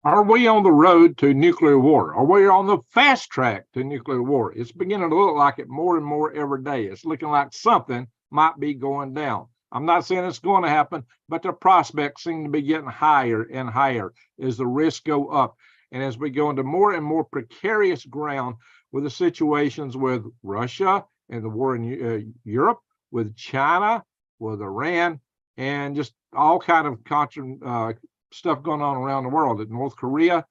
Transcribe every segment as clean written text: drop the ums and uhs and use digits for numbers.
Are we on the road to nuclear war? Are we on the fast track to nuclear war? It's beginning to look like it more and more every day. It's looking like something might be going down. I'm not saying it's going to happen, but the prospects seem to be getting higher and higher as the risks go up. And as we go into more and more precarious ground with the situations with Russia and the war in Europe, with China, with Iran, and just all kind of stuff going on around the world. At North Korea,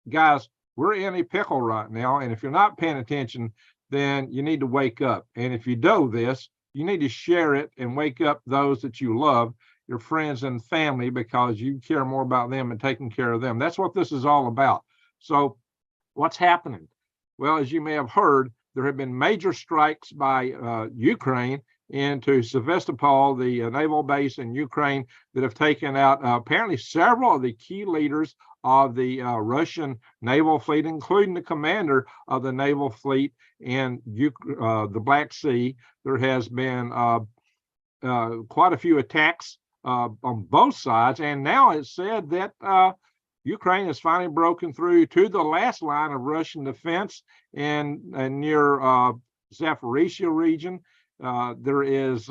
guys, we're in a pickle right now. And if you're not paying attention, then you need to wake up. And if you do this, you need to share it and wake up those that you love, your friends and family, because you care more about them and taking care of them. That's what this is all about. So what's happening? Well, as you may have heard, there have been major strikes by Ukraine into Sevastopol, the naval base in Ukraine, that have taken out apparently several of the key leaders of the Russian naval fleet, including the commander of the naval fleet in the Black Sea. There has been quite a few attacks on both sides, and now it's said that Ukraine has finally broken through to the last line of Russian defense and near Zaporizhia region. There is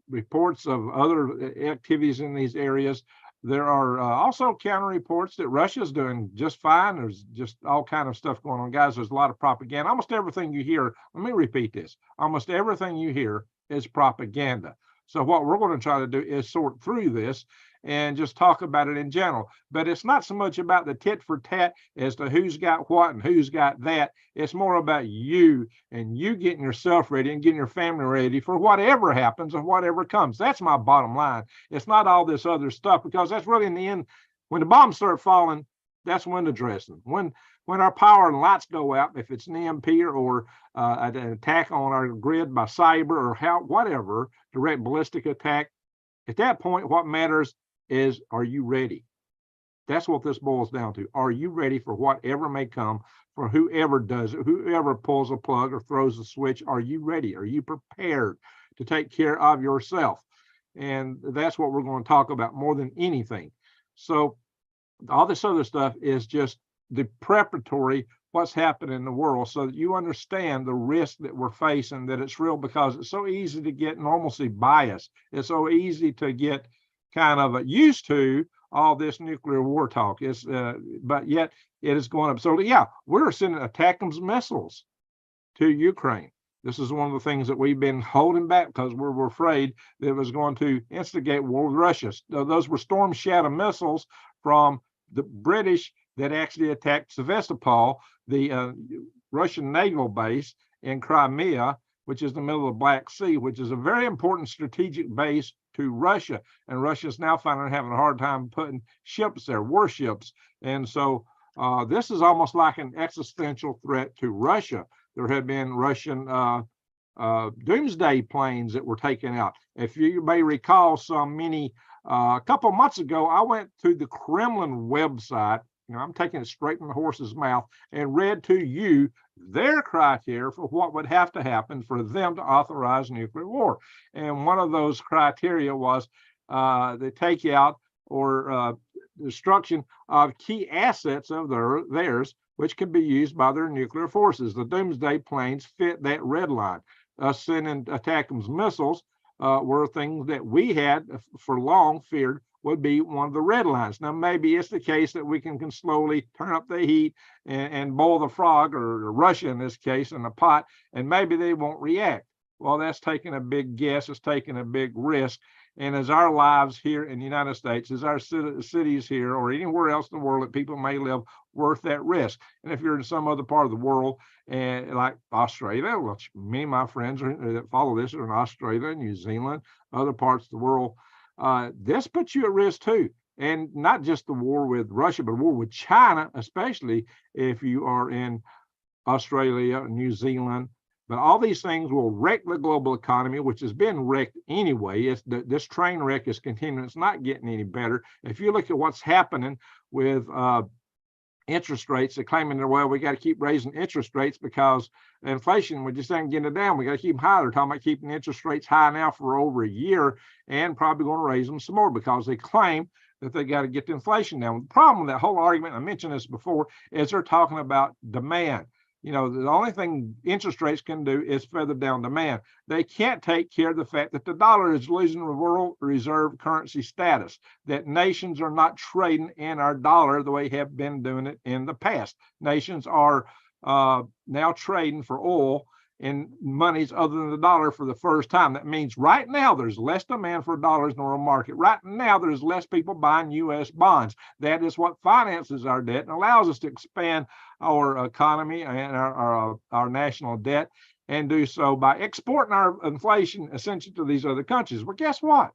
reports of other activities in these areas. There are also counter reports that Russia's doing just fine. There's just all kind of stuff going on, guys. There's a lot of propaganda. Almost everything you hear, let me repeat this, almost everything you hear is propaganda. So what we're going to try to do is sort through this and just talk about it in general. But it's not so much about the tit for tat as to who's got what and who's got that. It's more about you and you getting yourself ready and getting your family ready for whatever happens and whatever comes. That's my bottom line. It's not all this other stuff, because that's really in the end, when the bombs start falling, that's window dressing. When our power and lights go out, if it's an EMP or an attack on our grid by cyber or whatever, direct ballistic attack, at that point, what matters is, are you ready? That's what this boils down to. Are you ready for whatever may come, for whoever does it, whoever pulls a plug or throws a switch? Are you ready? Are you prepared to take care of yourself? And that's what we're going to talk about more than anything. So all this other stuff is just the preparatory what's happening in the world, so that you understand the risk that we're facing, that it's real, because it's so easy to get normalcy bias. It's so easy to get kind of used to all this nuclear war talk. But yet it is going up. So yeah, we're sending ATACMS missiles to Ukraine. This is one of the things that we've been holding back because we were afraid that it was going to instigate war with Russia. Those were Storm Shadow missiles from the British that actually attacked Sevastopol, the Russian naval base in Crimea, which is the middle of the Black Sea, which is a very important strategic base to Russia. And Russia is now finally having a hard time putting ships there, warships. And so this is almost like an existential threat to Russia. There have been Russian doomsday planes that were taken out. If you may recall, a couple of months ago, I went to the Kremlin website. I'm taking it straight from the horse's mouth, and read to you their criteria for what would have to happen for them to authorize nuclear war. And one of those criteria was the takeout or destruction of key assets of theirs, which could be used by their nuclear forces. The doomsday planes fit that red line. Us sending ATACMS missiles were things that we had for long feared would be one of the red lines. Now, maybe it's the case that we can slowly turn up the heat and boil the frog, or Russia in this case, in the pot, and maybe they won't react. Well, that's taking a big guess. It's taking a big risk. And as our lives here in the United States, as our cities here or anywhere else in the world that people may live, worth that risk? And if you're in some other part of the world, like Australia, which many of my friends that follow this are in Australia, New Zealand, other parts of the world, this puts you at risk too. And not just the war with Russia, but war with China, especially if you are in Australia, New Zealand. But all these things will wreck the global economy, which has been wrecked anyway. This train wreck is continuing. It's not getting any better. If you look at what's happening with interest rates, they're claiming that, well, we got to keep raising interest rates because inflation, we just ain't getting it down. We got to keep them high. They're talking about keeping interest rates high now for over a year and probably going to raise them some more because they claim that they got to get the inflation down. The problem with that whole argument, I mentioned this before, is they're talking about demand. The only thing interest rates can do is feather down demand. They can't take care of the fact that the dollar is losing world reserve currency status, that nations are not trading in our dollar the way they have been doing it in the past. Nations are now trading for oil in monies other than the dollar for the first time. That means right now there's less demand for dollars in the world market. Right now there's less people buying U.S. bonds. That is what finances our debt and allows us to expand our economy and our national debt, and do so by exporting our inflation essentially to these other countries. Well, guess what?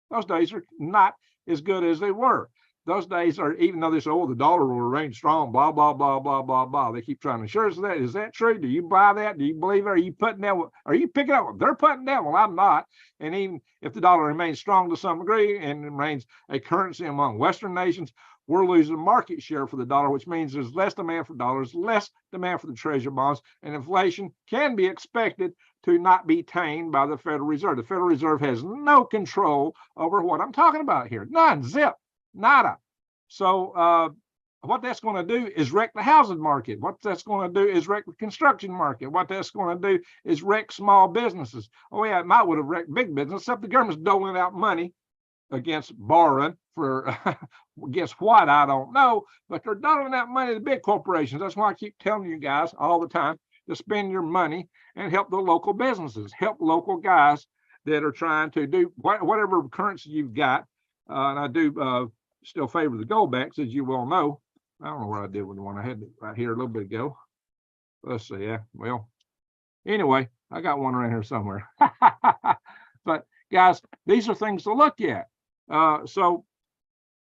Those days are not as good as they were. Those days are, even though they say, oh, the dollar will remain strong, blah, blah, blah, blah, blah, blah. They keep trying to assure us of that. Is that true? Do you buy that? Do you believe it? Are you putting down? Are you picking up what they're putting down? Well, I'm not. And even if the dollar remains strong to some degree and remains a currency among Western nations, we're losing market share for the dollar, which means there's less demand for dollars, less demand for the treasury bonds, and inflation can be expected to not be tamed by the Federal Reserve. The Federal Reserve has no control over what I'm talking about here. None, zip. Nada. So what that's going to do is wreck the housing market. What that's going to do is wreck the construction market. What that's going to do is wreck small businesses. Oh yeah, it might would have wrecked big business, except the government's doling out money against borrowing for guess what, I don't know, but they're doling out money to big corporations. That's why I keep telling you guys all the time to spend your money and help the local businesses, help local guys that are trying to do whatever currency you've got. And I do still favor the goldbacks, as you well know. I don't know what I did with the one I had right here a little bit ago. Let's see. Yeah, well, anyway, I got one around here somewhere. But guys, these are things to look at. So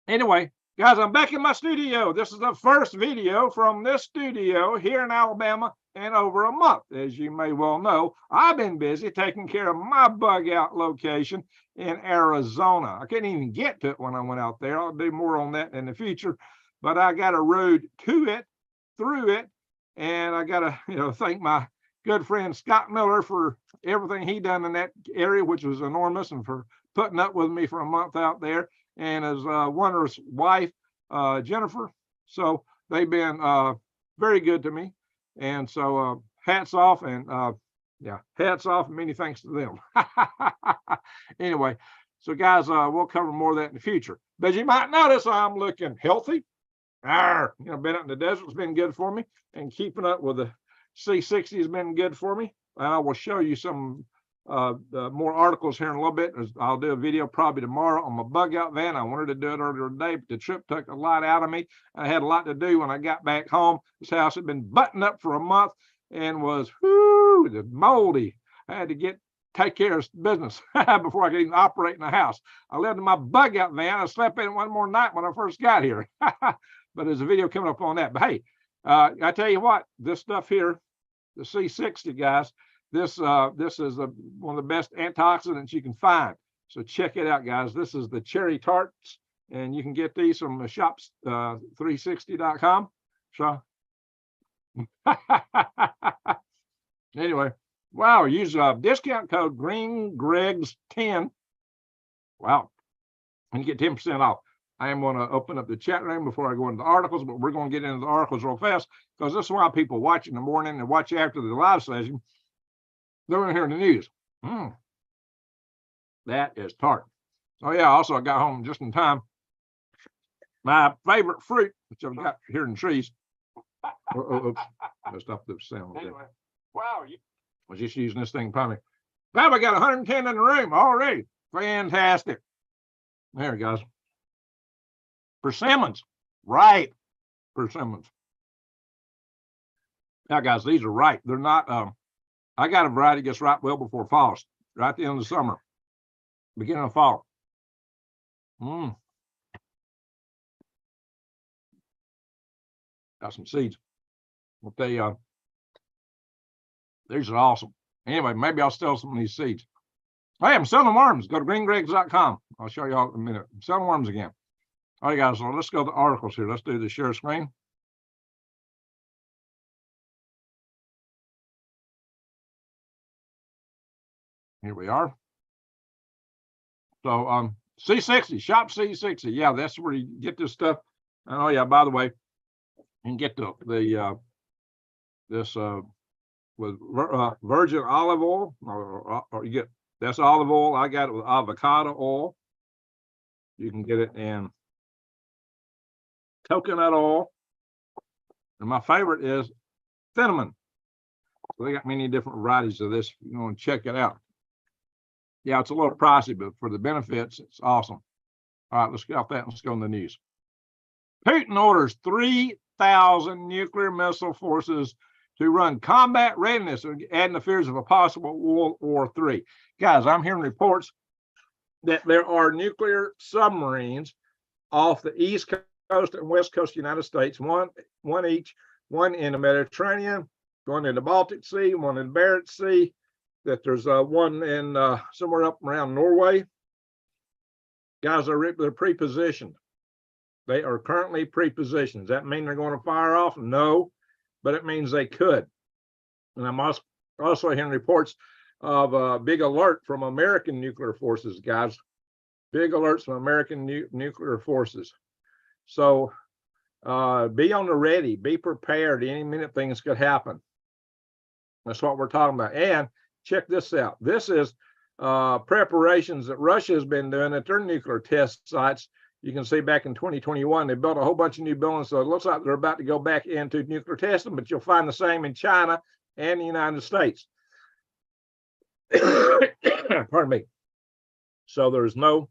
anyway, guys, I'm back in my studio. This is the first video from this studio here in Alabama in over a month. As you may well know, I've been busy taking care of my bug out location in Arizona. I couldn't even get to it when I went out there. I'll do more on that in the future, but I got a road to it, through it, and I got to thank my good friend Scott Miller for everything he done in that area, which was enormous, and for putting up with me for a month out there, and his wondrous wife Jennifer. So they've been very good to me, and so hats off, and hats off, and many thanks to them. Anyway, so guys, we'll cover more of that in the future. But you might notice I'm looking healthy. Been out in the desert has been good for me, and keeping up with the C60 has been good for me. And I will show you some more articles here in a little bit. I'll do a video probably tomorrow on my bug out van. I wanted to do it earlier today, but the trip took a lot out of me. I had a lot to do when I got back home. This house had been buttoned up for a month and was moldy. I had to take care of business before I could even operate in the house. I lived in my bug out van. I slept in it one more night when I first got here. But there's a video coming up on that. But hey, I tell you what, this stuff here, the C60, guys, this is one of the best antioxidants you can find. So check it out, guys. This is the cherry tarts, and you can get these from the shops360.com. So anyway, wow, use discount code GreenGregs10. Wow, and you get 10% off. I am going to open up the chat room before I go into the articles, but we're going to get into the articles real fast, because this is why people watch in the morning and watch after the live session. They're going to hear the news. That is tart. Oh yeah, also I got home just in time. My favorite fruit, which I've got here in the trees. Let's stop the sound. Anyway, wow, I was just using this thing probably. Now we got 110 in the room already. Fantastic. There, guys. Persimmons, right? Persimmons. Now, guys, these are ripe. They're not. I got a variety that gets ripe well before fall, right at the end of the summer, beginning of fall. Got some seeds. I'll tell you, these are awesome. Anyway, maybe I'll sell some of these seeds. Hey, I'm selling worms. Go to greengregs.com. I'll show you all in a minute. I'm selling worms again. All right, guys, so let's go to the articles here. Let's do the share screen. Here we are. So C60, shop C60. Yeah, that's where you get this stuff. And oh yeah, by the way, you can get this with virgin olive oil, or you get that's olive oil. I got it with avocado oil. You can get it in coconut oil, and my favorite is cinnamon. So they got many different varieties of this. If you want to check it out. Yeah, it's a little pricey, but for the benefits, it's awesome. All right, let's get off that and let's go on the news. Putin orders 3,000 nuclear missile forces to run combat readiness, adding the fears of a possible World War III. Guys, I'm hearing reports that there are nuclear submarines off the East Coast and West Coast of the United States, one each, one in the Mediterranean, one in the Baltic Sea, one in the Barents Sea, that there's one in somewhere up around Norway. Guys, they're pre-positioned. They are currently pre-positioned. Does that mean they're going to fire off? No, but it means they could. And I'm also hearing reports of a big alert from American nuclear forces, guys. Big alerts from American nuclear forces. So be on the ready, be prepared. Any minute things could happen. That's what we're talking about. And check this out. This is preparations that Russia has been doing at their nuclear test sites. You can see back in 2021, they built a whole bunch of new buildings. So it looks like they're about to go back into nuclear testing, but you'll find the same in China and the United States. Pardon me. So there is no,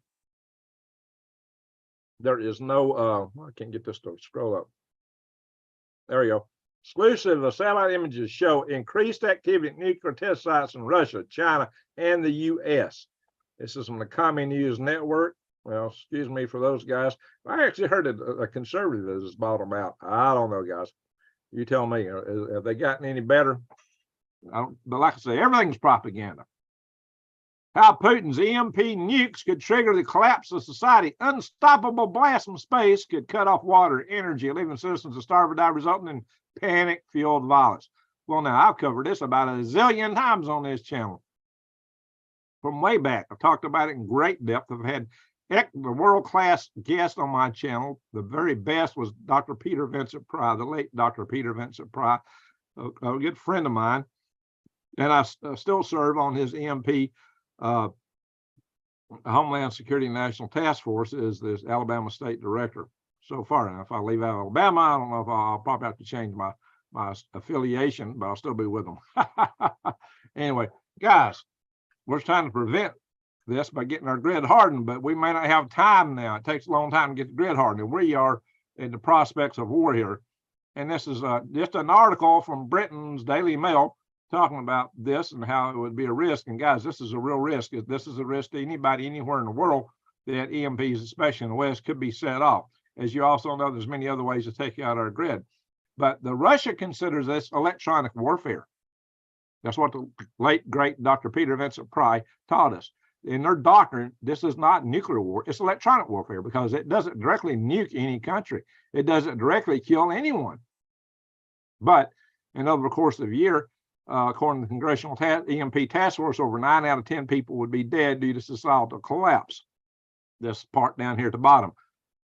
I can't get this to scroll up. There we go. Exclusive satellite images show increased activity at nuclear test sites in Russia, China, and the U.S. This is from the Commie News Network. Well, excuse me for those guys. I actually heard a conservative that has bought them out. I don't know, guys. You tell me. Have they gotten any better? But like I say, everything's propaganda. How Putin's EMP nukes could trigger the collapse of society. Unstoppable blast from space could cut off water, energy, leaving citizens to starve or die, resulting in panic-fueled violence. Well, now, I've covered this about a zillion times on this channel. From way back, I've talked about it in great depth. I've had the world-class guest on my channel. The very best was Dr. Peter Vincent Pry, the late Dr. Peter Vincent Pry, a good friend of mine. And I still serve on his EMP Homeland Security National Task Force as this Alabama State Director so far. And if I leave Alabama, I don't know if I'll probably have to change my affiliation, but I'll still be with them. Anyway, guys, we're trying to prevent this by getting our grid hardened, but we may not have time now. It takes a long time to get the grid hardened. And we are in the prospects of war here. And this is just an article from Britain's Daily Mail talking about this and how it would be a risk. And guys, this is a real risk. This is a risk to anybody anywhere in the world that EMPs, especially in the West, could be set off. As you also know, there's many other ways to take out our grid. But the Russia considers this electronic warfare. That's what the late, great Dr. Peter Vincent Pry taught us. In their doctrine, this is not nuclear war. It's electronic warfare because it doesn't directly nuke any country. It doesn't directly kill anyone. But in over the course of a year, according to the Congressional EMP Task Force, over 9 out of 10 people would be dead due to societal collapse. This part down here at the bottom,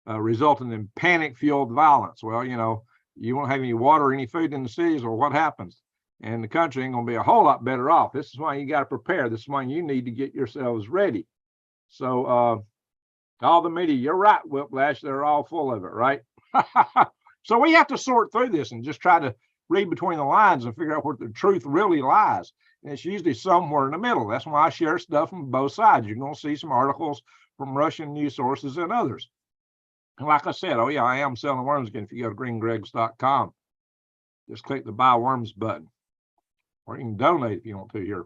resulting in panic-fueled violence. Well, you know, you won't have any water or any food in the cities, or what happens? And the country ain't going to be a whole lot better off. This is why you got to prepare. This is why you need to get yourselves ready. So all the media, you're right, Whiplash, they're all full of it, right? So we have to sort through this and just try to read between the lines and figure out where the truth really lies. And it's usually somewhere in the middle. That's why I share stuff from both sides. You're going to see some articles from Russian news sources and others. And like I said, oh yeah, I am selling worms again. If you go to greengregs.com, just click the buy worms button. Or you can donate if you want to here.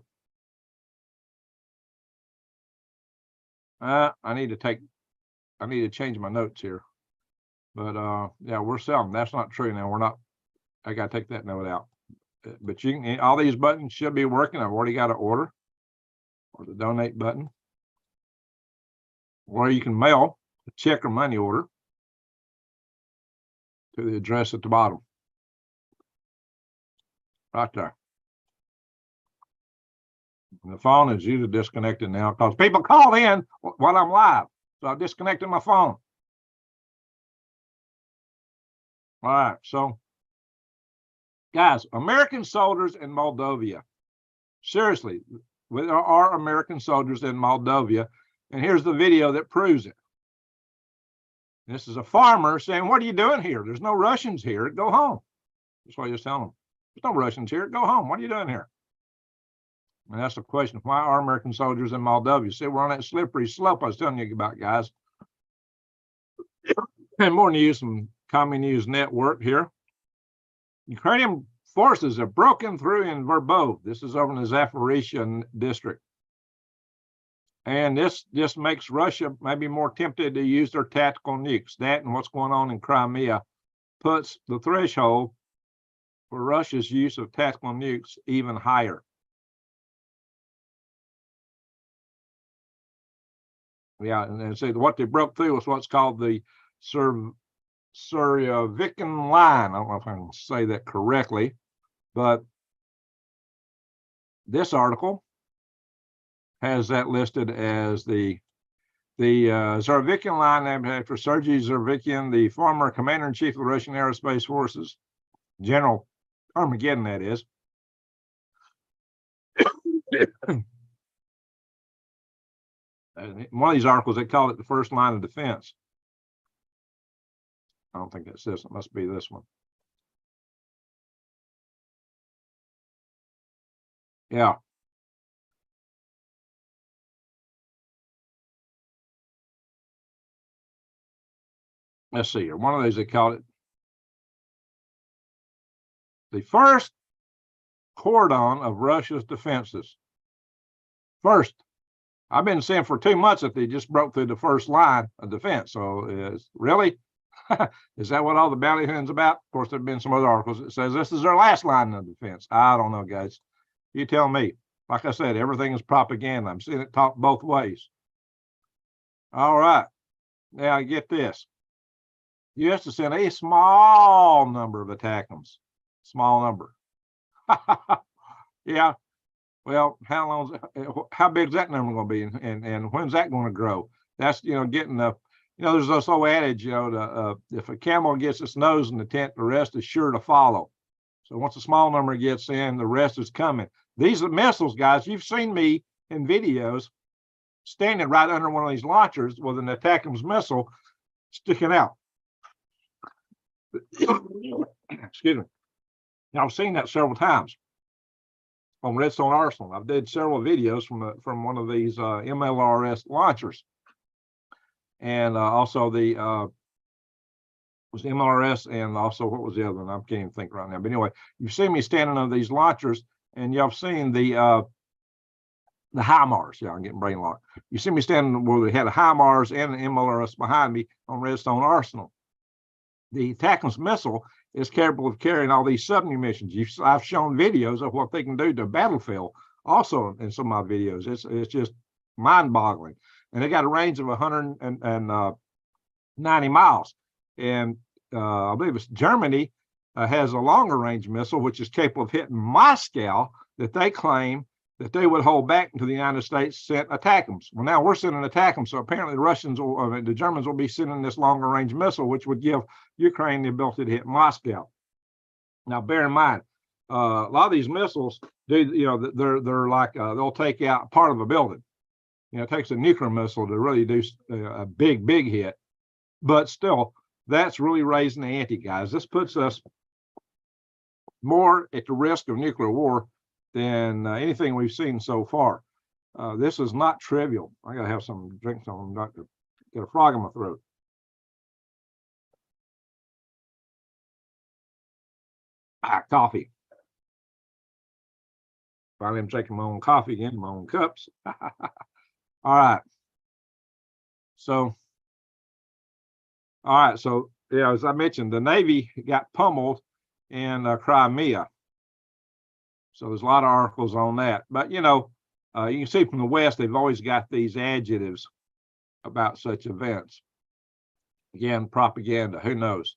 I need to change my notes here. But yeah, we're selling. That's not true now. We're not. I got to take that note out. But you can, all these buttons should be working. I've already got an order or the donate button. Or you can mail a check or money order to the address at the bottom. Right there. And the phone is usually disconnected now because people call in while I'm live. So I disconnected my phone. All right, so guys, American soldiers in Moldova. Seriously, there are American soldiers in Moldova, and here's the video that proves it. This is a farmer saying, "What are you doing here? There's no Russians here. Go home." That's what he was telling them. There's no Russians here. Go home. What are you doing here? And that's the question. Why are American soldiers in Moldova? See, we're on that slippery slope I was telling you about, guys. And more news from Common News Network here. Ukrainian forces have broken through in Verbov. This is over in the Zaporizhzhia district. And this just makes Russia maybe more tempted to use their tactical nukes. That and what's going on in Crimea puts the threshold for Russia's use of tactical nukes even higher. Yeah, and see what they broke through was what's called the Suryavikin line. I don't know if I can say that correctly, but this article has that listed as the Suryavikin line, named after Sergey Lavrov, the former commander-in-chief of the Russian Aerospace Forces, General Armageddon, that is. One of these articles, they call it the first line of defense. I don't think that's this. It must be this one. Yeah. Let's see here. One of these, they called it the first cordon of Russia's defenses. First. I've been saying for 2 months that they just broke through the first line of defense. So really, is that what all the bounty hunting's about? Of course, there've been some other articles that says this is their last line of defense. I don't know, guys. You tell me. Like I said, everything is propaganda. I'm seeing it talk both ways. All right. Now get this. U.S. to send a small number of ATACMS. Small number. Yeah. Well, how big is that number going to be, and when's that going to grow? That's, getting the, there's this old adage, if a camel gets its nose in the tent, the rest is sure to follow. So once a small number gets in, the rest is coming. These are missiles, guys. You've seen me in videos standing right under one of these launchers with an ATACMS missile sticking out. Excuse me. Now, I've seen that several times on Redstone Arsenal. I've did several videos from one of these MLRS launchers, and also the was the MLRS, and also what was the other one? I can't even think right now. But anyway, you've seen me standing on these launchers, and you've seen the HIMARS. Yeah, I'm getting brain locked. You see me standing where we had a HIMARS and an MLRS behind me on Redstone Arsenal. The ATACMS missile is capable of carrying all these submunitions. I've shown videos of what they can do to a battlefield also in some of my videos. It's just mind-boggling. And they got a range of 190 miles. And I believe it's Germany has a longer range missile, which is capable of hitting Moscow, that they claim that they would hold back until the United States sent ATACMS. Well, now we're sending ATACMS, so apparently the Germans will be sending this longer range missile, which would give Ukraine the ability to hit Moscow. Now, bear in mind, a lot of these missiles do, they're like they'll take out part of a building. It takes a nuclear missile to really do a big hit, but still, that's really raising the ante, guys. This puts us more at the risk of nuclear war than anything we've seen so far. This is not trivial. I gotta have some drinks on, not to get a frog in my throat. Coffee. Finally, I'm taking my own coffee again, my own cups. All right. So, yeah, as I mentioned, the Navy got pummeled in Crimea. So there's a lot of articles on that. But, you can see from the West, they've always got these adjectives about such events. Again, propaganda, who knows?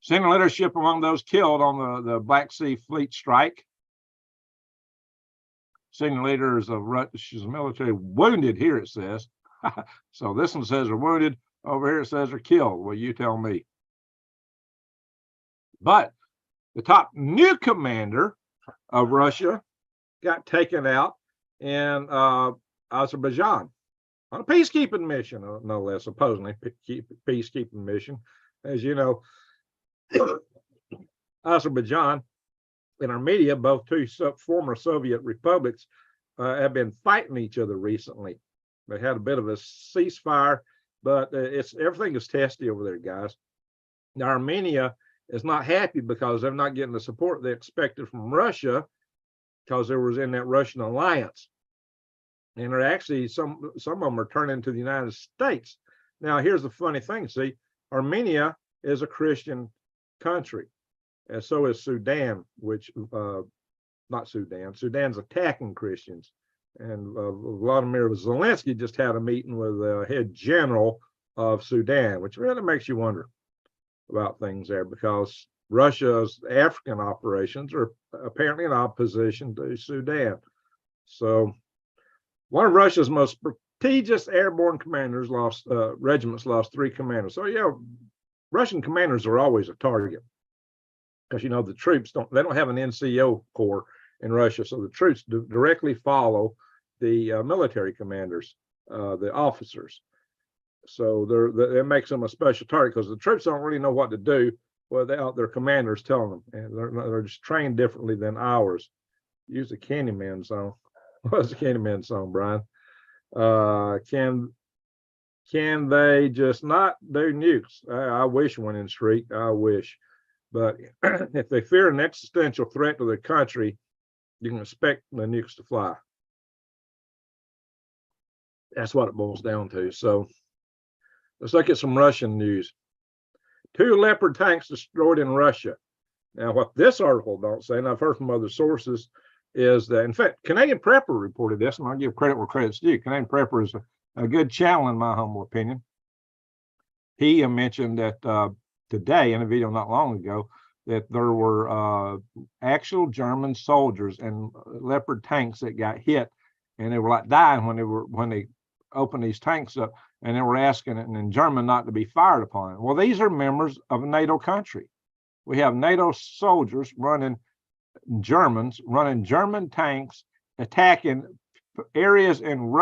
Senior leadership among those killed on the Black Sea Fleet strike. Senior leaders of Russia's military wounded, here it says. So this one says are wounded. Over here it says are killed. Well, you tell me. But the top new commander of Russia got taken out in Azerbaijan on a peacekeeping mission, no less, supposedly peacekeeping mission. As you know, Azerbaijan and Armenia, both two former Soviet republics, have been fighting each other recently. They had a bit of a ceasefire, but everything is testy over there, guys. Now, Armenia is not happy because they're not getting the support they expected from Russia, because they was in that Russian alliance. And they're actually, some of them are turning to the United States. Now, here's the funny thing. See, Armenia is a Christian country, and so is Sudan, which, not Sudan, Sudan's attacking Christians. And Vladimir Zelensky just had a meeting with the head general of Sudan, which really makes you wonder about things there, because Russia's African operations are apparently in opposition to Sudan. So one of Russia's most prestigious airborne commanders regiments lost 3 commanders. So yeah, Russian commanders are always a target, because you know the troops don't have an NCO corps in Russia, so the troops directly follow the military commanders, the officers. So it makes them a special target, because the troops don't really know what to do without their commanders telling them, and they're just trained differently than ours. Use the Candyman song. What's the Candyman song, Brian? Can they just not do nukes? I wish one in street. I wish. But if they fear an existential threat to their country, you can expect the nukes to fly. That's what it boils down to. So let's look at some Russian news. 2 Leopard tanks destroyed in Russia. Now, what this article don't say, and I've heard from other sources, is that, in fact, Canadian Prepper reported this, and I'll give credit where credit's due. Canadian Prepper is a good channel, in my humble opinion. He mentioned that today, in a video not long ago, that there were actual German soldiers and Leopard tanks that got hit, and they were like dying when they opened these tanks up, and they were asking it in German not to be fired upon. Well, these are members of a NATO country. We have NATO soldiers German tanks attacking areas in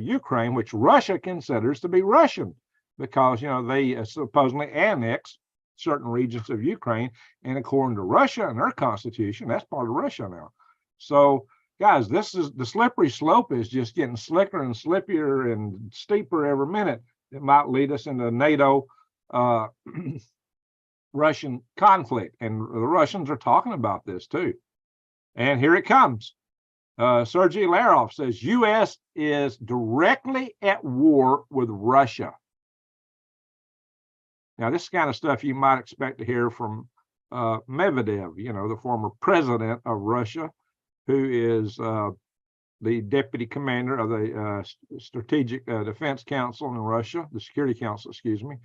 Ukraine, which Russia considers to be Russian, because you know they supposedly annexed certain regions of Ukraine, and according to Russia and their constitution, that's part of Russia now. So guys, this is the slippery slope is just getting slicker and slippier and steeper every minute. It might lead us into NATO Russian conflict, and the Russians are talking about this too. And here it comes. Sergey Lavrov says U.S. is directly at war with Russia. Now, this kind of stuff you might expect to hear from Medvedev, you know, the former president of Russia, who is the deputy commander of the Strategic Defense Council in Russia, the Security Council, excuse me,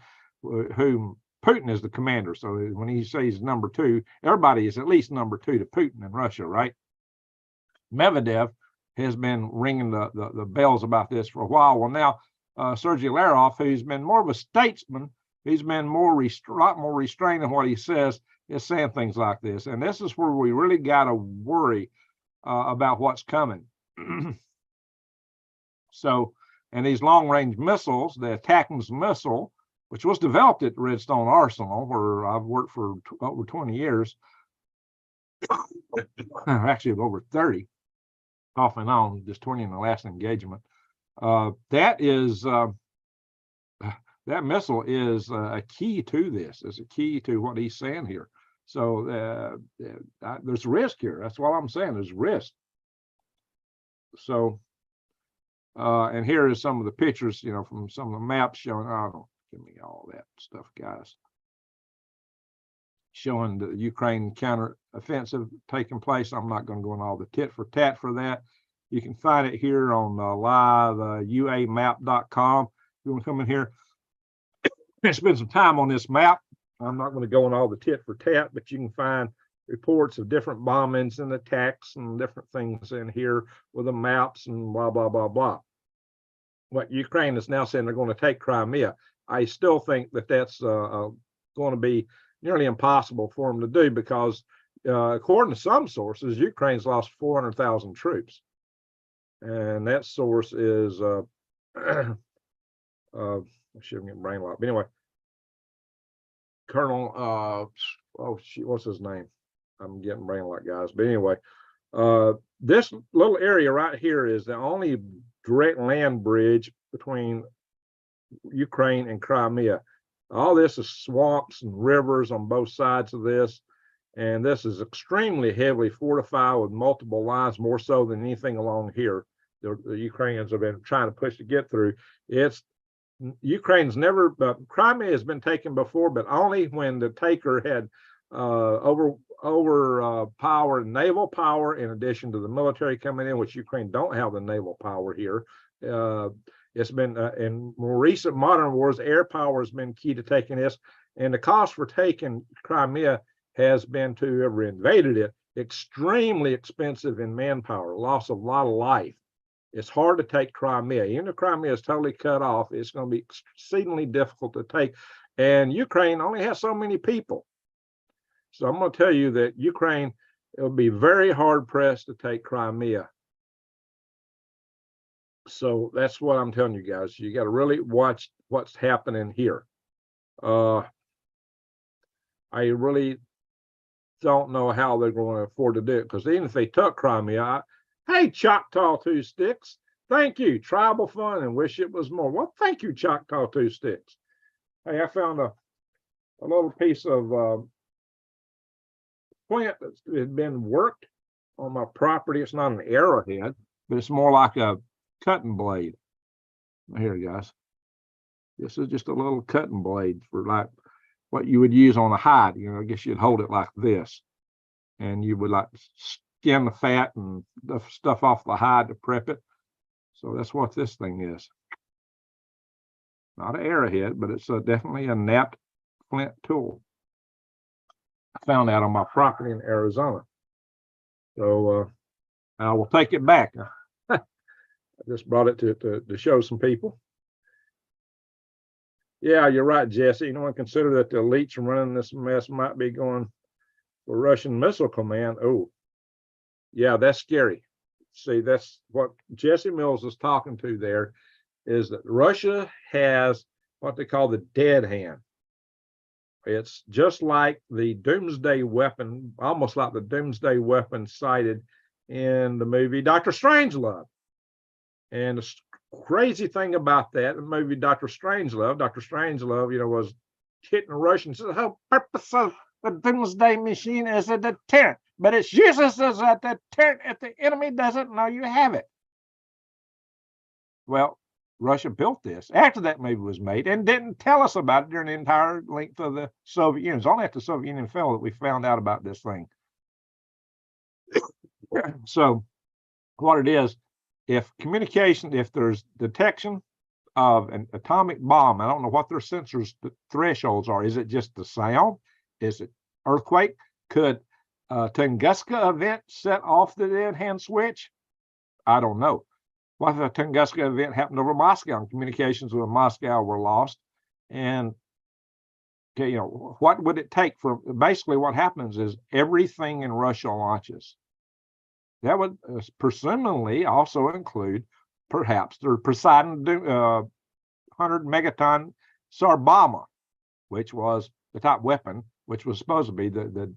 whom Putin is the commander. So when he says number 2, everybody is at least number 2 to Putin in Russia, right? Medvedev has been ringing the bells about this for a while. Well, now Sergey Lavrov, who's been more of a statesman, he's been a lot more restrained in what he says, is saying things like this. And this is where we really got to worry about what's coming. So, and these long-range missiles, the ATACMS missile, which was developed at Redstone Arsenal, where I've worked for over 20 years, actually over 30, off and on, just 20 in the last engagement. That missile is a key to this. It's a key to what he's saying here. So there's risk here. That's what I'm saying. There's risk. So, and here is some of the pictures, you know, from some of the maps showing. Oh, don't give me all that stuff, guys. Showing the Ukraine counteroffensive taking place. I'm not going to go on all the tit for tat for that. You can find it here on liveuamap.com. You want to come in here and spend some time on this map. I'm not going to go on all the tit for tat, but you can find reports of different bombings and attacks and different things in here with the maps and blah, blah, blah, blah. what Ukraine is now saying they're going to take Crimea. I still think that that's going to be nearly impossible for them to do because, according to some sources, Ukraine's lost 400,000 troops, and that source is I shouldn't get brain locked. But anyway, Colonel what's his name? I'm getting brain locked, guys. But anyway, this little area right here is the only direct land bridge between Ukraine and Crimea. All this is swamps and rivers on both sides of this, and this is extremely heavily fortified with multiple lines, more so than anything along here. The Ukrainians have been trying to push to get through. Ukraine's never, Crimea has been taken before, but only when the taker had overpowered naval power in addition to the military coming in, which Ukraine don't have the naval power here. It's been in more recent modern wars, air power has been key to taking this, and the cost for taking Crimea has been, to whoever invaded it, extremely expensive in manpower, loss of a lot of life. It's hard to take Crimea. Even if Crimea is totally cut off, it's going to be exceedingly difficult to take. And Ukraine only has so many people. So I'm going to tell you that Ukraine, it'll be very hard pressed to take Crimea. So that's what I'm telling you guys. You got to really watch what's happening here. I really don't know how they're going to afford to do it, because even if they took Crimea, hey, Choctaw Two Sticks, thank you. Tribal fun and wish it was more. Well, thank you, Choctaw Two Sticks. Hey, I found a little piece of plant that had been worked on my property. It's not an arrowhead, but it's more like a cutting blade. Here, guys. This is just a little cutting blade for like what you would use on a hide. You know, I guess you'd hold it like this, and you would like skin the fat and the stuff off the hide to prep it. So that's what this thing is. Not an arrowhead, but it's definitely a knapped flint tool. I found that on my property in Arizona. So I will take it back. I just brought it to show some people. Yeah, you're right, Jesse. You know, I consider that the elites running this mess might be going for Russian Missile Command. Oh, yeah, that's scary. See, that's what Jesse Mills is talking to there, is that Russia has what they call the dead hand. It's just like the doomsday weapon, almost like the doomsday weapon cited in the movie Dr. Strangelove. And the crazy thing about that, the movie Dr. Strangelove, you know, was hitting the Russians. The whole purpose of the doomsday machine is a deterrent, but it's useless as a deterrent if the enemy doesn't know you have it. Well, Russia built this after that movie was made and didn't tell us about it during the entire length of the Soviet Union. It's only after the Soviet Union fell that we found out about this thing. So what it is, if there's detection of an atomic bomb, I don't know what their sensors thresholds are. Is it just the sound? Is it earthquake? Could Tunguska event set off the dead hand switch? I don't know. What if a Tunguska event happened over Moscow and communications with Moscow were lost? And, okay, you know, what would it take for, basically what happens is everything in Russia launches. That would presumably also include perhaps the Poseidon 100 megaton Sarbama, which was the top weapon, which was supposed to be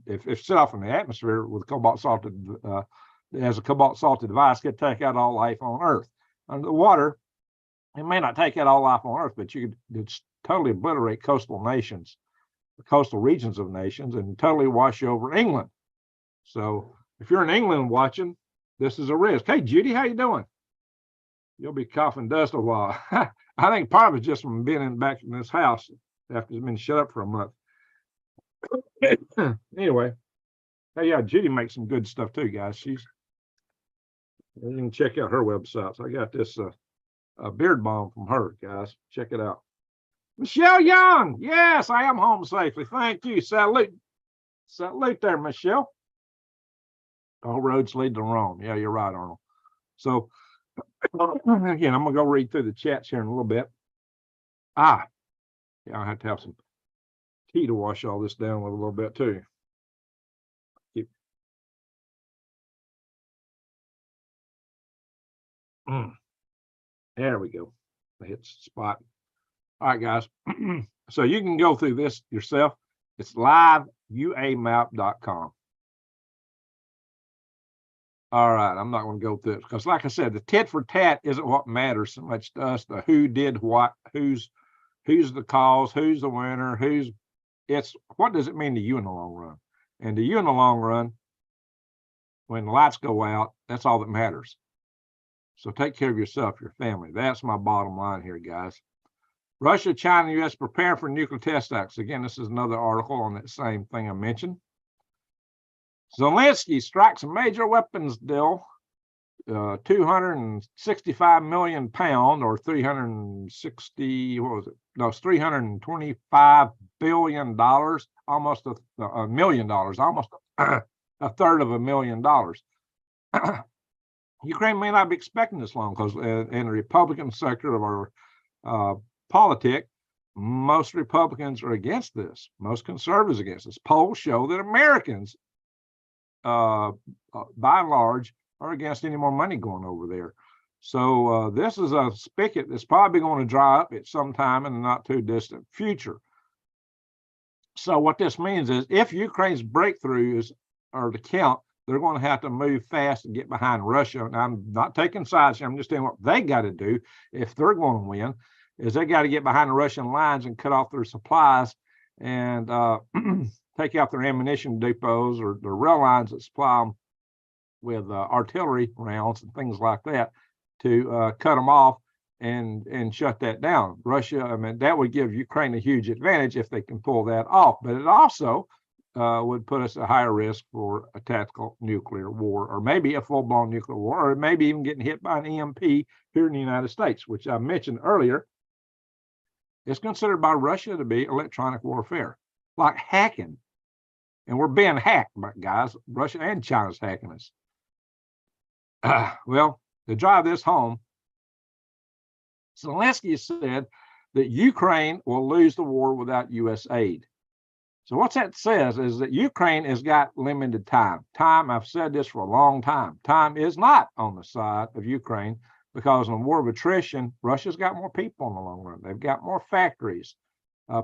if set off in the atmosphere with cobalt salted as a cobalt salted device, could take out all life on Earth. Under the water, it may not take out all life on Earth, but you could totally obliterate coastal nations, the coastal regions of nations, and totally wash over England. So if you're in England watching, this is a risk. Hey, Judy, how you doing? You'll be coughing dust a while. I think part of it's just from being back in this house after it's been shut up for a month. Anyway, hey, yeah, Judy makes some good stuff too, guys. You can check out her websites. I got this a beard balm from her, guys. Check it out. Michelle Young, yes, I am home safely. Thank you. Salute there, Michelle. All roads lead to Rome. Yeah, you're right, Arnold. So Again, I'm gonna go read through the chats here in a little bit. Yeah, I have to have some tea to wash all this down with a little bit too. There we go. I hit the spot. All right, guys. So you can go through this yourself. It's liveuamap.com. All right, I'm not going to go through it because, like I said, the tit for tat isn't what matters so much to us. The who did what, who's the cause, who's the winner, it's what does it mean to you in the long run? And to you in the long run, when the lights go out, that's all that matters. So take care of yourself, your family. That's my bottom line here, guys. Russia, China, and U.S. prepare for nuclear test acts. Again, this is another article on that same thing I mentioned. Zelensky strikes a major weapons deal, 265 million pound or 360, what was it? No, it's $325 billion, almost a $1 million, almost a third of $1 million. Ukraine may not be expecting this long because in the Republican sector of our politics, most Republicans are against this. Most conservatives against this. Polls show that Americans, by and large, are against any more money going over there. So this is a spigot that's probably going to dry up at some time in the not too distant future. So what this means is if Ukraine's breakthroughs are to count, they're going to have to move fast and get behind Russia. And I'm not taking sides here. I'm just saying what they got to do if they're going to win is they got to get behind the Russian lines and cut off their supplies and take out their ammunition depots or the rail lines that supply them with artillery rounds and things like that to cut them off and shut that down. Russia, I mean, that would give Ukraine a huge advantage if they can pull that off. But it also would put us at higher risk for a tactical nuclear war, or maybe a full-blown nuclear war, or maybe even getting hit by an EMP here in the United States, which I mentioned earlier. It's considered by Russia to be electronic warfare, like hacking. And we're being hacked, guys. Russia and China's hacking us. Well, to drive this home, Zelensky said that Ukraine will lose the war without U.S. aid. So what that says is that Ukraine has got limited time. I've said this for a long time. Time is not on the side of Ukraine because in a war of attrition, Russia's got more people in the long run. They've got more factories.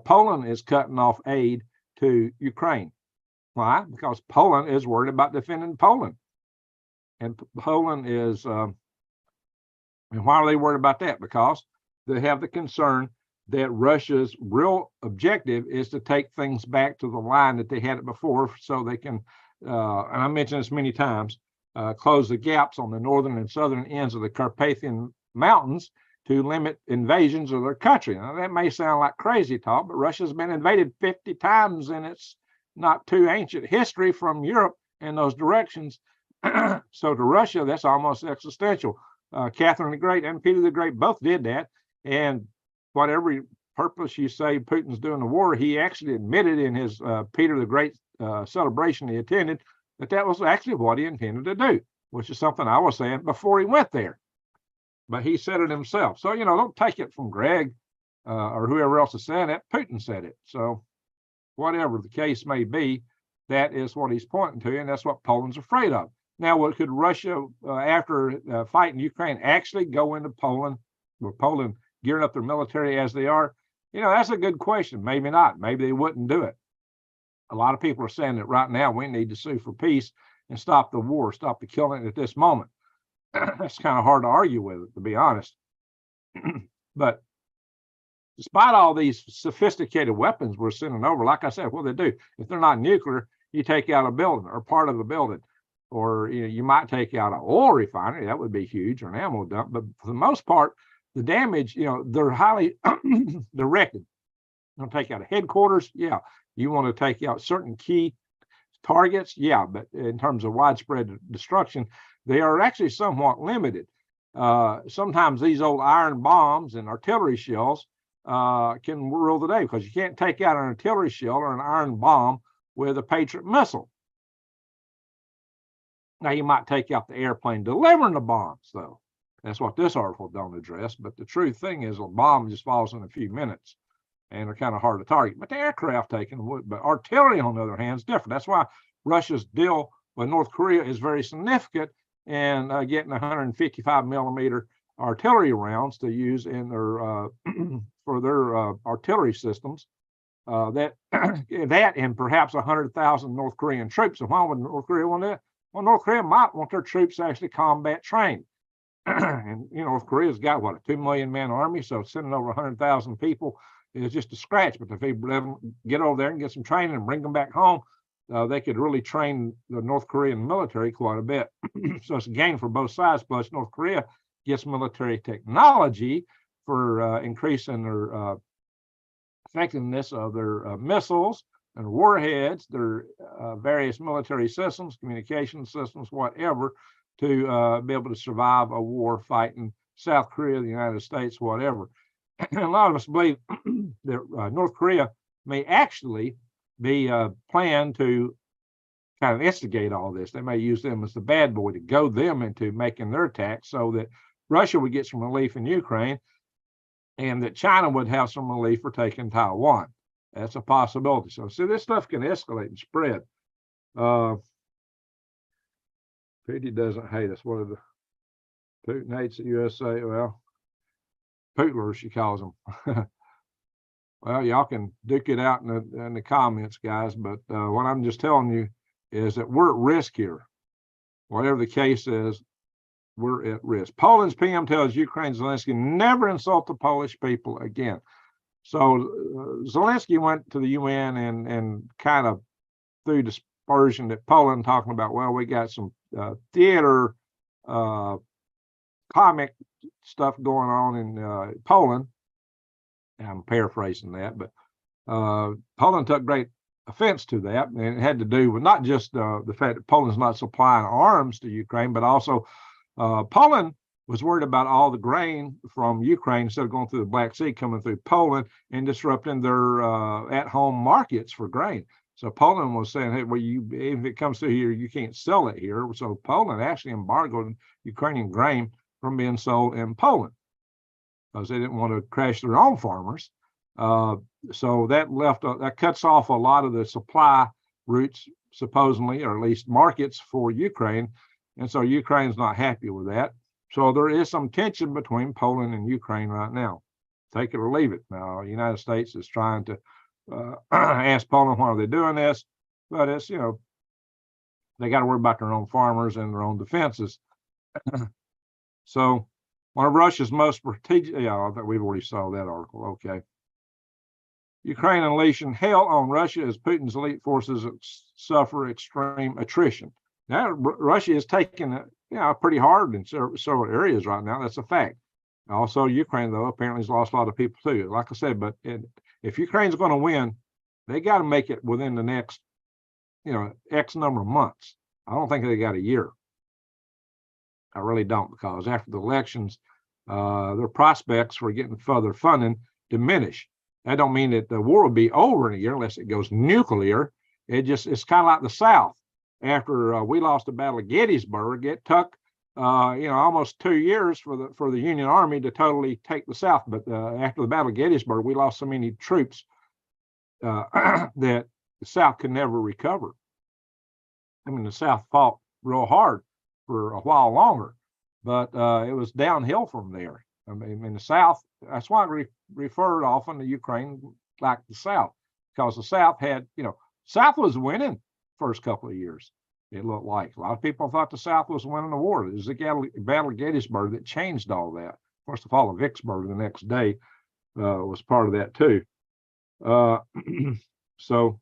Poland is cutting off aid to Ukraine. Why? Because Poland is worried about defending Poland. And Poland is, and why are they worried about that? Because they have the concern that Russia's real objective is to take things back to the line that they had it before so they can, and I mentioned this many times, close the gaps on the northern and southern ends of the Carpathian Mountains to limit invasions of their country. Now, that may sound like crazy talk, but Russia's been invaded 50 times in its not too ancient history from Europe in those directions. So to Russia, that's almost existential. Catherine the Great and Peter the Great both did that. And whatever purpose you say Putin's doing the war, he actually admitted in his Peter the Great celebration he attended that was actually what he intended to do, which is something I was saying before he went there. But he said it himself. So, don't take it from Greg or whoever else is saying it. Putin said it. So whatever the case may be, that is what he's pointing to, and that's what Poland's afraid of. Now, what could Russia, after fighting Ukraine, actually go into Poland, with Poland gearing up their military as they are? That's a good question. Maybe not. Maybe they wouldn't do it. A lot of people are saying that right now we need to sue for peace and stop the war, stop the killing at this moment. That's kind of hard to argue with it, to be honest. But despite all these sophisticated weapons we're sending over, like I said, what they do, if they're not nuclear, you take out a building or part of the building, or you might take out an oil refinery. That would be huge, or an ammo dump. But for the most part, the damage, they're highly directed. You want to take out a headquarters? Yeah. You want to take out certain key targets? Yeah. But in terms of widespread destruction, they are actually somewhat limited. Sometimes these old iron bombs and artillery shells can rule the day, because you can't take out an artillery shell or an iron bomb with a Patriot missile. Now, you might take out the airplane delivering the bombs, though. That's what this article don't address. But the true thing is a bomb just falls in a few minutes and they're kind of hard to target. But the aircraft taken would. But artillery, on the other hand, is different. That's why Russia's deal with North Korea is very significant in getting 155 millimeter artillery rounds to use in their for their artillery systems. That and perhaps 100,000 North Korean troops. And why would North Korea want that? Well, North Korea might want their troops actually combat trained. And North Korea's got what, a 2 million man army, so sending over 100,000 people is just a scratch. But if they get over there and get some training and bring them back home, they could really train the North Korean military quite a bit. So it's a gain for both sides. Plus, North Korea gets military technology for increasing their effectiveness of their missiles and warheads, their various military systems, communication systems, whatever, to be able to survive a war fighting South Korea, the United States, whatever. A lot of us believe that North Korea may actually be planned to kind of instigate all this. They may use them as the bad boy to goad them into making their attacks so that Russia would get some relief in Ukraine and that China would have some relief for taking Taiwan. That's a possibility. So see, this stuff can escalate and spread. Putin doesn't hate us. What are the Putin hates the USA? Well, Pootlers, she calls them. Well, y'all can duke it out in the comments, guys. But what I'm just telling you is that we're at risk here. Whatever the case is, we're at risk. Poland's PM tells Ukraine Zelensky never insult the Polish people again. So Zelensky went to the UN and kind of threw dispersion at Poland, talking about, well, we got some theater, comic stuff going on in Poland. I'm paraphrasing that, but Poland took great offense to that, and it had to do with not just the fact that Poland's not supplying arms to Ukraine, but also Poland was worried about all the grain from Ukraine instead of going through the Black Sea, coming through Poland and disrupting their at-home markets for grain. So Poland was saying, hey, well, if it comes through here, you can't sell it here. So Poland actually embargoed Ukrainian grain from being sold in Poland because they didn't want to crash their own farmers. So that cuts off a lot of the supply routes, supposedly, or at least markets for Ukraine. And so Ukraine's not happy with that. So there is some tension between Poland and Ukraine right now. Take it or leave it. Now, the United States is trying to ask Poland why are they doing this, but it's, they got to worry about their own farmers and their own defenses. So one of Russia's most strategic, I think we've already saw that article. Okay. Ukraine unleashing hell on Russia as Putin's elite forces suffer extreme attrition. Now, Russia is taking it, pretty hard in several areas right now. That's a fact. Also, Ukraine, though, apparently has lost a lot of people too. Like I said, but if Ukraine's going to win, they got to make it within the next, X number of months. I don't think they got a year. I really don't, because after the elections, their prospects for getting further funding diminish. That don't mean that the war will be over in a year unless it goes nuclear. It's kind of like the South. After we lost the Battle of Gettysburg, it took almost 2 years for the Union Army to totally take the South. But after the Battle of Gettysburg, we lost so many troops that the South could never recover. I mean, the South fought real hard for a while longer, but it was downhill from there. I mean, in the South, that's why I referred often to Ukraine like the South, because the South had, South was winning first couple of years. It looked like a lot of people thought the South was winning the war. It was the Battle of Gettysburg that changed all that. Of course, the fall of Vicksburg the next day was part of that too. So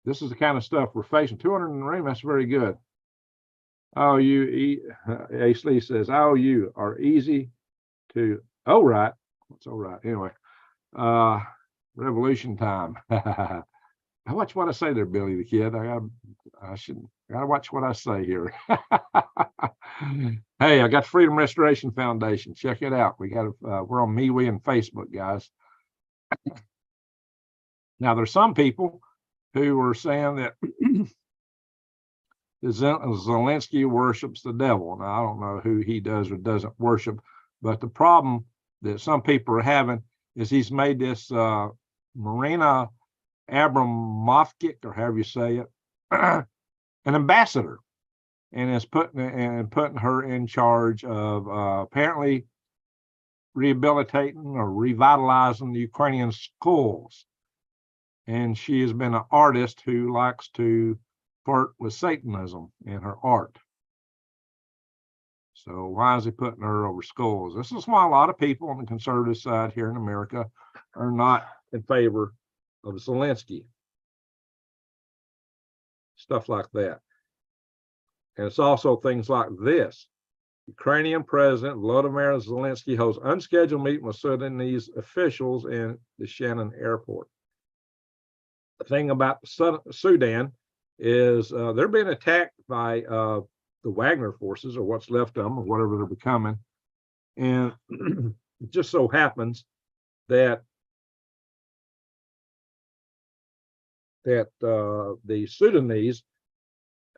this is the kind of stuff we're facing. 200 in the room, that's very good. Ace Lee says, you are easy to, right. What's right? Anyway, revolution time. I watch what I say there, Billy the Kid. I gotta watch what I say here. Hey, I got Freedom Restoration Foundation. Check it out. We're on MeWe and Facebook, guys. Now, there's some people who were saying that Zelensky worships the devil. Now, I don't know who he does or doesn't worship, but the problem that some people are having is he's made this Marina Abramovkic, or however you say it, an ambassador, and is putting her in charge of apparently rehabilitating or revitalizing the Ukrainian schools. And she has been an artist who likes to flirt with Satanism in her art. So why is he putting her over schools? This is why a lot of people on the conservative side here in America are not in favor of Zelensky. Stuff like that. And it's also things like this. Ukrainian President Volodymyr Zelensky holds unscheduled meeting with Sudanese officials in the Shannon airport. The thing about Sudan is they're being attacked by the Wagner forces, or what's left of them, or whatever they're becoming. And it just so happens that the Sudanese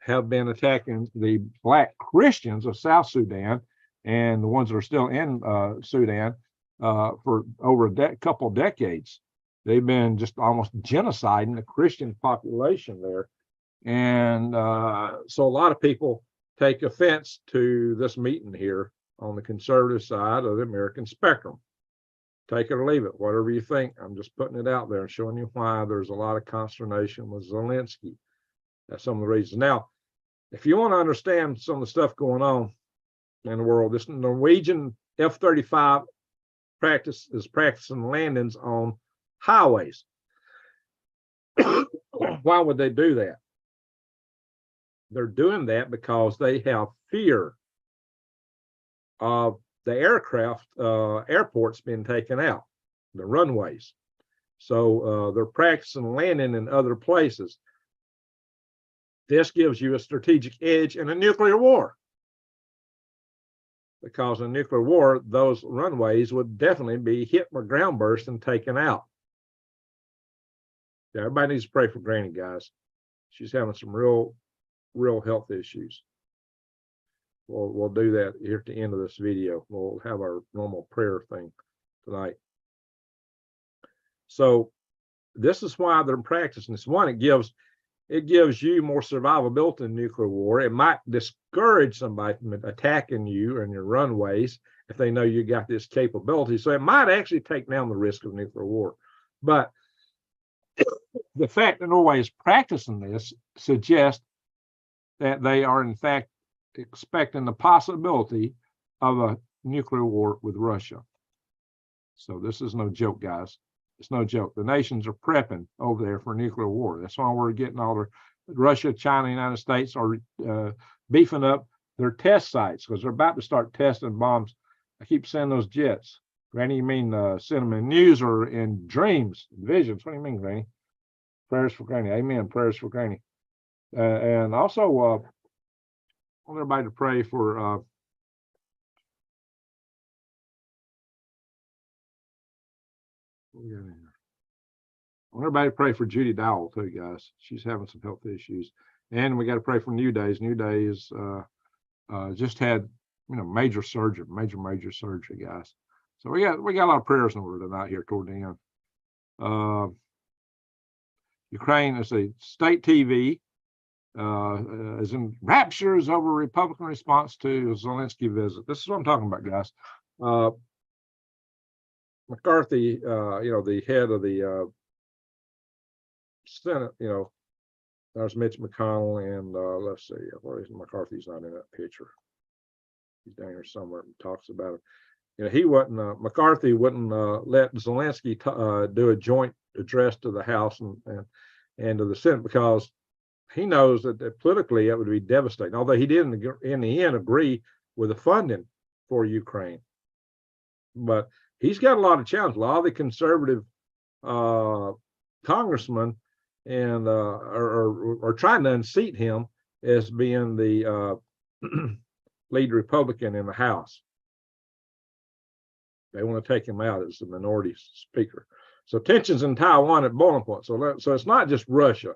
have been attacking the Black Christians of South Sudan and the ones that are still in Sudan for over a couple of decades. They've been just almost genociding the Christian population there. And so a lot of people take offense to this meeting here on the conservative side of the American spectrum. Take it or leave it, whatever you think. I'm just putting it out there and showing you why there's a lot of consternation with Zelensky. That's some of the reasons. Now, if you want to understand some of the stuff going on in the world, this Norwegian F-35 is practicing landings on highways. Why would they do that? They're doing that because they have fear of the airports being taken out, the runways. So they're practicing landing in other places. This gives you a strategic edge in a nuclear war. Because in a nuclear war, those runways would definitely be hit with ground burst and taken out. Yeah, everybody needs to pray for Granny, guys. She's having some real health issues. We'll do that here at the end of this video. We'll have our normal prayer thing tonight. So this is why they're practicing this. One, it gives you more survivability in nuclear war. It might discourage somebody from attacking you and your runways if they know you got this capability. So it might actually take down the risk of nuclear war. But the fact that Norway is practicing this suggests that they are in fact expecting the possibility of a nuclear war with Russia. So this is no joke, guys. It's no joke. The nations are prepping over there for nuclear war. That's why we're getting all their Russia, China, United States are beefing up their test sites because they're about to start testing bombs. I keep saying those jets. Granny, you mean send them in news or in dreams, visions? What do you mean, Granny? Prayers for Granny. Amen. Prayers for Granny. And also, I want everybody to pray for what we got in here? I want everybody to pray for Judy Dowell too, guys. She's having some health issues, and we got to pray for New Days. New Days just had major surgery, major surgery, guys. So we got a lot of prayers in order tonight here toward the end. Ukraine is a state TV. As in raptures over Republican response to Zelensky visit. This is what I'm talking about, guys. McCarthy, the head of the Senate, there's Mitch McConnell and let's see, McCarthy's not in that picture. He's down here somewhere and talks about it. He wouldn't. McCarthy wouldn't let Zelensky do a joint address to the House and to the Senate because he knows that politically it would be devastating, although he didn't in the end agree with the funding for Ukraine. But he's got a lot of challenges. A lot of the conservative congressmen and are trying to unseat him as being the lead Republican in the House. They want to take him out as the minority speaker. So tensions in Taiwan at boiling point. So it's not just Russia.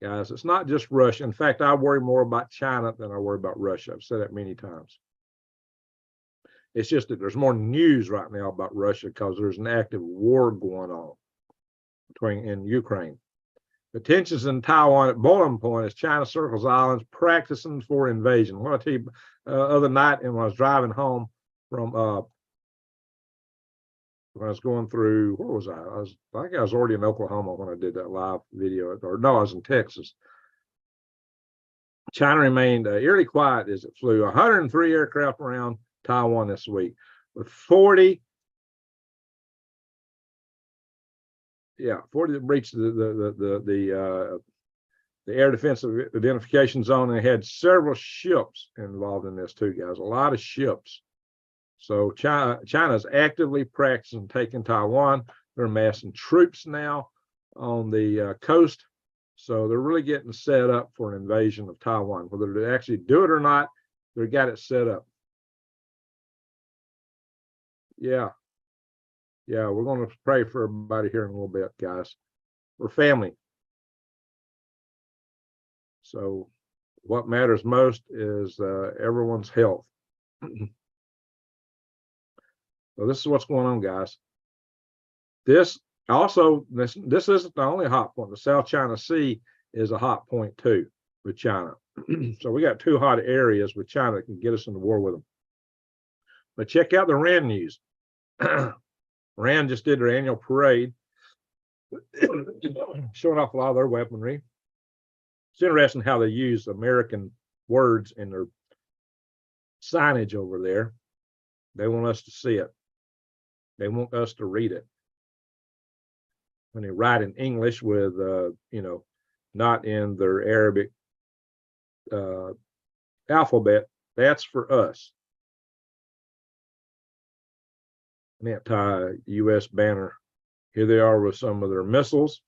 guys. It's not just Russia. In fact, I worry more about China than I worry about Russia. I've said that many times. It's just that there's more news right now about Russia because there's an active war going on in Ukraine. The tensions in Taiwan at boiling point as China circles islands practicing for invasion. What I tell you, other night, and when I was driving home from when I was going through, where was I? I think I was already in Oklahoma when I did that live video, or no, I was in Texas. China remained eerily quiet as it flew 103 aircraft around Taiwan this week, with 40 that breached the air defense identification zone, and they had several ships involved in this too, guys. A lot of ships. So China's actively practicing taking Taiwan. They're amassing troops now on the coast. So they're really getting set up for an invasion of Taiwan. Whether they actually do it or not, they've got it set up. Yeah, we're going to pray for everybody here in a little bit, guys. We're family. So what matters most is everyone's health. So this is what's going on, guys. This isn't the only hot point. The South China Sea is a hot point too with China. So we got two hot areas with China that can get us into war with them. But check out the RAND news. RAND just did their annual parade, showing off a lot of their weaponry. It's interesting how they use American words in their signage over there. They want us to see it. They want us to read it. When they write in English with, not in their Arabic alphabet, that's for us. An anti-U.S. banner. Here they are with some of their missiles,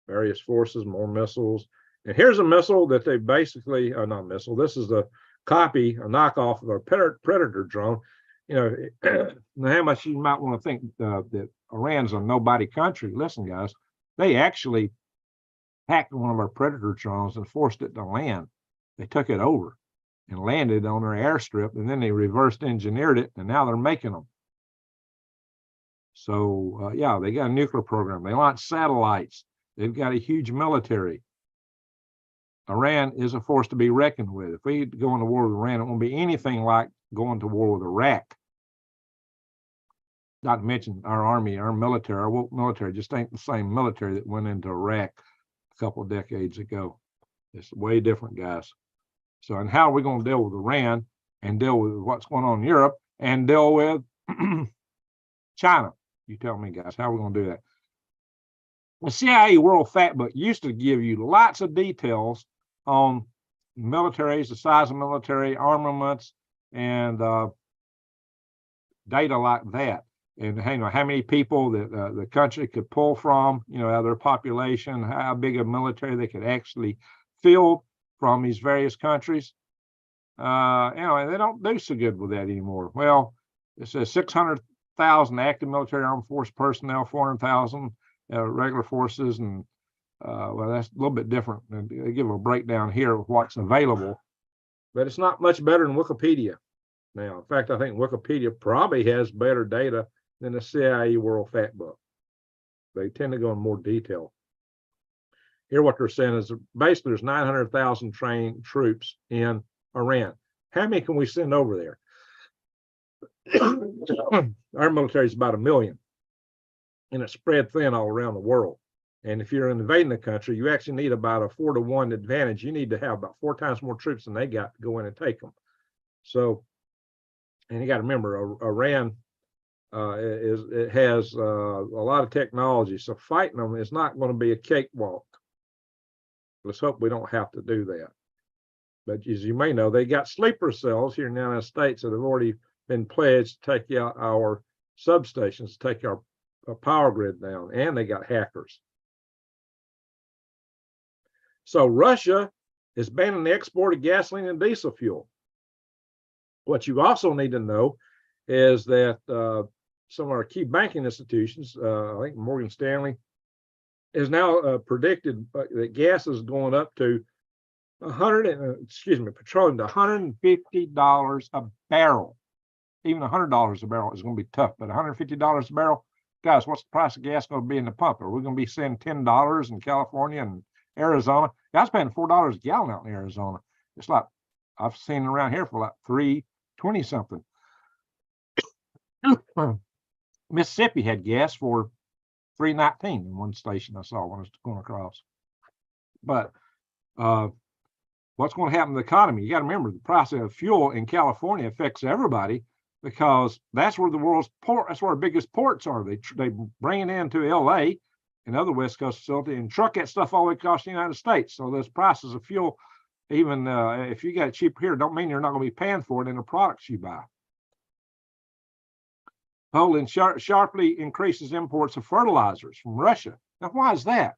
various forces, more missiles. And here's a missile that they basically, not missile, this is a knockoff of a Predator drone. How much you might want to think that Iran's a nobody country. Listen, guys, they actually hacked one of our Predator drones and forced it to land. They took it over and landed on their airstrip, and then they reversed engineered it, and now they're making them. So, they got a nuclear program. They launch satellites. They've got a huge military. Iran is a force to be reckoned with. If we go into war with Iran, it won't be anything like going to war with Iraq. Not to mention our army, our military, our woke military just ain't the same military that went into Iraq a couple of decades ago. It's way different, guys. So, and how are we going to deal with Iran and deal with what's going on in Europe and deal with China? You tell me, guys, how are we going to do that? The CIA World Factbook used to give you lots of details on militaries, the size of military, armaments, and data like that. And how many people that the country could pull from, out of their population, how big a military they could actually field from these various countries. And they don't do so good with that anymore. Well, it says 600,000 active military armed force personnel, 400,000 regular forces, and that's a little bit different. They give a breakdown here of what's available, but it's not much better than Wikipedia now. In fact, I think Wikipedia probably has better data than the CIA World Factbook. They tend to go in more detail. Here, what they're saying is basically there's 900,000 trained troops in Iran. How many can we send over there? Our military is about 1 million, and it's spread thin all around the world. And if you're invading the country, you actually need about a 4-to-1 advantage. You need to have about 4 times more troops than they got to go in and take them. So, and you got to remember, Iran it has a lot of technology. So fighting them is not going to be a cakewalk. Let's hope we don't have to do that. But as you may know, they got sleeper cells here in the United States that have already been pledged to take out our substations, to take our power grid down, and they got hackers. So Russia is banning the export of gasoline and diesel fuel. What you also need to know is that some of our key banking institutions, I think Morgan Stanley is now predicted that gas is going up to petroleum to $150 a barrel. Even $100 a barrel is going to be tough, but $150 a barrel, guys, what's the price of gas going to be in the pump? Are we going to be seeing $10 in California and Arizona? Guys paying $4 a gallon out in Arizona. It's like I've seen around here for like $3.20 something. Mississippi had gas for $3.19 in one station I saw when I was going across. But what's going to happen to the economy? You got to remember the price of fuel in California affects everybody because that's where the world's port. That's where our biggest ports are. They bring it into LA and other West Coast facility and truck that stuff all the way across the United States. So those prices of fuel, even if you got it cheaper here, don't mean you're not going to be paying for it in the products you buy. Poland sharply increases imports of fertilizers from Russia. Now, why is that?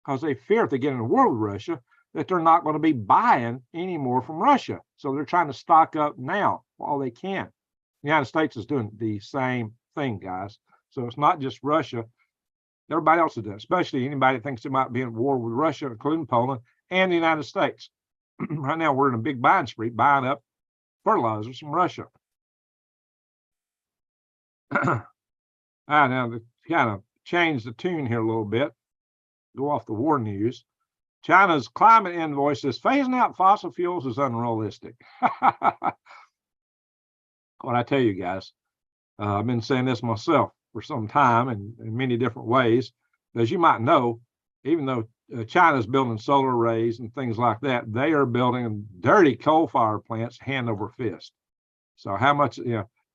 Because they fear if they get in a war with Russia, that they're not going to be buying any more from Russia. So they're trying to stock up now while they can. The United States is doing the same thing, guys. So it's not just Russia. Everybody else is doing it, especially anybody that thinks they might be in war with Russia, including Poland and the United States. Right now, we're in a big buying spree, buying up fertilizers from Russia. Now, to kind of change the tune here a little bit, go off the war news. China's climate invoice says phasing out fossil fuels is unrealistic. What I tell you guys, I've been saying this myself for some time and in many different ways. As you might know, even though China's building solar arrays and things like that, they are building dirty coal-fired plants hand over fist. So how much,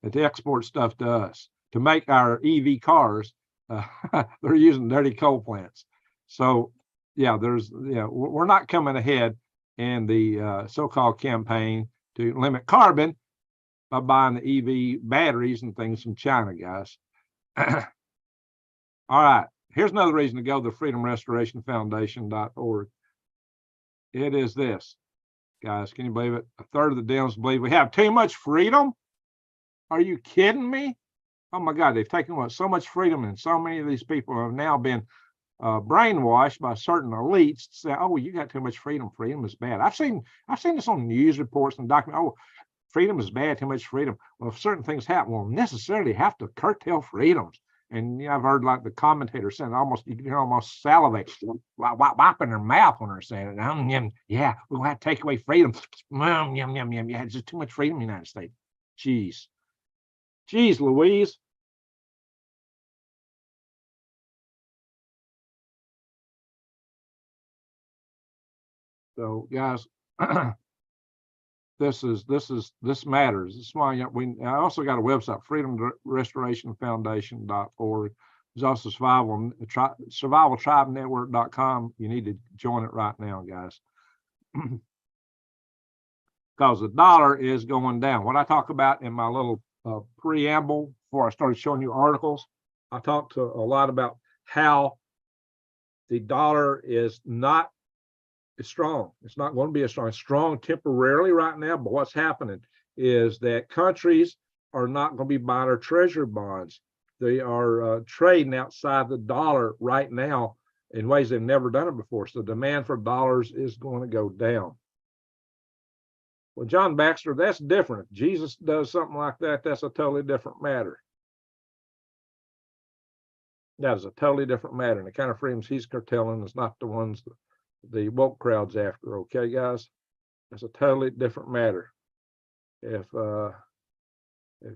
they export stuff to us to make our EV cars, they're using dirty coal plants. So we're not coming ahead in the so-called campaign to limit carbon by buying the EV batteries and things from China, guys. All right, here's another reason to go to freedomrestorationfoundation.org. It is this, guys, can you believe it? A third of the Dems believe we have too much freedom. Are you kidding me? Oh my God, they've taken so much freedom, and so many of these people have now been brainwashed by certain elites to say, "Oh, you got too much freedom. Freedom is bad." I've seen this on news reports and documents. Oh, freedom is bad. Too much freedom. Well, if certain things happen, we'll necessarily have to curtail freedoms. And I've heard like the commentators saying you can almost salivate, wiping their mouth when they're saying it. Yeah, we'll have to take away freedom. Yeah, it's just too much freedom in the United States. Jeez, Louise. So, guys, this matters. This is why I also got a website, freedomrestorationfoundation.org. There's also survivaltribenetwork.com. You need to join it right now, guys. Because the dollar is going down. What I talk about in my little preamble before I started showing you articles, I talked to a lot about how the dollar is not strong. It's not going to be as strong. It's strong temporarily right now, but what's happening is that countries are not going to be buying our treasury bonds. They are trading outside the dollar right now in ways they've never done it before. So the demand for dollars is going to go down. Well, John Baxter, that's different. If Jesus does something like that, that's a totally different matter. That is a totally different matter. And the kind of freedoms he's curtailing is not the ones that the woke crowd's after. Okay, guys, that's a totally different matter. If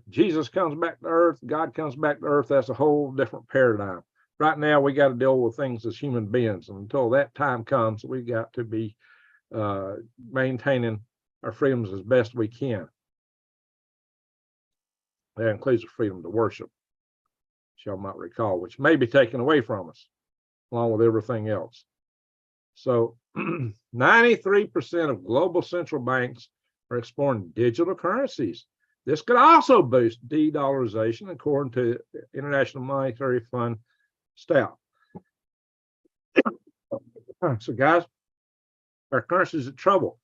Jesus comes back to earth, God comes back to earth, that's a whole different paradigm. Right now, we got to deal with things as human beings. And until that time comes, we got to be maintaining our freedoms as best we can. That includes the freedom to worship, which y'all might recall, which may be taken away from us, along with everything else. So 93% of global central banks are exploring digital currencies. This could also boost de-dollarization, according to the International Monetary Fund staff. So, guys, our currency is in trouble.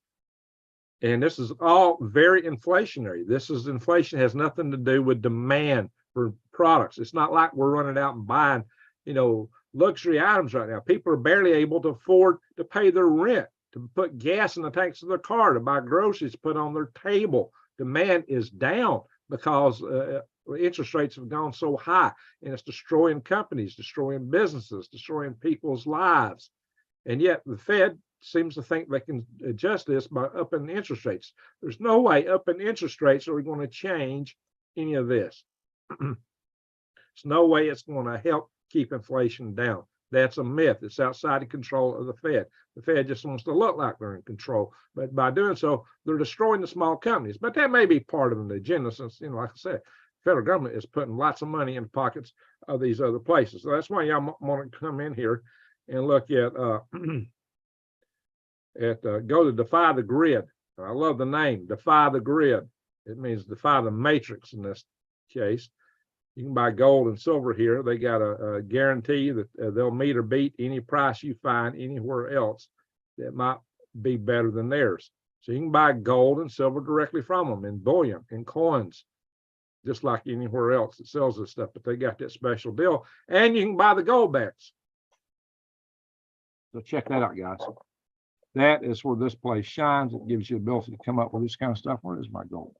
And this is all very inflationary. Inflation has nothing to do with demand for products. It's not like we're running out and buying, luxury items right now. People are barely able to afford to pay their rent, to put gas in the tanks of their car, to buy groceries to put on their table. Demand is down because interest rates have gone so high, and it's destroying companies, destroying businesses, destroying people's lives. And yet the Fed seems to think they can adjust this by upping the interest rates. There's no way upping interest rates are going to change any of this. There's no way it's going to help keep inflation down. That's a myth. It's outside the control of the Fed. The Fed just wants to look like they're in control, but by doing so, they're destroying the small companies. But that may be part of an agenda, since, like I said, the federal government is putting lots of money in the pockets of these other places. So that's why y'all want to come in here and look at go to Defy the Grid. I love the name, Defy the Grid. It means defy the matrix in this case. You can buy gold and silver here. They got a guarantee that they'll meet or beat any price you find anywhere else that might be better than theirs. So you can buy gold and silver directly from them in bullion, in coins, just like anywhere else that sells this stuff. But they got that special deal, and you can buy the gold backs. So check that out, guys. That is where this place shines. It gives you the ability to come up with this kind of stuff. Where is my gold?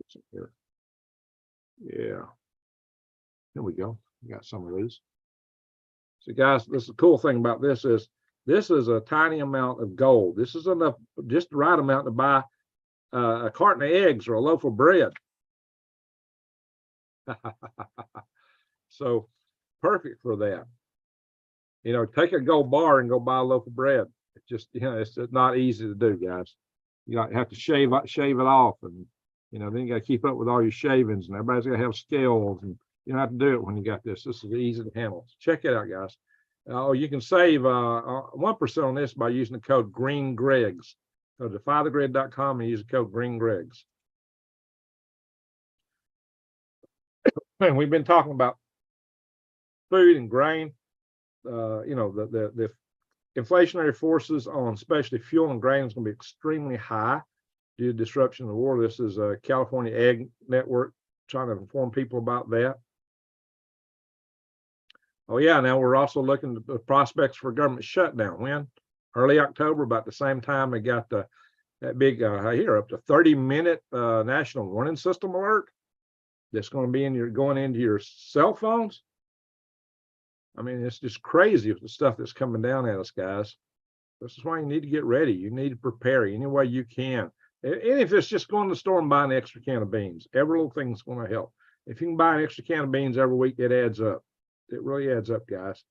It's up here. Yeah. Here we go. We got some of these. So guys, this is the cool thing about this is a tiny amount of gold. This is enough, just the right amount to buy a carton of eggs or a loaf of bread. So perfect for that. Take a gold bar and go buy a loaf of bread. It's just, it's not easy to do, guys. You have to shave it off, and then you got to keep up with all your shavings, and everybody's got to have scales, and you don't have to do it when you got this. This is easy to handle. So check it out, guys. You can save 1% on this by using the code GreenGregs. Go to defythegrid.com and use the code GreenGregs. And we've been talking about food and grain. The inflationary forces on especially fuel and grain is going to be extremely high due to disruption of the war. This is a California Ag Network trying to inform people about that. Oh yeah, now we're also looking at the prospects for government shutdown. When? Early October, about the same time they got that big here up to 30-minute national warning system alert that's going to be going into your cell phones. I mean, it's just crazy with the stuff that's coming down at us, guys. This is why you need to get ready. You need to prepare any way you can. And if it's just going to the store and buying an extra can of beans, every little thing's going to help. If you can buy an extra can of beans every week, it adds up. It really adds up, guys.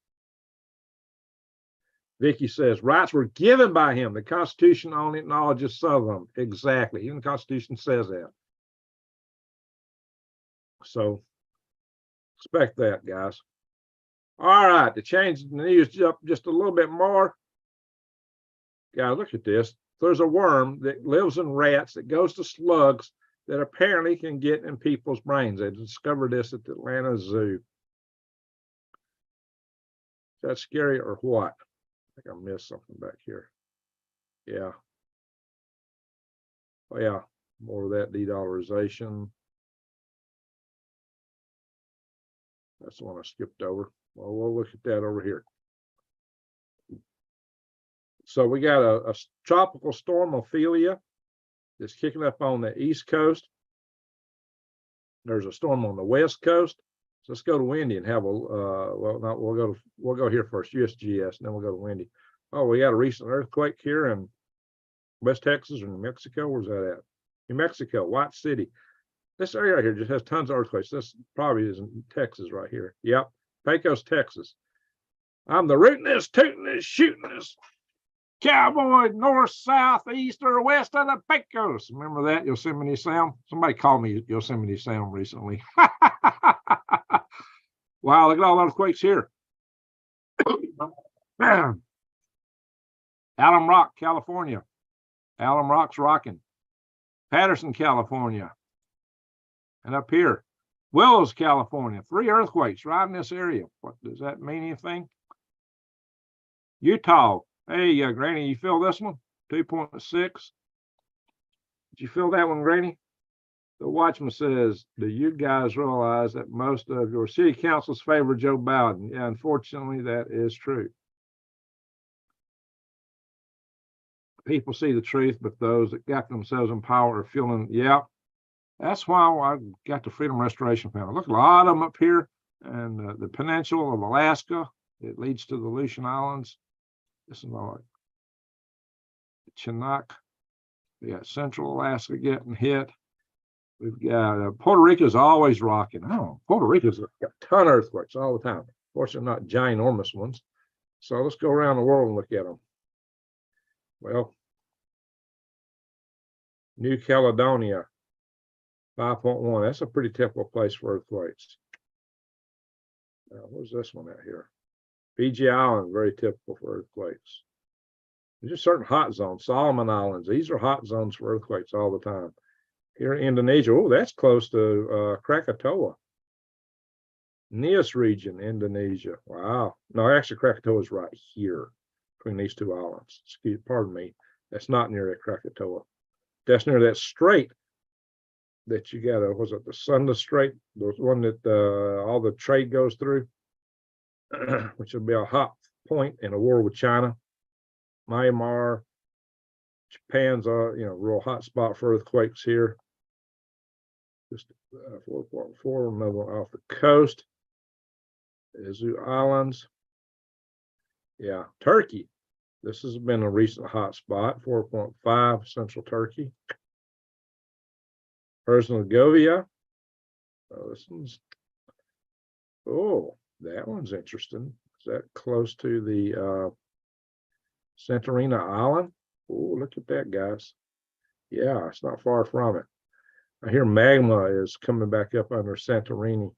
Vicky says, rights were given by him. The Constitution only acknowledges some of them. Exactly. Even the Constitution says that. So expect that, guys. All right, to change the news up just a little bit more. Guys, look at this. There's a worm that lives in rats that goes to slugs that apparently can get in people's brains. They discovered this at the Atlanta Zoo. Is that scary or what? I think I missed something back here. Yeah. Oh, yeah. More of that de-dollarization. That's the one I skipped over. Well, we'll look at that over here. So we got a tropical storm, Ophelia, that's kicking up on the East Coast. There's a storm on the West Coast. So let's go to Windy and have a we'll go here first, USGS, and then we'll go to Windy. Oh, we got a recent earthquake here in West Texas or New Mexico. Where's that at? New Mexico, White City. This area right here just has tons of earthquakes. This probably is in Texas right here. Yep, Pecos, Texas. I'm the rootin'est, tootin'est, shootin'est cowboy, north, south, east, or west of the Pecos. Remember that Yosemite Sam? Somebody called me Yosemite Sam recently. Wow, look at all those earthquakes here. Alum Rock, California. Alum Rock's rocking. Patterson, California. And up here, Willows, California. 3 earthquakes right in this area. What does that mean? Anything? Utah. Hey, Granny, you feel this one? 2.6. Did you feel that one, Granny? The Watchman says, do you guys realize that most of your city councils favor Joe Biden? Yeah, unfortunately, that is true. People see the truth, but those that got themselves in power are feeling, yeah. That's why I got the Freedom Restoration Panel. Look, a lot of them up here, and the peninsula of Alaska. It leads to the Aleutian Islands. This is like Chinook. We got Central Alaska getting hit. We've got Puerto Rico's always rocking. Oh, Puerto Rico's got a ton of earthquakes all the time. Fortunately, not ginormous ones. So let's go around the world and look at them. Well, New Caledonia, 5.1. That's a pretty typical place for earthquakes. Where's this one out here? Fiji Island, very typical for earthquakes. There's just certain hot zones. Solomon Islands, these are hot zones for earthquakes all the time. Here in Indonesia, oh, that's close to Krakatoa. Nias region, Indonesia. Wow. No, actually, Krakatoa is right here between these two islands. Pardon me. That's not near that Krakatoa. That's near that strait that you got. Was it the Sunda Strait? The one that all the trade goes through, which would be a hot point in a war with China. Myanmar, Japan's real hot spot for earthquakes here. Just 4.4, another one off the coast. Azu Islands. Yeah, Turkey. This has been a recent hot spot, 4.5, Central Turkey. Herzegovina. Oh, this one's, oh, that one's interesting. Is that close to the Santorini Island? Oh, look at that, guys. Yeah, it's not far from it. I hear magma is coming back up under Santorini.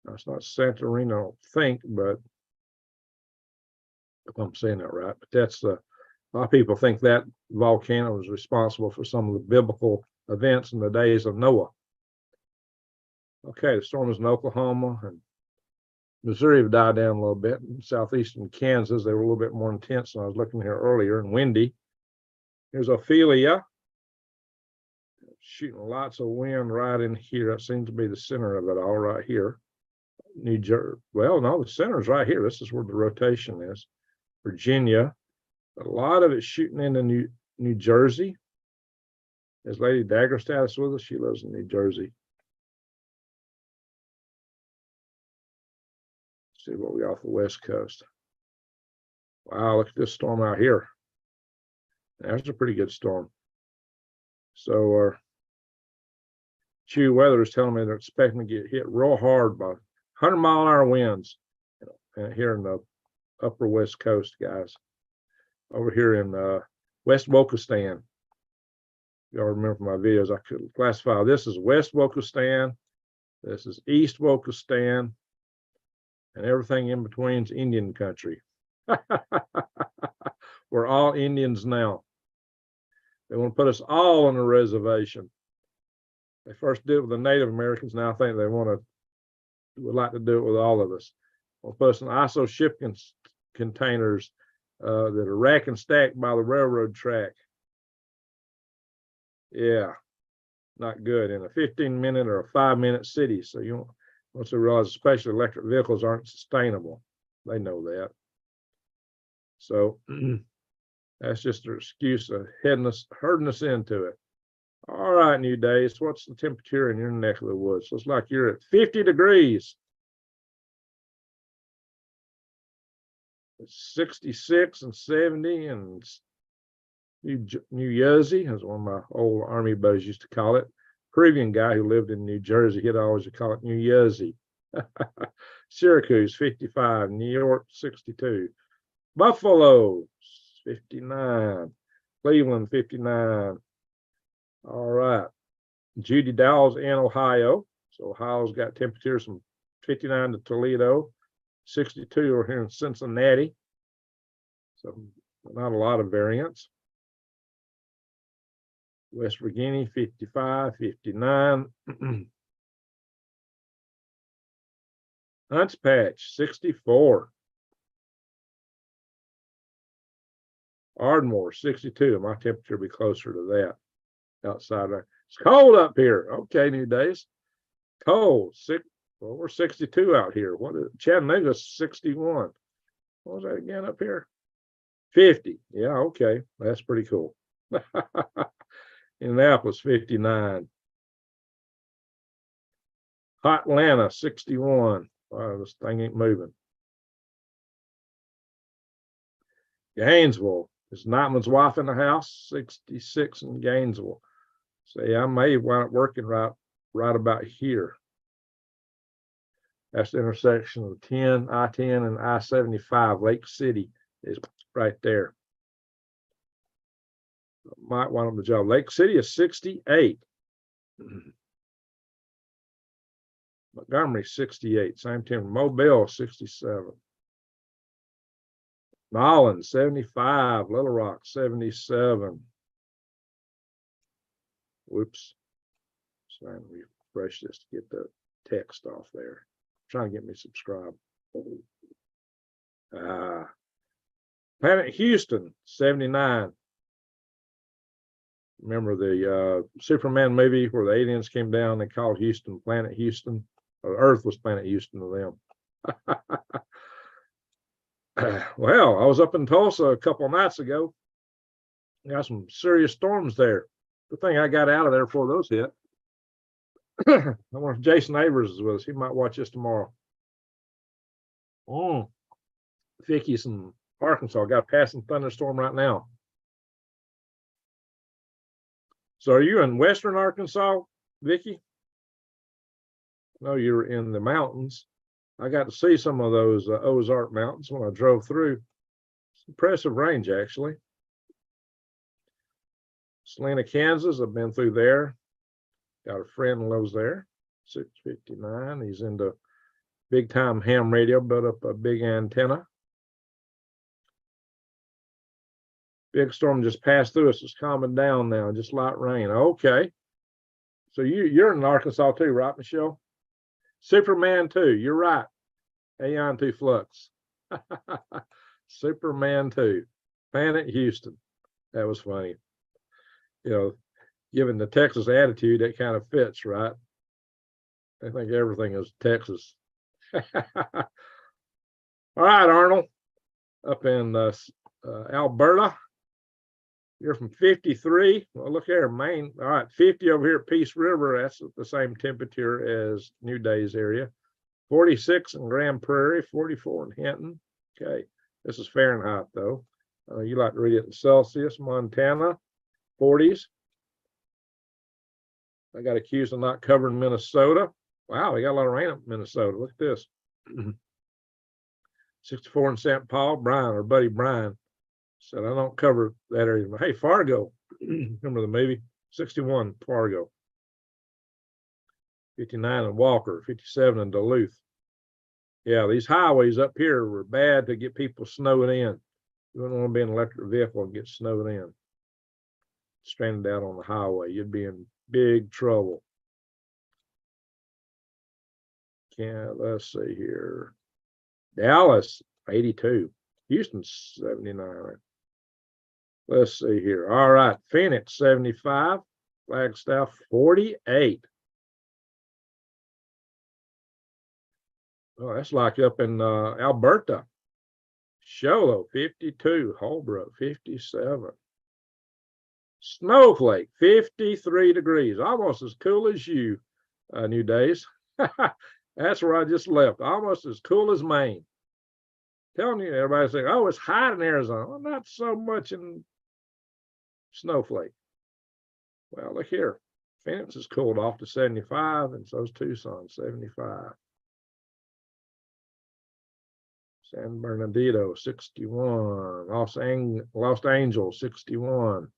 Now, it's not Santorini, I don't think, but if I'm saying that right, but that's a lot of people think that volcano was responsible for some of the biblical events in the days of Noah. Okay, the storm is in Oklahoma, and Missouri have died down a little bit. In southeastern Kansas, they were a little bit more intense than I was looking here earlier, and windy. Here's Ophelia. Shooting lots of wind right in here. That seems to be the center of it all right here. New Jersey. Well, no, the center's right here. This is where the rotation is. Virginia. A lot of it shooting into New Jersey. Is Lady Daggerstadt with us? She lives in New Jersey. Let's see what we off the West Coast. Wow, look at this storm out here. That's a pretty good storm. So Chew Weather is telling me they're expecting to get hit real hard by 100-mile-an-hour winds here in the upper West Coast, guys. Over here in West Wokistan. Y'all remember my videos, I could classify this as West Wokistan, this is East Wokistan, and everything in between is Indian country. We're all Indians now. They want to put us all on a reservation. They first did it with the Native Americans. Now I think they would like to do it with all of us. We'll put us in ISO shipping containers that are rack and stacked by the railroad track. Yeah, not good in a 15-minute or a 5-minute city. So you once they realize, especially electric vehicles aren't sustainable. They know that. So that's just their excuse of herding us into it. All right, New Days, what's the temperature in your neck of the woods? Looks like you're at 50 degrees. It's 66 and 70, and New Jersey, as one of my old Army buddies used to call it. Peruvian guy who lived in New Jersey, he'd always call it New Jersey. Syracuse, 55. New York, 62. Buffalo, 59. Cleveland, 59. All right. Judy Dowell's in Ohio. So Ohio's got temperatures from 59 to Toledo, 62 over here in Cincinnati. So not a lot of variance. West Virginia, 55, 59. Hunts Patch, 64. Ardmore, 62. My temperature will be closer to that outside there. It's cold up here. Okay, New Days. Cold. Well, we're 62 out here. What is Chattanooga's 61? What was that again up here? 50. Yeah, okay. That's pretty cool. Indianapolis, 59. Hot Atlanta, 61. Wow, this thing ain't moving. Gainesville. Is Nightman's wife in the house? 66 in Gainesville. See, I may wind up working right about here. That's the intersection of 10, I-10, and I-75. Lake City is right there. Might want up the job. Lake City is 68. Montgomery, 68. Same timber. Mobile, 67. Nolan, 75. Little Rock, 77. Whoops. Trying to refresh this to get the text off there. Trying to get me subscribed. Planet Houston, 79. Remember the Superman movie where the aliens came down? They called Houston Planet Houston. Earth was Planet Houston to them. Well, I was up in Tulsa a couple of nights ago. Got some serious storms there. Good thing I got out of there before those hit. I wonder if Jason Avers is with us. He might watch this tomorrow. Vicky's in Arkansas. Got a passing thunderstorm right now. So are you in western Arkansas, Vicky? No, you're in the mountains. I got to see some of those Ozark Mountains when I drove through. It's impressive range, actually. Salina, Kansas, I've been through there. Got a friend who lives there, 659. He's into big time ham radio, built up a big antenna. Big storm just passed through us. It's calming down now, just light rain. Okay. So you're in Arkansas too, right, Michelle? Superman 2, you're right. Aeon 2 Flux. Superman 2, Planet Houston. That was funny. You know, given the Texas attitude, that kind of fits, right? I think everything is Texas. All right, Arnold, up in Alberta. You're from 53. Well, look here, Maine. All right, 50 over here at Peace River. That's the same temperature as New Days area. 46 in Grand Prairie, 44 in Hinton. Okay, this is Fahrenheit though. You like to read it in Celsius. Montana, 40s. I got accused of not covering Minnesota. Wow, we got a lot of rain up in Minnesota. Look at this. 64 in St. Paul. Brian, our buddy Brian, said I don't cover that area. Hey, Fargo. Remember the movie? 61 Fargo. 59 in Walker. 57 in Duluth. Yeah, these highways up here were bad to get people snowed in. You wouldn't want to be in an electric vehicle and get snowed in. Stranded out on the highway. You'd be in big trouble. Let's see here. Dallas, 82. Houston, 79. Let's see here. All right. Phoenix, 75. Flagstaff, 48. Oh, that's like up in Alberta. Sholo, 52. Holbrook, 57. Snowflake, 53 degrees. Almost as cool as you, New Days. That's where I just left. Almost as cool as Maine. Telling you, everybody's saying, oh, it's hot in Arizona. Well, not so much in Snowflake. Well, look here. Phoenix has cooled off to 75, and so's Tucson, 75. San Bernardino, 61. Los Angeles, 61.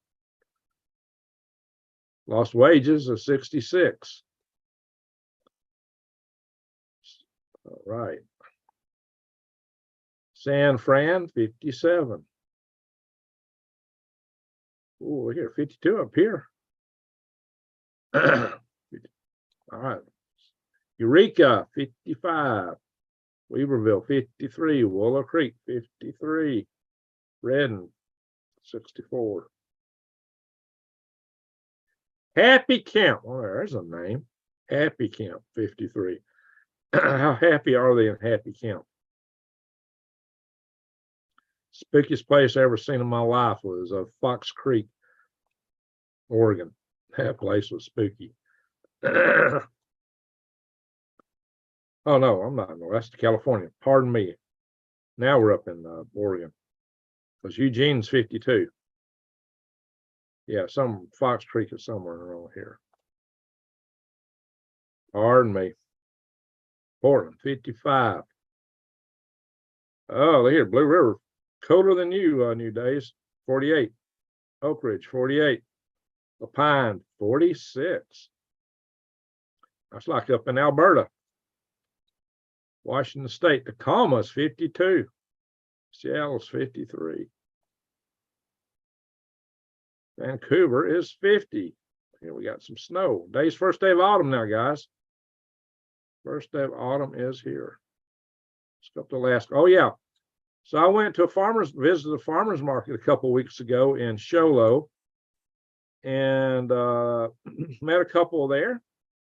Lost wages of 66. All right. San Fran, 57. Oh, look here, 52 up here. All right. Eureka, 55. Weaverville, 53. Willow Creek, 53. Redden, 64. Happy Camp. Well, there's a name. Happy Camp 53. How happy are they in Happy Camp? Spookiest place I ever seen in my life was Fox Creek, Oregon. That place was spooky. Oh no, I'm not. No, that's California. Pardon me. Now we're up in Oregon. Because Eugene's 52. Yeah, some Fox Creek is somewhere around here. Pardon me. Portland, 55. Oh, here, Blue River, colder than you, New Days, 48. Oak Ridge, 48. La Pine, 46. That's like up in Alberta. Washington State, Tacoma's 52. Seattle's 53. Vancouver is 50. Here we got some snow. First day of autumn now, guys. First day of autumn is here. Let's go up to Alaska. Oh, yeah. So I went to visited a farmer's market a couple weeks ago in Sholo and met a couple there.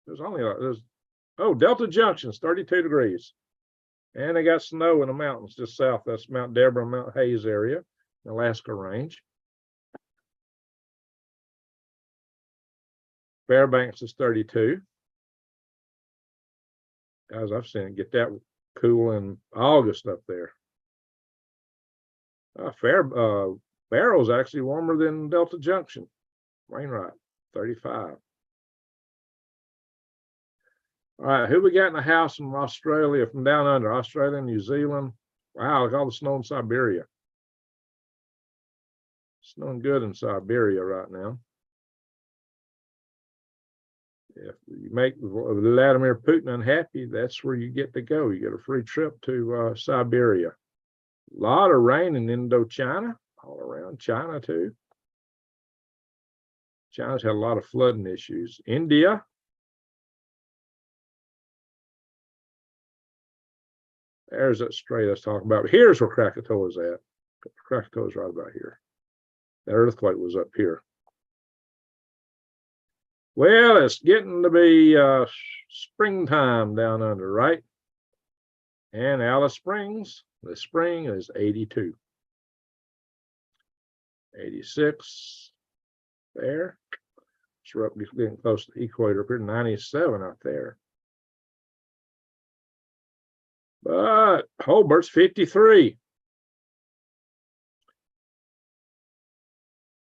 Delta Junction's 32 degrees. And they got snow in the mountains just south. That's Mount Deborah and Mount Hayes area, Alaska range. Fairbanks is 32. Guys, I've seen it get that cool in August up there. Barrow's actually warmer than Delta Junction. Wainwright, 35. All right, who we got in the house from Australia, from down under? Australia, New Zealand. Wow, look at all the snow in Siberia. Snowing good in Siberia right now. If you make Vladimir Putin unhappy, that's where you get to go. You get a free trip to Siberia. A lot of rain in Indochina, all around China too. China's had a lot of flooding issues. India. There's that strait I was talking about. Here's where Krakatoa's at. Krakatoa's right about here. That earthquake was up here. Well, it's getting to be springtime down under, right? And Alice Springs, the spring is 82. 86 there. So we're up getting close to the equator up here, 97 out there. But Hobart's 53.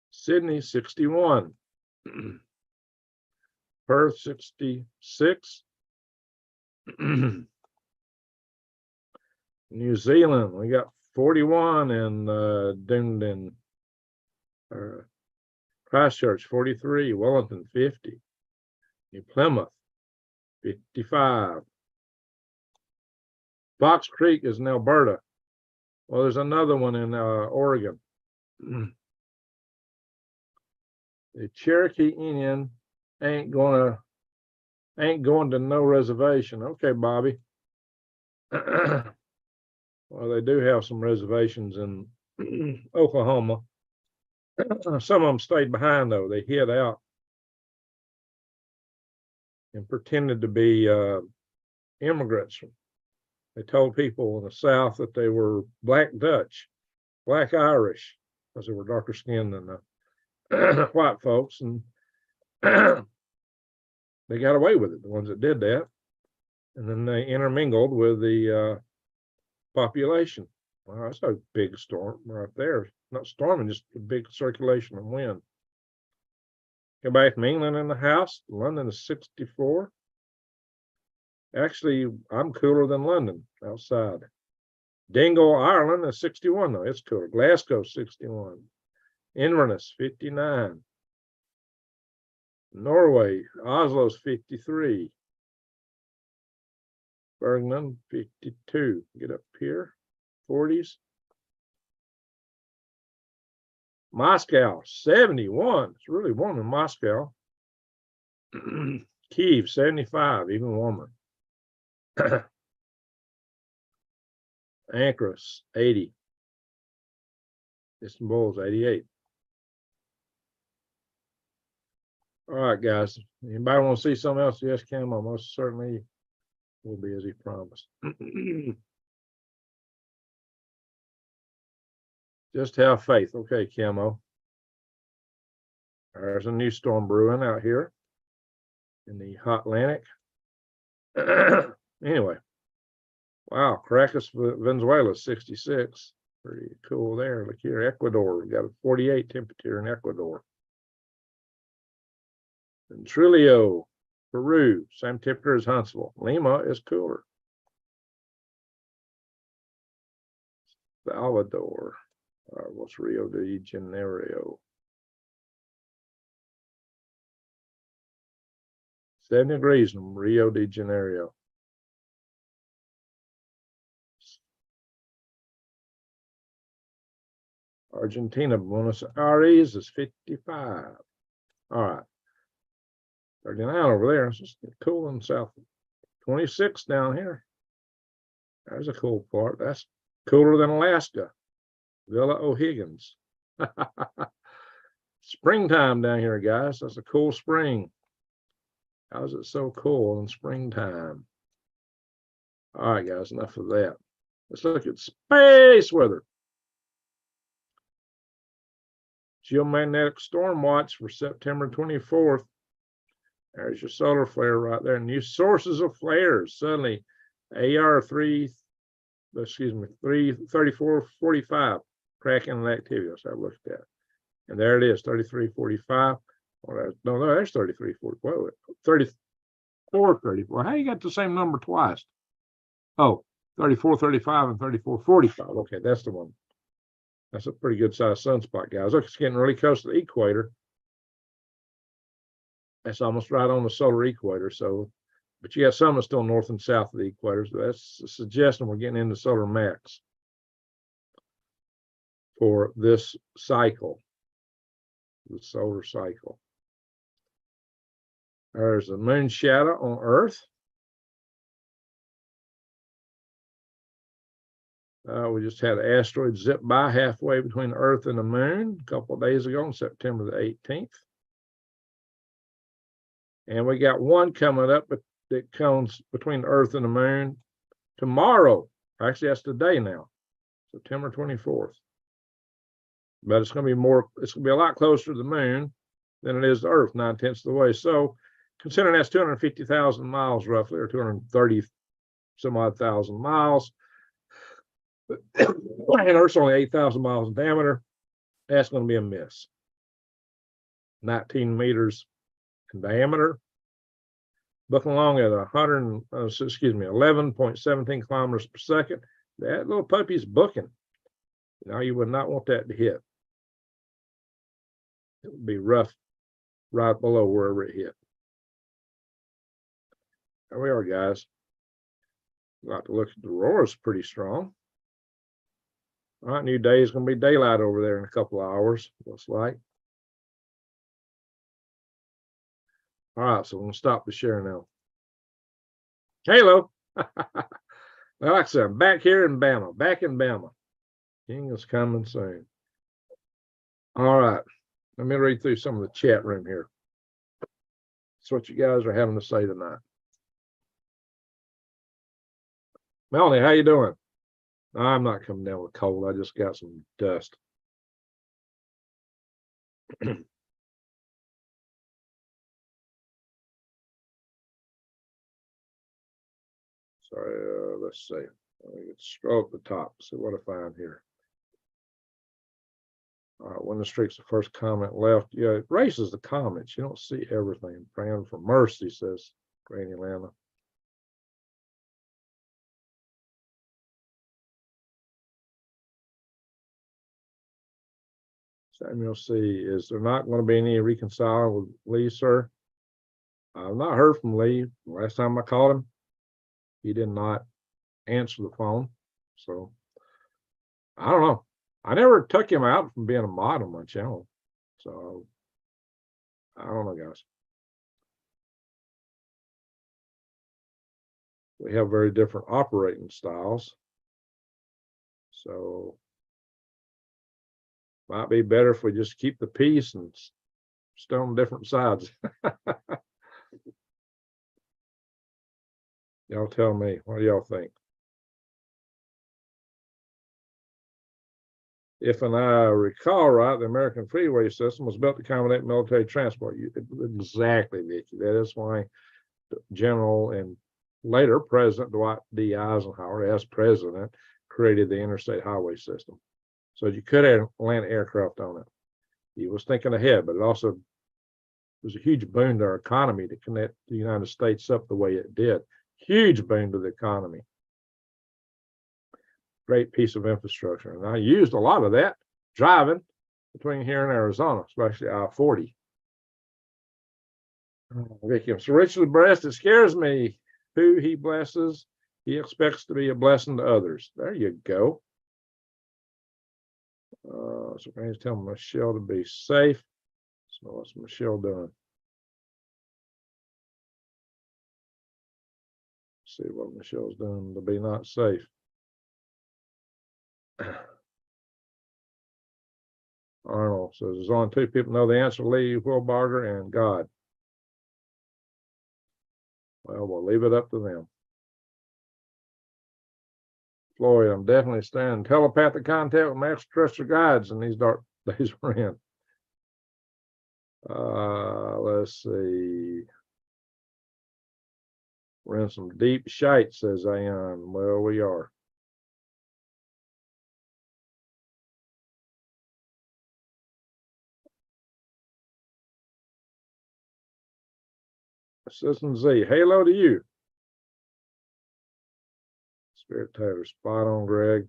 Sydney, 61. Perth, 66. New Zealand, we got 41 in Dunedin. Christchurch, 43. Wellington, 50. New Plymouth, 55. Fox Creek is in Alberta. Well, there's another one in Oregon. The Cherokee Indian ain't going to no reservation. Okay, Bobby. Well, they do have some reservations in Oklahoma. Some of them stayed behind, though. They hid out and pretended to be immigrants. They told people in the South that they were Black Dutch, Black Irish, because they were darker skinned than the white folks. And they got away with it, the ones that did that. And then they intermingled with the population. Well, that's a big storm right there. Not storming, just a big circulation of wind. Everybody from England in the house. London is 64. Actually, I'm cooler than London outside. Dingle, Ireland is 61, though. It's cooler. Glasgow, 61. Inverness, 59. Norway, Oslo's 53. Bergman, 52. Get up here, 40s. Moscow, 71. It's really warm in Moscow. Kyiv, 75, even warmer. Ankara, 80. Istanbul is 88. All right, guys. Anybody want to see something else? Yes, Cam, I most certainly will be, as he promised. Just have faith. Okay, Camo. There's a new storm brewing out here in the hot Atlantic. Anyway, wow, Caracas, Venezuela, 66. Pretty cool there. Look here, Ecuador. We got a 48 temperature in Ecuador. And Trujillo, Peru, same temperature as Huntsville. Lima is cooler. Salvador, what's Rio de Janeiro? 7 degrees in Rio de Janeiro. Argentina, Buenos Aires is 55. All right. 39 over there. It's just cool in south. 26 down here. There's a cool part. That's cooler than Alaska. Villa O'Higgins. Springtime down here, guys. That's a cool spring. How is it so cool in springtime? All right, guys, enough of that. Let's look at space weather. Geomagnetic storm watch for September 24th. There's your solar flare right there. New sources of flares. Suddenly, AR 3445, cracking activity. Let's have a look at that. And there it is, 3345. Well, no, there's 3340. Whoa, 3434. How you got the same number twice? Oh, 3435 and 3445. Okay, that's the one. That's a pretty good sized sunspot, guys. Look, it's getting really close to the equator. That's almost right on the solar equator. So, but you got some that's still north and south of the equator. So that's suggesting we're getting into solar max for this cycle, the solar cycle. There's a moon shadow on Earth. We just had an asteroid zip by halfway between Earth and the moon a couple of days ago on September the 18th. And we got one coming up that comes between Earth and the moon tomorrow. Actually, that's today now, September 24th. But it's going to be more, it's going to be a lot closer to the moon than it is to Earth, 9/10 of the way. So considering that's 250,000 miles roughly, or 230 some odd thousand miles, and Earth's only 8,000 miles in diameter, that's going to be a miss. 19 meters in diameter, booking along at 11.17 kilometers per second. That little puppy's booking. Now you would not want that to hit. It would be rough right below wherever it hit. There we are, guys. Got to look at the aurora's pretty strong. All right, new day is going to be daylight over there in a couple of hours, looks like. All right, so we're going to stop the share now. Hello. Well, like I said, I'm back here in Bama, back in Bama. King is coming soon. All right, let me read through some of the chat room here. That's what you guys are having to say tonight. Melanie, how you doing? I'm not coming down with a cold. I just got some dust. Sorry, let's see. Scroll up the top, see what I find here. All right, when the streak's the first comment left. Yeah, it races the comments. You don't see everything. Praying for mercy, says Granny Lana. Samuel C. Is there not going to be any reconciling with Lee, sir? I've not heard from Lee. Last time I called him, he did not answer the phone. So I don't know. I never took him out from being a mod on my channel. So I don't know, guys. We have very different operating styles. So might be better if we just keep the peace and still on different sides. Y'all tell me, what do y'all think? If and I recall right, the American freeway system was built to accommodate military transport. Exactly, Vicki. That is why General and later President Dwight D. Eisenhower, as president, created the interstate highway system. So you could have land aircraft on it. He was thinking ahead, but it also was a huge boon to our economy to connect the United States up the way it did. Huge boon to the economy. Great piece of infrastructure. And I used a lot of that driving between here and Arizona, especially I-40. Vicky, I'm so richly blessed, it scares me. Who he blesses, he expects to be a blessing to others. There you go. So I'm telling Michelle to be safe. So what's Michelle doing? Let's see what Michelle's doing to be not safe. Arnold says there's only two people know the answer: Lee Wilbarger and God. Well, we'll leave it up to them. Floyd, I'm definitely staying in telepathic contact with my extraterrestrial guides in these dark days we're in. Let's see. We're in some deep shite, says Ayan. Well, we are. Assistant Z, halo to you. Spirit Taylor, spot on, Greg.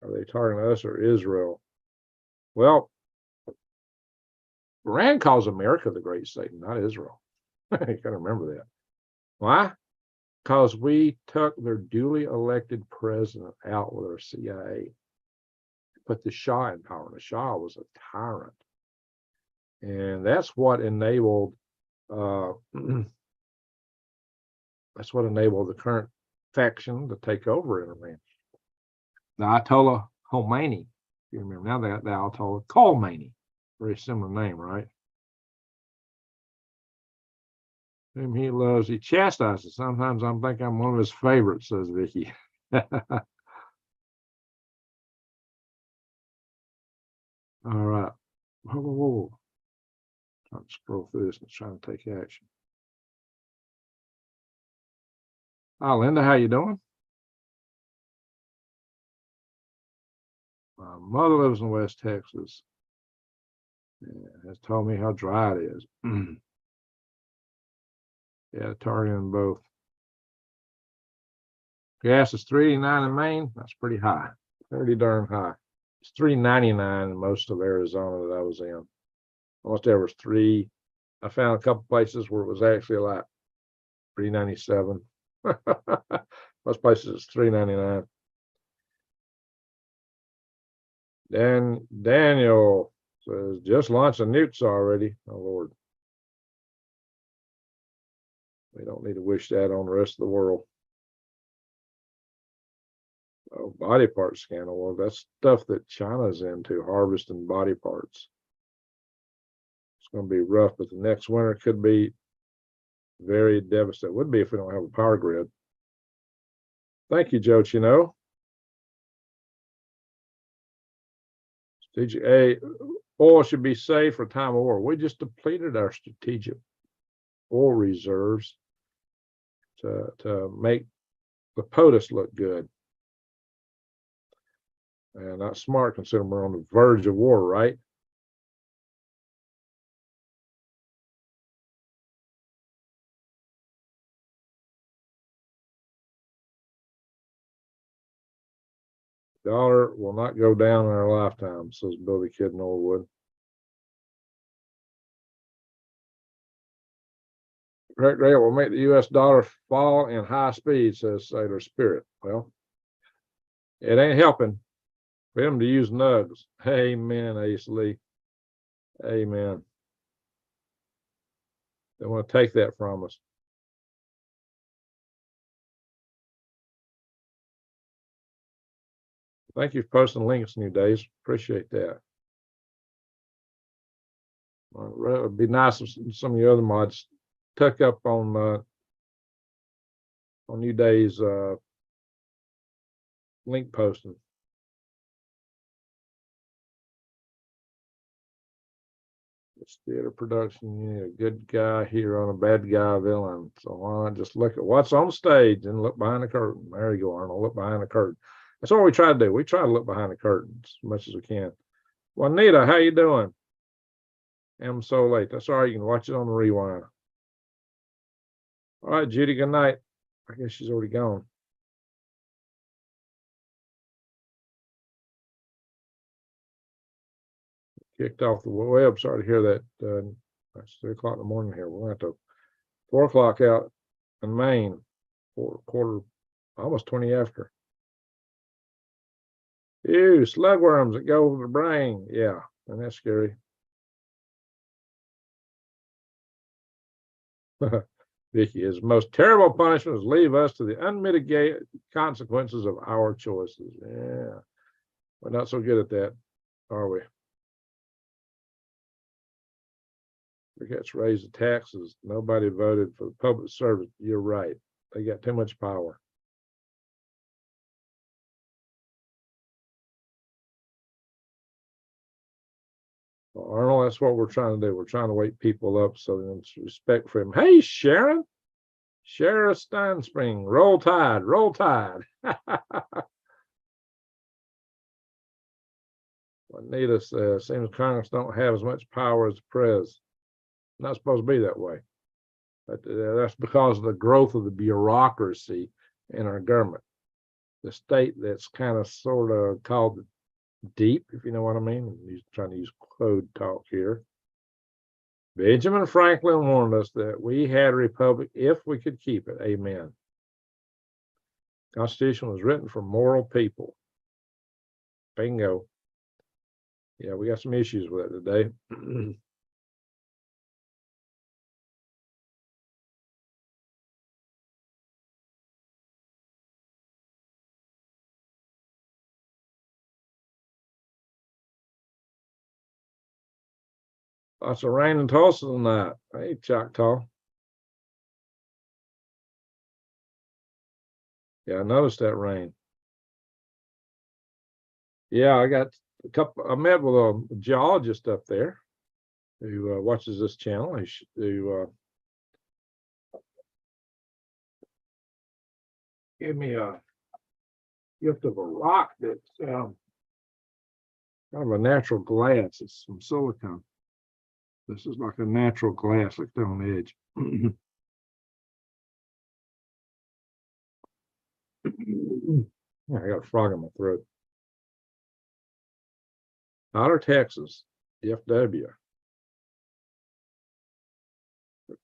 Are they targeting us or Israel? Well, Iran calls America the great Satan, not Israel. You gotta remember that. Why? Because we took their duly elected president out with our CIA. Put the Shah in power. The Shah was a tyrant. And that's what enabled that's what enabled the current faction to take over in Iran. The Ayatollah Khomeini, if you remember, now they got the Ayatollah Khomeini. Very similar name, right? Whom he loves, he chastises. Sometimes I think I'm one of his favorites, says Vicky. All right. Whoa, whoa, whoa. Trying to scroll through this and trying to take action. Hi, Linda, how you doing? My mother lives in West Texas. And has told me how dry it is. Yeah, targeting both. Gas is $3.89 in Maine. That's pretty high. Pretty darn high. It's $3.99 in most of Arizona that I was in. Almost there was $3. I found a couple places where it was actually like $3.97. Most places it's $3.99. Then Daniel says just launched a nukes already. Oh Lord. We don't need to wish that on the rest of the world. Oh, body part scandal. Well, that's stuff that China's into, harvesting body parts. It's going to be rough, but the next winter could be very devastating. It would be if we don't have a power grid. Thank you, Joe Chino. Strategic A, oil should be safe for time of war. We just depleted our strategic oil reserves to make the POTUS look good. And not smart considering we're on the verge of war, right? Dollar will not go down in our lifetime, says Billy Kid Norwood. Great rate will make the US dollar fall in high speed, says Sailor Spirit. Well, it ain't helping for them to use nugs. Amen, Ace Lee. Amen. They want to take that from us. Thank you for posting links, New Days. Appreciate that. It would be nice if some of your other mods tuck up on New Day's link posting. It's theater production. You need a good guy hero and a bad guy villain. So why not just look at what's on stage and look behind the curtain? There you go, Arnold. Look behind the curtain. That's what we try to do. We try to look behind the curtain as much as we can. Juanita, how you doing? I'm so late. That's all right. You can watch it on the rewind. All right, Judy, good night. I guess she's already gone. Kicked off the web. Sorry to hear that. It's 3 o'clock in the morning here. We're going to have to 4 o'clock out in Maine, almost 20 after. Ew, slugworms that go over the brain. Yeah, and that's scary. Vicky, his most terrible punishment is leave us to the unmitigated consequences of our choices. Yeah, we're not so good at that, are we? Forgets raise the taxes. Nobody voted for the public service. You're right. They got too much power. Well, Arnold, that's what we're trying to do. We're trying to wake people up so there's respect for him. Hey, Sharon. Sharon Steinspring. Roll Tide. Roll Tide. Juanita says, seems Congress don't have as much power as the president. Not supposed to be that way. But that's because of the growth of the bureaucracy in our government. The state that's kind of sort of called deep, if you know what I mean. He's trying to use code talk here. Benjamin Franklin warned us that we had a republic if we could keep it. Amen. Constitution was written for moral people. Bingo. Yeah, we got some issues with it today. Lots of rain in Tulsa tonight. Hey, Choctaw. Yeah, I noticed that rain. Yeah, I got a couple. I met with a geologist up there who watches this channel. Who gave me a gift of a rock that's kind of a natural glass. It's some silicone. This is like a natural glass, like they're on the edge. I got a frog in my throat. Otter, Texas, DFW.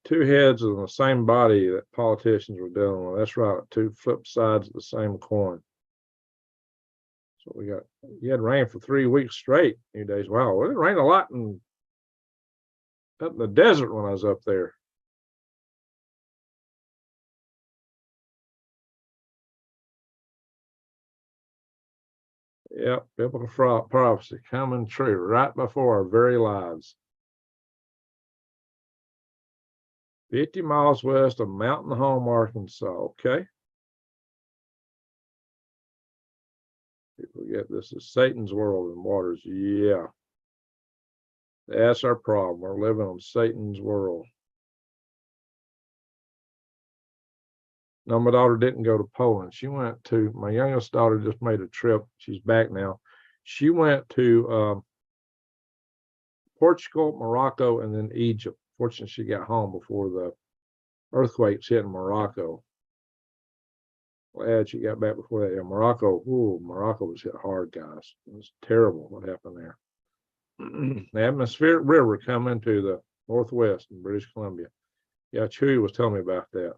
Two heads of the same body that politicians were dealing with. That's right, two flip sides of the same coin. So we got, you had rain for 3 weeks straight. Few days. Wow, it rained a lot up in the desert when I was up there. Yep, biblical prophecy coming true right before our very lives. 50 miles west of Mountain Home, Arkansas. Okay. People get this is Satan's world and waters. Yeah. That's our problem. We're living on Satan's world. No, my daughter didn't go to Poland. She went to, my youngest daughter just made a trip. She's back now. She went to Portugal, Morocco, and then Egypt. Fortunately, she got home before the earthquakes hit in Morocco. Glad she got back before that. Yeah, Morocco, Morocco was hit hard, guys. It was terrible what happened there. The atmospheric river coming to the northwest in British Columbia. Yeah, Chewy was telling me about that.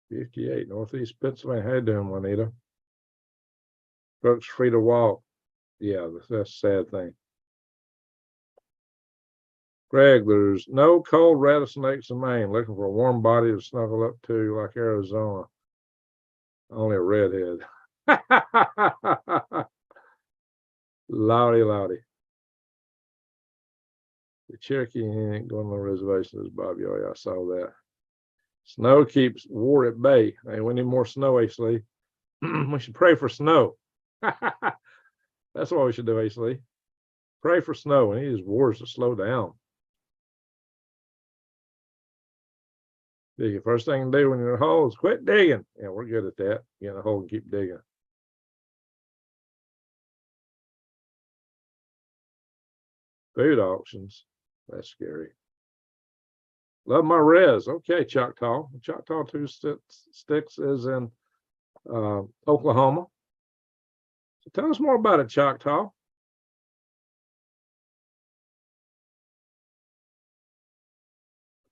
'58, Northeast Pennsylvania. How you doing, Juanita? Folks free to walk. Yeah, that's a sad thing. Greg, there's no cold rattlesnakes in Maine. Looking for a warm body to snuggle up to like Arizona. Only a redhead. Loudy, loudy. The Cherokee ain't going on reservations, Bobby. Oh, yeah, I saw that. Snow keeps war at bay. Hey, we need more snow, Ashley. We should pray for snow. That's what we should do, Ashley. Pray for snow. We need these wars to slow down. The first thing to do when you're in a hole is quit digging. Yeah, we're good at that. Get in a hole and keep digging. Food auctions. That's scary. Love my res. Okay, Choctaw. Choctaw Two Sticks is in Oklahoma. So tell us more about it, Choctaw.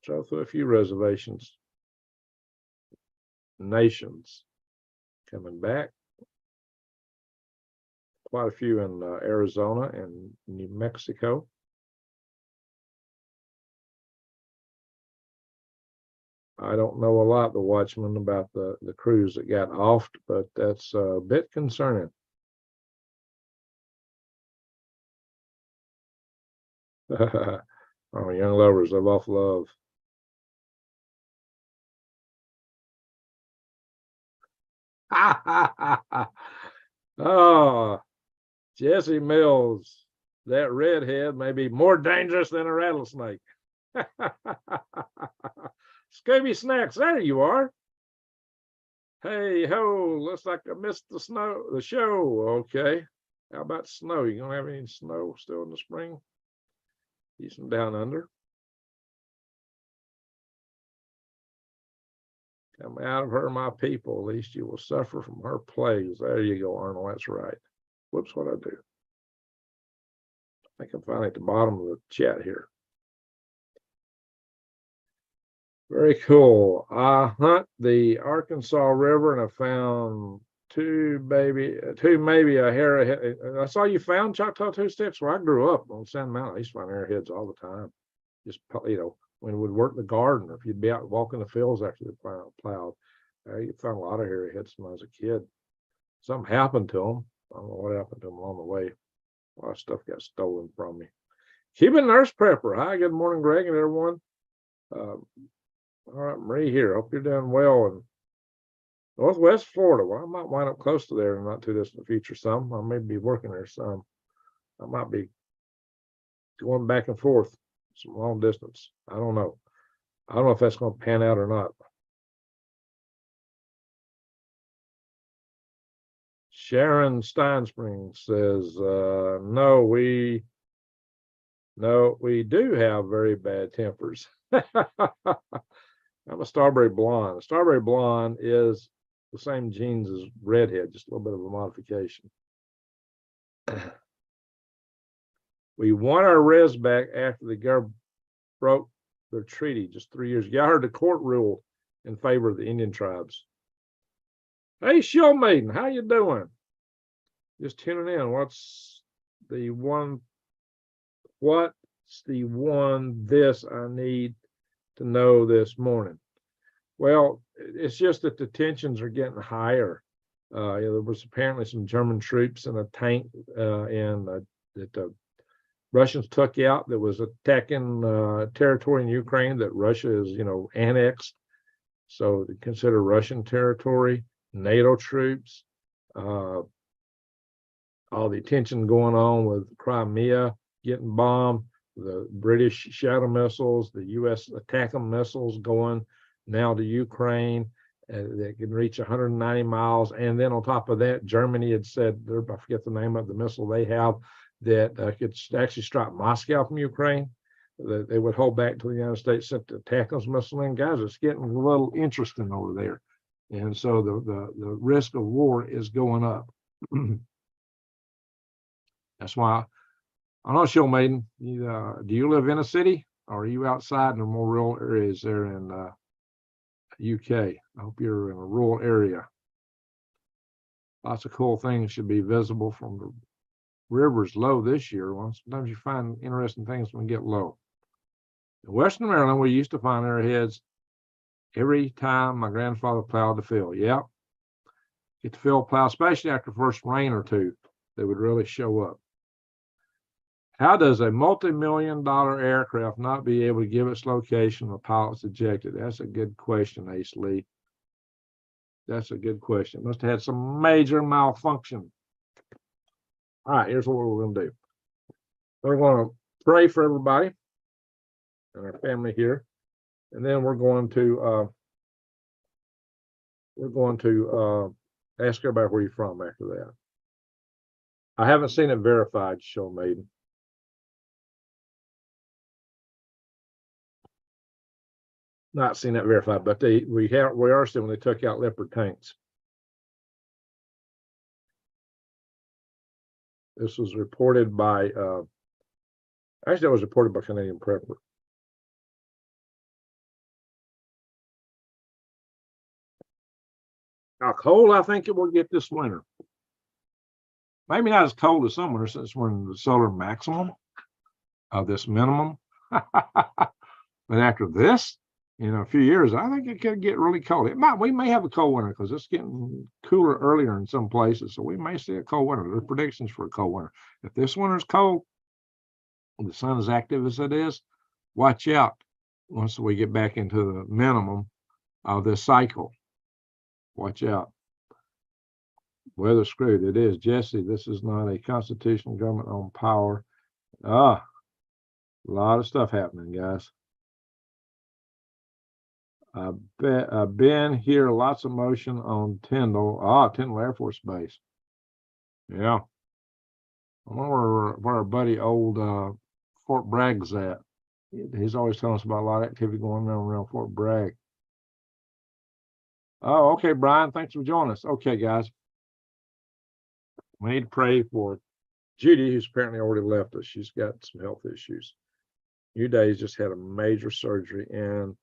Drove through a few reservations. Nations coming back. Quite a few in Arizona and New Mexico. I don't know a lot, the Watchman, about the crews that got offed, but that's a bit concerning. Oh, young lovers live off love. Oh, Jesse Mills, that redhead may be more dangerous than a rattlesnake. Scooby Snacks, there you are. Hey ho, looks like I missed the show. Okay. How about snow? You gonna have any snow still in the spring? Need some down under. Come out of her, my people, at least you will suffer from her plagues. There you go, Arnold. That's right. Whoops, what I do? I can find it at the bottom of the chat here. Very cool. I hunt the Arkansas River and I found two maybe a hair. I saw you found Choctaw Two Sticks. Well, I grew up on Sand Mountain. I used to find arrowheads all the time. Just, you know, when we would work in the garden, or if you'd be out walking the fields after the plowed, you found a lot of arrowheads when I was a kid. Something happened to them. I don't know what happened to them along the way. A lot of stuff got stolen from me. Cuban Nurse Prepper. Hi, good morning, Greg and everyone. All right, Marie here. Hope you're doing well in Northwest Florida. Well, I might wind up close to there in the not too distant future. Some I may be working there. Some I might be going back and forth some long distance. I don't know. I don't know if that's going to pan out or not. Sharon Steinspring says, no, we do have very bad tempers. I'm a Starberry Blonde. A Starberry Blonde is the same genes as Redhead, just a little bit of a modification. We won our res back after the Gulf broke their treaty just 3 years ago. I heard the court rule in favor of the Indian tribes. Hey, Show Maiden, how you doing? Just tuning in. What's the one this I need to know this morning? Well, it's just that the tensions are getting higher. There was apparently some German troops in a tank that the Russians took out that was attacking territory in Ukraine that Russia is, annexed. So they consider Russian territory. NATO troops, all the tension going on with Crimea getting bombed, the British Shadow missiles, the U.S. ATACMS missiles going now to Ukraine that can reach 190 miles. And then on top of that, Germany had said, I forget the name of the missile they have, that could actually strike Moscow from Ukraine. That they would hold back until the United States sent the ATACMS missile in. Guys, it's getting a little interesting over there. And so the risk of war is going up. That's why I'm not sure, Maiden. Do you live in a city, or are you outside in the more rural areas there in UK? I hope you're in a rural area. Lots of cool things should be visible from the rivers low this year. Well, sometimes you find interesting things when we get low. In Western Maryland, we used to find arrowheads every time my grandfather plowed the field. Yep. Get the field plowed, especially after the first rain or two, they would really show up. How does a multi-million-dollar aircraft not be able to give its location when the pilot's ejected? That's a good question, Ace Lee. That's a good question. Must have had some major malfunction. All right, here's what we're going to do. We're going to pray for everybody and our family here, and then we're going to ask everybody where you're from after that. I haven't seen it verified, Show Maiden. Not seen that verified, but we are still when they took out Leopard tanks. This was reported by actually that was reported by Canadian Prepper. How cold I think it will get this winter. Maybe not as cold as some winter since we're in the solar maximum of this minimum. But after this, in a few years, I think it could get really cold. We may have a cold winter because it's getting cooler earlier in some places. So we may see a cold winter. There's predictions for a cold winter. If this winter's cold, the sun is active as it is, watch out once we get back into the minimum of this cycle. Watch out. Weather screwed. It is. Jesse, this is not a constitutional government on power. A lot of stuff happening, guys. I've been here, lots of motion on Tyndall. Tyndall Air Force Base. Yeah. I wonder where our buddy old Fort Bragg's at. He's always telling us about a lot of activity going on around Fort Bragg. Oh, okay, Brian. Thanks for joining us. Okay, guys. We need to pray for Judy, who's apparently already left us. She's got some health issues. Uday's just had a major surgery, and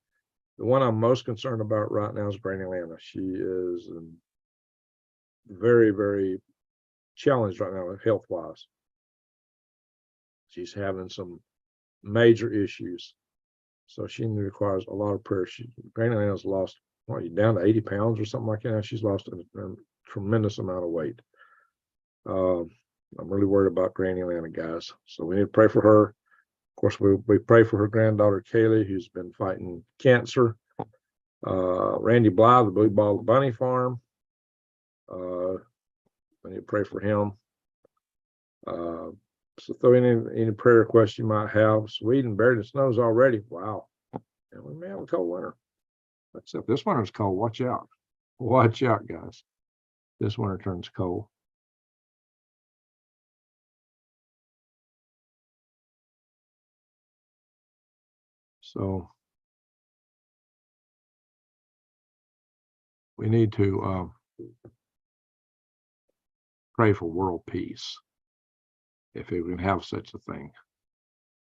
the one I'm most concerned about right now is Granny Lana. She is very, very challenged right now health-wise. She's having some major issues. So she requires a lot of prayer. Granny Lana's lost, down to 80 pounds or something like that. She's lost a tremendous amount of weight. I'm really worried about Granny Lana, guys. So we need to pray for her. Of course, we pray for her granddaughter, Kaylee, who's been fighting cancer. Randy Bly, the Blue Ball Bunny Farm. We need to pray for him. So throw any prayer requests you might have. Sweden buried in snows already. Wow. And we may have a cold winter. Except this winter's cold. Watch out. Watch out, guys. This winter turns cold. So we need to pray for world peace, if we can have such a thing.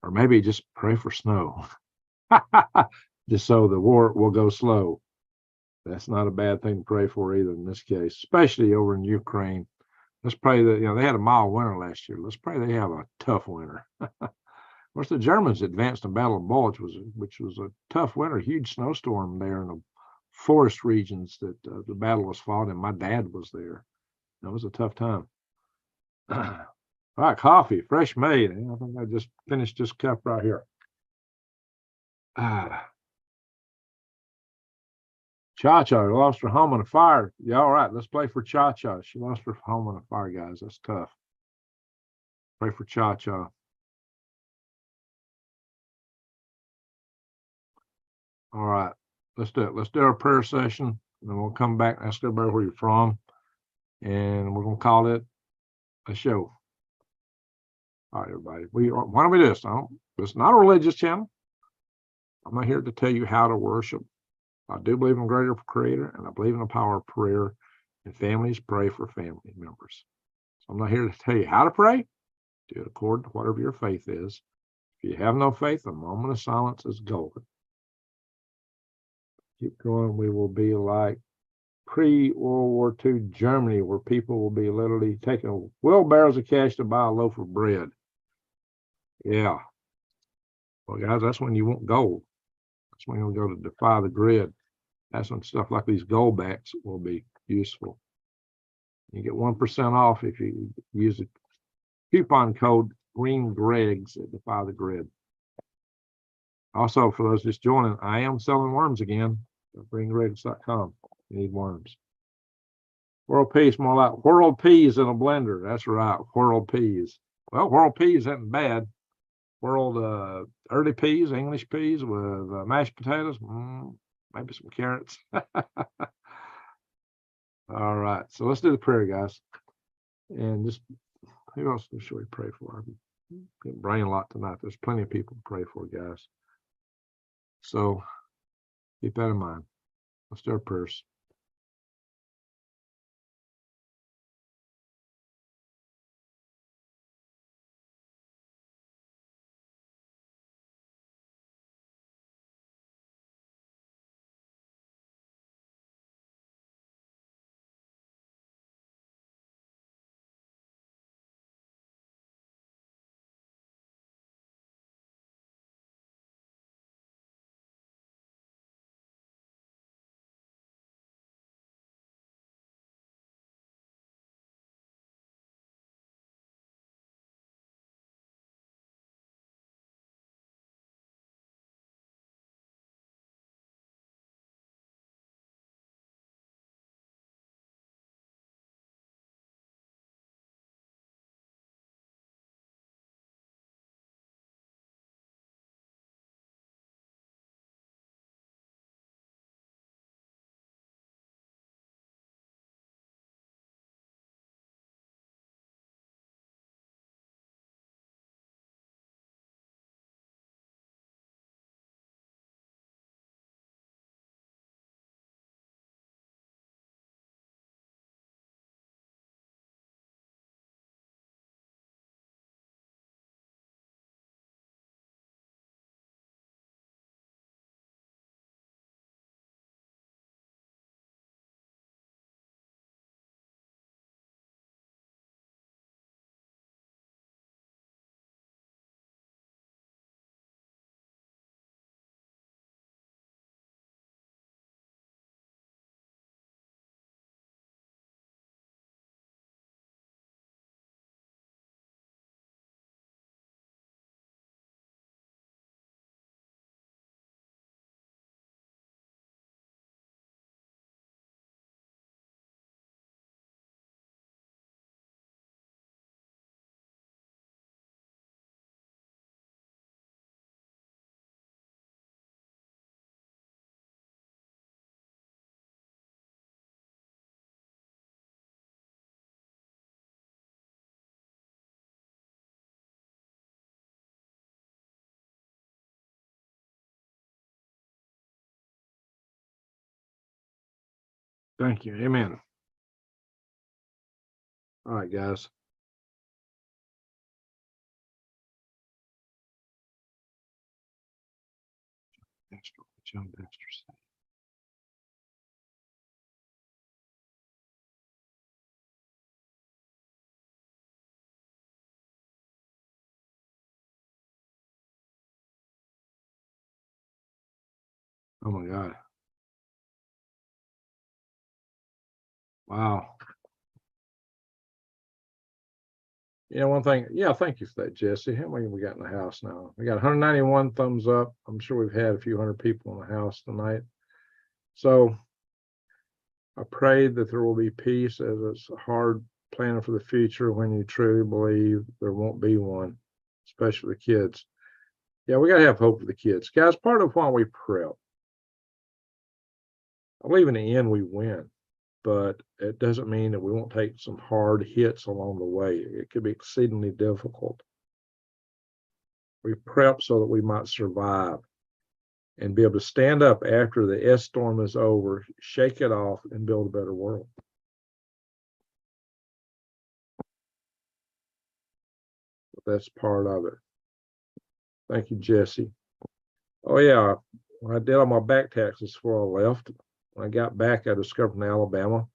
Or maybe just pray for snow, just so the war will go slow. That's not a bad thing to pray for either in this case, especially over in Ukraine. Let's pray that, they had a mild winter last year. Let's pray they have a tough winter. Of course, the Germans advanced in Battle of Bulge, which was a tough winter, huge snowstorm there in the forest regions that the battle was fought in. My dad was there. That was a tough time. All right, coffee, fresh made. I think I just finished this cup right here. Cha-Cha lost her home in a fire. Yeah, all right, let's play for Cha-Cha. She lost her home in a fire, guys. That's tough. Pray for Cha-Cha. All right, let's do it. Let's do our prayer session, and then we'll come back and ask everybody where you're from, and we're going to call it a show. All right, everybody. Why don't we do this? It's not a religious channel. I'm not here to tell you how to worship. I do believe in a greater creator, and I believe in the power of prayer, and families pray for family members. So I'm not here to tell you how to pray. Do it according to whatever your faith is. If you have no faith, a moment of silence is golden. Keep going. We will be like pre-World War II Germany, where people will be literally taking wheelbarrows of cash to buy a loaf of bread. Yeah. Well, guys, that's when you want gold. That's when you'll go to defy the grid. That's when stuff like these gold backs will be useful. You get 1% off if you use the coupon code Green Gregs at Defy the Grid. Also, for those just joining, I am selling worms again. GreenGregs.com. You need worms. Whirl peas, more like whirled peas in a blender. That's right, whirled peas. Well, whirled peas isn't bad. Whirled early peas, English peas with mashed potatoes, maybe some carrots. All right, so let's do the prayer, guys. And just, who else should we pray for? I'm getting brain a lot tonight. There's plenty of people to pray for, guys. So keep that in mind. Let's do our prayers. Thank you. Amen. All right, guys. Dexter, what young Dexter say? Oh my God. Wow. Yeah, one thing. Yeah, thank you for that, Jesse. How many we got in the house now? We got 191 thumbs up. I'm sure we've had a few hundred people in the house tonight. So I pray that there will be peace, as it's hard planning for the future when you truly believe there won't be one, especially the kids. Yeah, we got to have hope for the kids. Guys, part of why we prep, I believe in the end we win, but it doesn't mean that we won't take some hard hits along the way. It could be exceedingly difficult. We prep so that we might survive and be able to stand up after the S storm is over, shake it off, and build a better world. That's part of it. Thank you, Jesse. Oh yeah, when I did all my back taxes before I left, when I got back, I discovered in Alabama.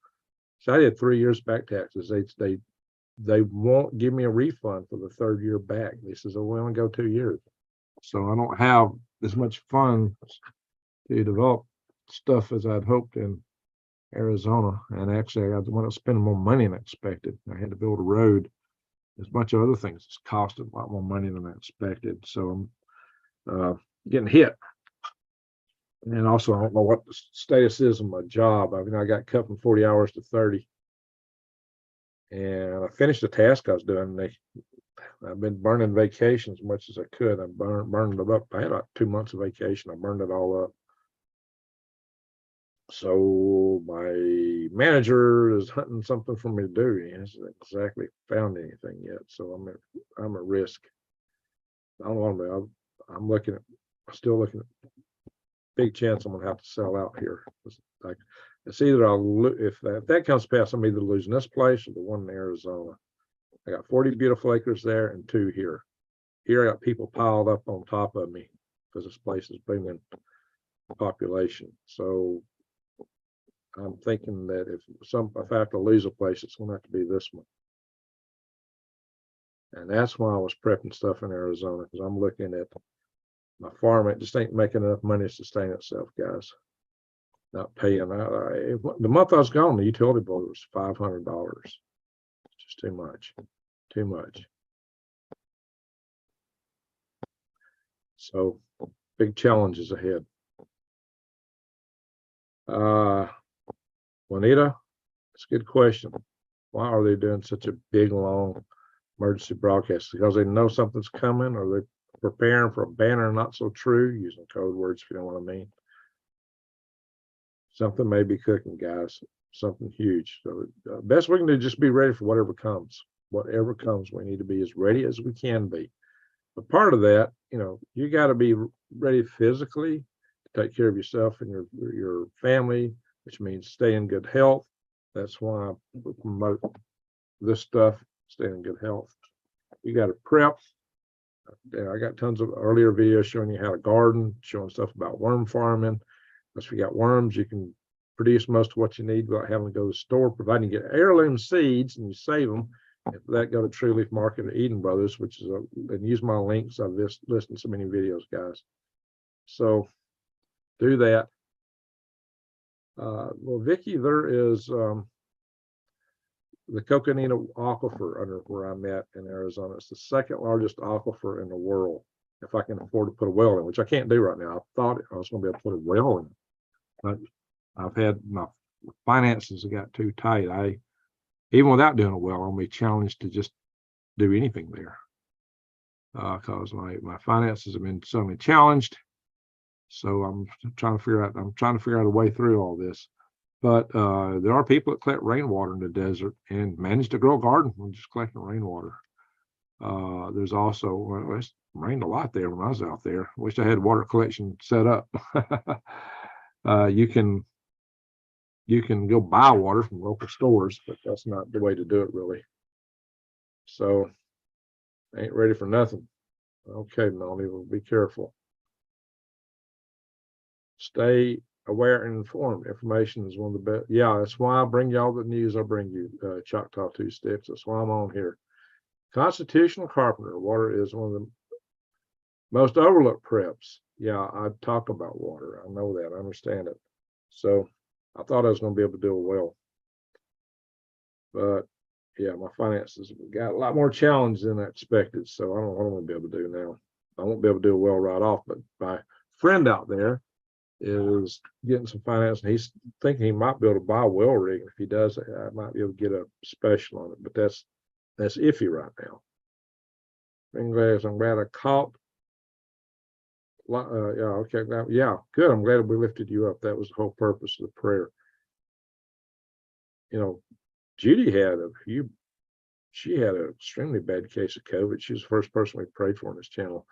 So I did 3 years back taxes. They won't give me a refund for the third year back. They says, "Oh, we only go 2 years." So I don't have as much fun to develop stuff as I'd hoped in Arizona. And actually, I wound up spending more money than I expected. I had to build a road there's a bunch of other things that's costing a lot more money than I expected. So I'm getting hit. And also, I don't know what the status is of my job. I mean, I got cut from 40 hours to 30. And I finished the task I was doing. I've been burning vacation as much as I could. I burned it up. I had like 2 months of vacation. I burned it all up. So my manager is hunting something for me to do. He hasn't exactly found anything yet. So I'm at risk. I don't want to. I'm still looking at big chance I'm gonna have to sell out here. It's either if that comes past, I'm either losing this place or the one in Arizona. I got 40 beautiful acres there and 2 here. Here I got people piled up on top of me because this place is booming population. So I'm thinking that if I have to lose a place, it's gonna have to be this one. And that's why I was prepping stuff in Arizona, because I'm looking at my farm. It just ain't making enough money to sustain itself, guys. Not paying. The month I was gone, the utility bill was $500. Just too much. Too much. So big challenges ahead. Juanita, it's a good question. Why are they doing such a big, long emergency broadcast? Because they know something's coming, or they're preparing for a banner not so true, using code words if you know what I mean. Something may be cooking, guys. Something huge. So best we can do is just be ready for whatever comes. Whatever comes, we need to be as ready as we can be. But part of that, you got to be ready physically to take care of yourself and your family, which means stay in good health. That's why I promote this stuff, stay in good health. You got to prep. I got tons of earlier videos showing you how to garden, showing stuff about worm farming. If you got worms, you can produce most of what you need without having to go to the store, providing you get heirloom seeds and you save them. If that, go to True Leaf Market at Eden Brothers, which is and use my links. I've listened to so many videos, guys. So do that. Well, Vicki, there is the Coconina Aquifer under where I'm at in Arizona. It's the second largest aquifer in the world. If I can afford to put a well in, which I can't do right now. I thought I was going to be able to put a well in, but I've had my finances have got too tight. Even without doing a well, I'm be challenged to just do anything there because my finances have been suddenly challenged. So I'm trying to figure out a way through all this. But there are people that collect rainwater in the desert and manage to grow a garden from just collecting rainwater. There's also, well, it's rained a lot there when I was out there. Wish I had water collection set up. You can go buy water from local stores, but that's not the way to do it, really. So ain't ready for nothing. Okay, Melanie, well, be careful. Stay aware and informed. Information is one of the best. Yeah, that's why I bring you all the news I bring you, Choctaw Two Sticks. That's why I'm on here. Constitutional carpenter. Water is one of the most overlooked preps. Yeah, I talk about water. I know that. I understand it. So I thought I was going to be able to do it well. But yeah, my finances got a lot more challenge than I expected. So I don't know what I'm going to be able to do now. I won't be able to do it well right off, but my friend out there is getting some finance, and he's thinking he might be able to buy a well rig. If he does, I might be able to get a special on it, but that's iffy right now. I'm glad I caught. Yeah, okay, now, yeah, good. I'm glad we lifted you up. That was the whole purpose of the prayer. Judy she had an extremely bad case of COVID. She was the first person we prayed for on this channel,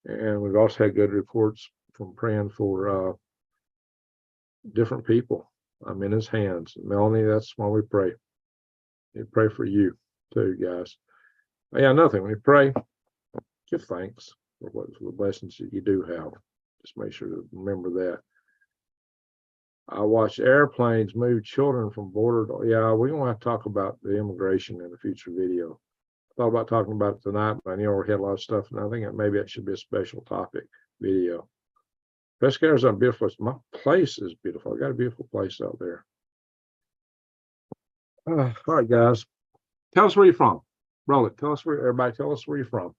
and we've also had good reports from praying for different people. I'm in his hands. Melanie, that's why we pray. We pray for you too, guys. Yeah, nothing. When you pray, give thanks for the blessings that you do have. Just make sure to remember that. I watch airplanes move children from border to, yeah, we're going to have to talk about the immigration in a future video. I thought about talking about it tonight, but I knew we had a lot of stuff, and I think maybe it should be a special topic video. Pescators are beautiful. My place is beautiful. I got a beautiful place out there. All right, guys. Tell us where you're from. Roll it. Tell us where, everybody tell us where you're from.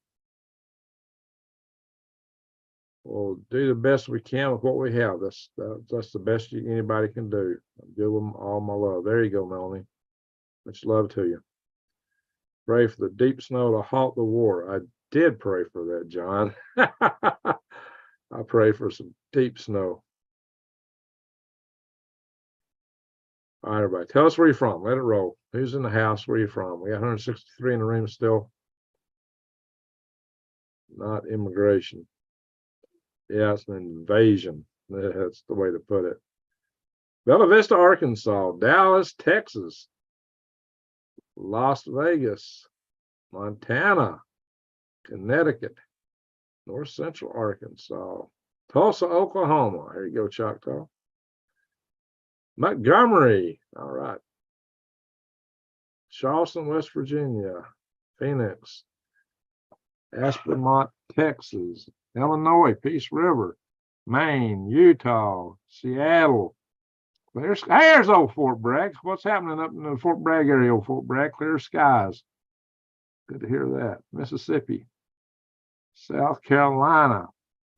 We'll do the best we can with what we have. That's the best anybody can do. I'll give them all my love. There you go, Melanie. Much love to you. Pray for the deep snow to halt the war. I did pray for that, John. I pray for some deep snow. All right, everybody. Tell us where you're from. Let it roll. Who's in the house? Where are you from? We got 163 in the room still. Not immigration. Yeah, it's an invasion. That's the way to put it. Bella Vista, Arkansas. Dallas, Texas. Las Vegas. Montana. Connecticut. North Central Arkansas. Tulsa, Oklahoma. There you go, Choctaw. Montgomery. All right. Charleston, West Virginia. Phoenix. Aspermont, Texas. Illinois, Peace River. Maine, Utah, Seattle. There's old Fort Bragg. What's happening up in the Fort Bragg area, old Fort Bragg? Clear skies. Good to hear that. Mississippi. South Carolina.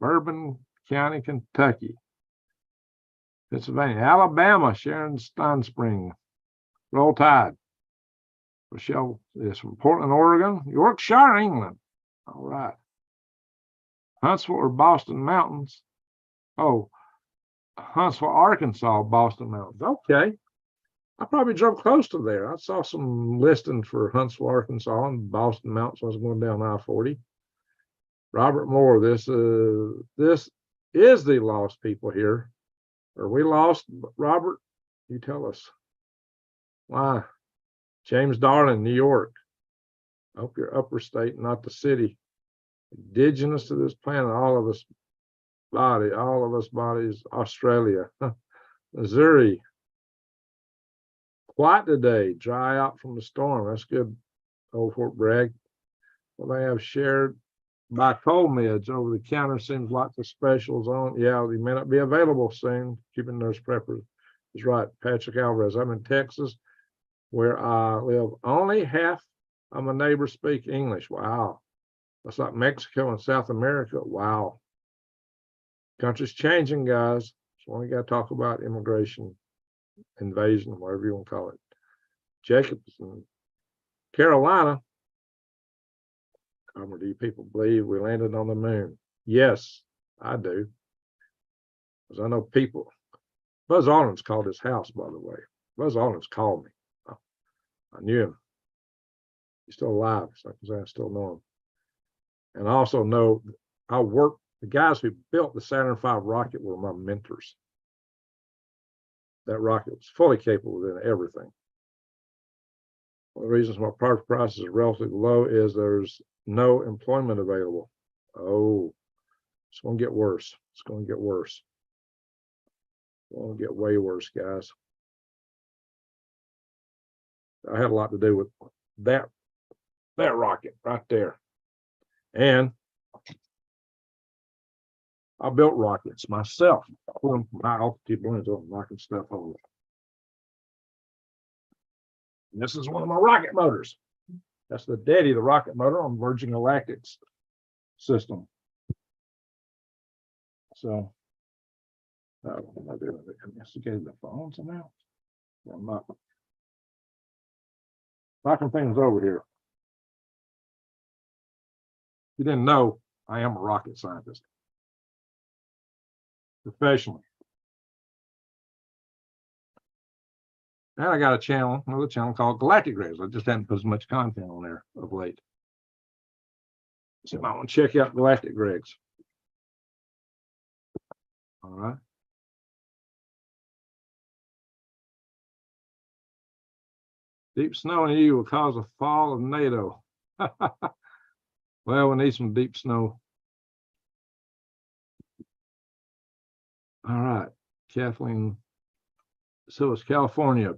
Bourbon County, Kentucky. Pennsylvania. Alabama, Sharon Stein Spring. Roll Tide. Rochelle is from Portland, Oregon. Yorkshire, England. All right. Huntsville or Boston Mountains. Oh, Huntsville, Arkansas, Boston Mountains. Okay. I probably drove close to there. I saw some listing for Huntsville, Arkansas and Boston Mountains. I was going down I-40. Robert Moore, this is the lost people here. Are we lost, Robert? You tell us. Why? James Darling, New York. I hope you're upper state, not the city. Indigenous to this planet, all of us bodies, Australia. Missouri. Quiet today, dry out from the storm. That's good, old Fort Bragg. Well, they have shared by cold meds over the counter. Seems lots of specials on. Yeah, they may not be available soon. Keeping Nurse Prepper is right. Patrick Alvarez. I'm in Texas, where I live. Only half of my neighbors speak English. Wow. That's like Mexico and South America. Wow. Country's changing, guys. So we got to talk about immigration, invasion, whatever you want to call it. Jacobson, Carolina. Do you people believe we landed on the moon? Yes, I do. Because I know people. Buzz Aldrin's called his house, by the way. Buzz Aldrin's called me. I knew him. He's still alive, so I still know him. And I also know the guys who built the Saturn V rocket were my mentors. That rocket was fully capable of doing everything. One of the reasons my part price is relatively low is there's no employment available. Oh, it's going to get worse. It's going to get worse. It's going to get way worse, guys. I had a lot to do with that rocket right there. And I built rockets myself. Put them from high altitude balloons on, knocking stuff over. And this is one of my rocket motors. That's the daddy of the rocket motor on Virgin Galactic's system. So, what am I doing? Investigating the phone somehow? I'm not knocking things over here. You didn't know, I am a rocket scientist. Professionally. And I got another channel called Galactic Graves. I just haven't put as much content on there of late. So you might want to check out Galactic Graves. All right. Deep snow in EU will cause a fall of NATO. Well, we need some deep snow. All right, Kathleen. So it's California,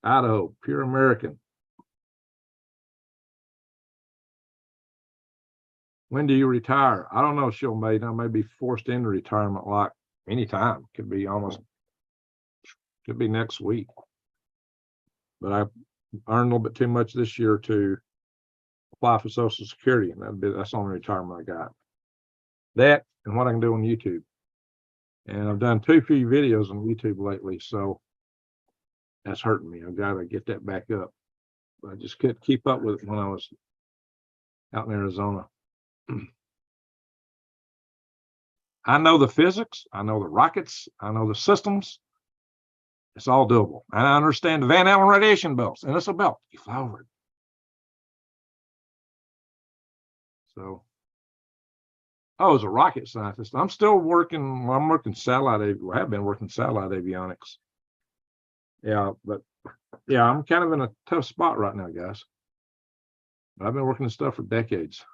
Idaho, pure American. When do you retire? I don't know, She'll Maiden. I may be forced into retirement like anytime. Could be next week. But I earned a little bit too much this year to apply for Social Security, and that's the only retirement I got. That and what I can do on YouTube. And I've done too few videos on YouTube lately, so that's hurting me. I've got to get that back up. I just couldn't keep up with it when I was out in Arizona. I know the physics, I know the rockets, I know the systems. It's all doable. And I understand the Van Allen radiation belts, and it's a belt. You fly over it. So, as a rocket scientist, I'm still working. Well, I'm working satellite. I have been working satellite avionics. Yeah, but yeah, I'm kind of in a tough spot right now, guys. But I've been working this stuff for decades.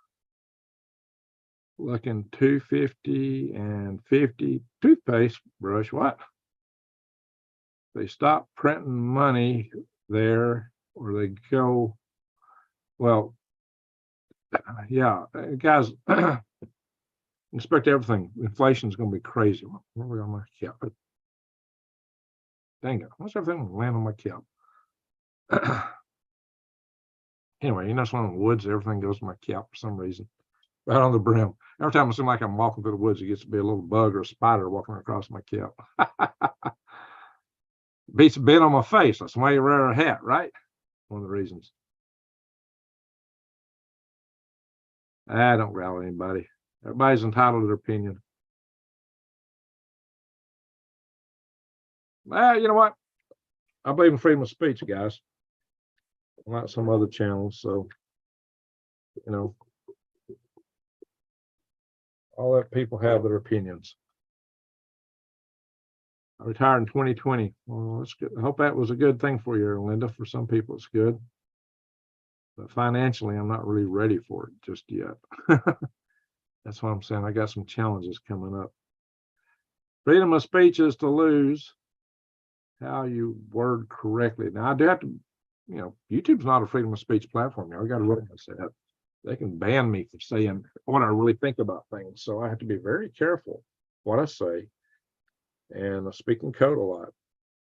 Looking 250 and 50 toothpaste brush. What? They stop printing money there, or they go. Well, yeah, guys. Expect everything. Inflation's going to be crazy. Where are we on my cap? Dang it. What's everything land on my cap? Anyway, you know, it's one of the woods, everything goes to my cap for some reason. Right on the brim. Every time I seem like I'm walking through the woods, it gets to be a little bug or a spider walking across my cap. Beats a bit on my face. That's why you wear a hat, right? One of the reasons. I don't growl at anybody. Everybody's entitled to their opinion. Well, you know what? I believe in freedom of speech, guys. Not some other channels. So, you know, I'll let people have their opinions. I retired in 2020. Well, that's good. I hope that was a good thing for you, Linda. For some people, it's good. But financially, I'm not really ready for it just yet. That's what I'm saying. I got some challenges coming up. Freedom of speech is to lose how you word correctly. Now, I do have to, you know, YouTube's not a freedom of speech platform. I got to realize that. They can ban me for saying what I really think about things. So I have to be very careful what I say. And I speak in code a lot.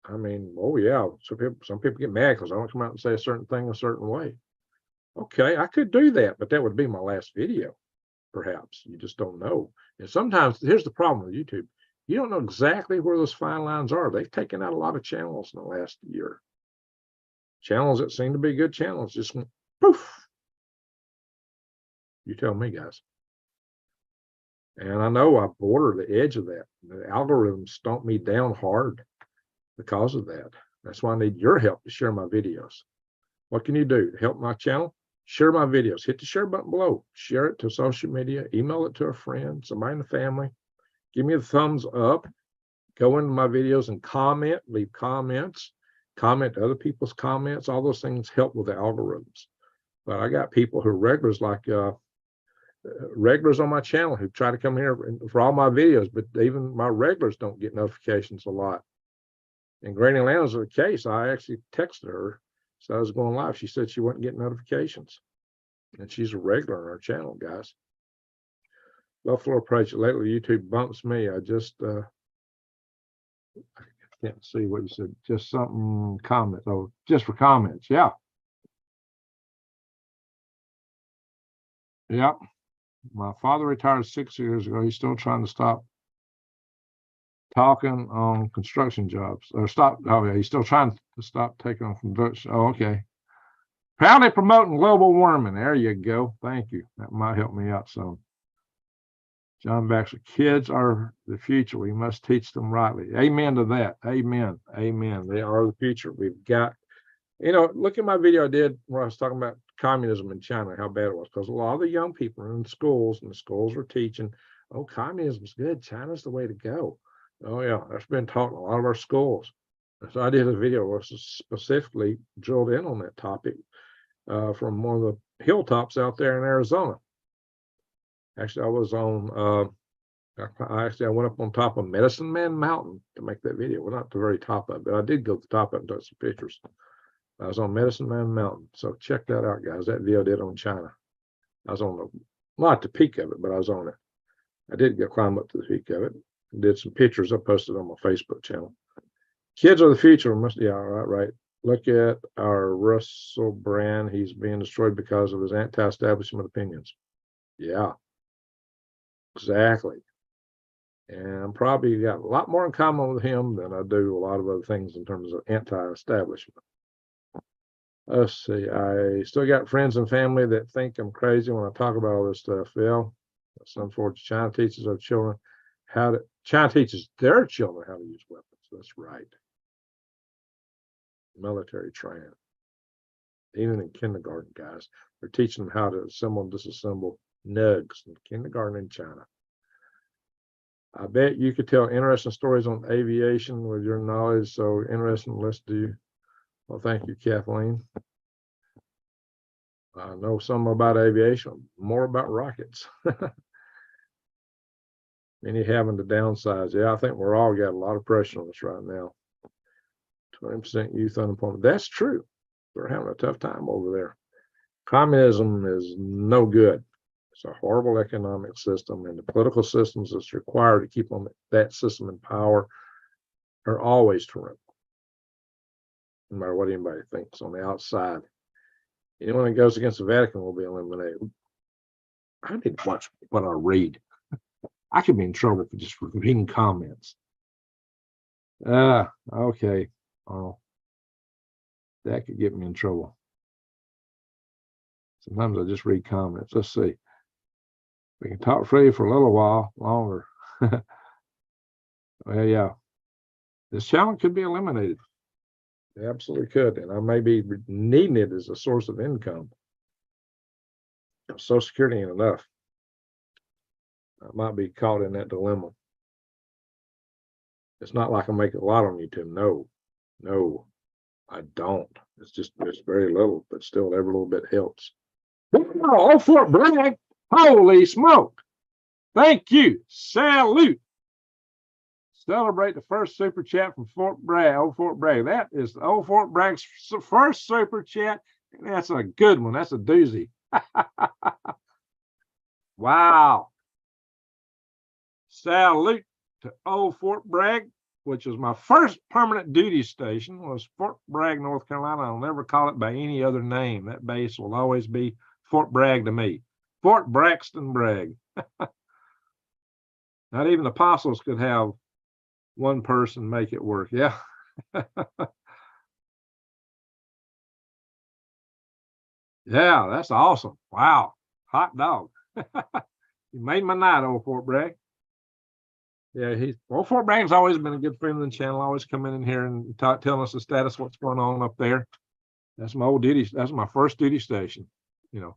I mean, oh yeah, some people get mad because I don't come out and say a certain thing a certain way. Okay, I could do that, but that would be my last video, perhaps. You just don't know. And sometimes, here's the problem with YouTube. You don't know exactly where those fine lines are. They've taken out a lot of channels in the last year. Channels that seem to be good channels just went poof. You tell me, guys. And I know I border the edge of that. The algorithms stomp me down hard because of that. That's why I need your help to share my videos. What can you do to help my channel? Share my videos. Hit the share button below. Share it to social media. Email it to a friend, somebody in the family. Give me a thumbs up. Go into my videos and comment. Leave comments. Comment to other people's comments. All those things help with the algorithms. But I got people who are regulars, like regulars on my channel, who try to come here for all my videos, but even my regulars don't get notifications a lot. And Granny Land's the case. I actually texted her, so I was going live. She said she wasn't getting notifications, and she's a regular on our channel, guys. Buffalo approach. Lately, YouTube bumps me. I just I can't see what you said. Just something comment. Oh, just for comments. Yeah. Yep. My father retired 6 years ago. He's still trying to stop talking on construction jobs, or stop. Oh yeah, he's still trying to stop taking on construction. Oh, okay. Proudly promoting global warming. There you go. Thank you. That might help me out some. John Baxter, kids are the future. We must teach them rightly. Amen to that. Amen. Amen. They are the future. We've got, you know, look at my video I did where I was talking about communism in China, how bad it was, because a lot of the young people are in schools, and the schools are teaching, oh, communism's good. China's the way to go. Oh, yeah, that's been taught in a lot of our schools. So I did a video where I specifically drilled in on that topic from one of the hilltops out there in Arizona. Actually, I was on, I went up on top of Medicine Man Mountain to make that video. Well, not the very top of it, but I did go to the top of it and take some pictures. I was on Medicine Man Mountain. So check that out, guys. That video I did on China. I was on not the peak of it, but I was on it. I did climb up to the peak of it. Did some pictures I posted on my Facebook channel. Kids are the future. Yeah, right. Look at our Russell Brand. He's being destroyed because of his anti-establishment opinions. Yeah, exactly. And probably got a lot more in common with him than I do a lot of other things in terms of anti-establishment. Let's see. I still got friends and family that think I'm crazy when I talk about all this stuff. Well, that's unfortunate. China teaches our children China teaches their children how to use weapons. That's right. Military training. Even in kindergarten, guys, they're teaching them how to assemble and disassemble nugs in kindergarten in China. I bet you could tell interesting stories on aviation with your knowledge. So interesting. Let's do. Well, thank you, Kathleen. I know some about aviation, more about rockets. Many having to downsize. Yeah, I think we're all got a lot of pressure on us right now. 20% youth unemployment. That's true. They're having a tough time over there. Communism is no good. It's a horrible economic system, and the political systems that's required to keep that system in power are always terrible. No matter what anybody thinks on the outside. Anyone that goes against the Vatican will be eliminated. I need to watch what I read. I could be in trouble for just reading comments. Okay. Oh, that could get me in trouble. Sometimes I just read comments. Let's see. We can talk freely for a little while longer. Well, yeah. This challenge could be eliminated. It absolutely could. And I may be needing it as a source of income. Social Security ain't enough. I might be caught in that dilemma. It's not like I make a lot on YouTube. No, I don't. It's very little, but still every little bit helps. Oh, Fort Bragg. Holy smoke. Thank you. Salute. Celebrate the first super chat from Fort Bragg. Old Fort Bragg. That is Old Fort Bragg's first super chat. That's a good one. That's a doozy. Wow. Salute to Old Fort Bragg, which was my first permanent duty station, was Fort Bragg, North Carolina. I'll never call it by any other name. That base will always be Fort Bragg to me. Fort Braxton Bragg. Not even the apostles could have one person make it work. Yeah. Yeah, that's awesome. Wow. Hot dog. You made my night, Old Fort Bragg. Yeah, Old Fort Bragg's always been a good friend of the channel. Always come in here and telling us the status, what's going on up there. That's my old duty. That's my first duty station. You know,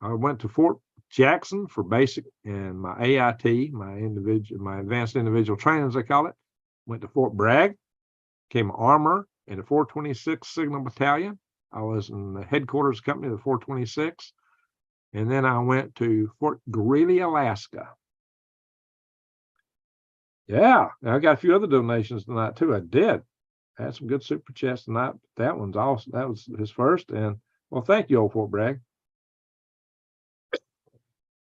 I went to Fort Jackson for basic and my AIT, my advanced individual training, as they call it. Went to Fort Bragg, became an armor in the 426 Signal Battalion. I was in the headquarters company of the 426. And then I went to Fort Greeley, Alaska. Yeah, I got a few other donations tonight too. I did. I had some good super chats tonight. That one's awesome. That was his first. And well, thank you, Old Fort Bragg.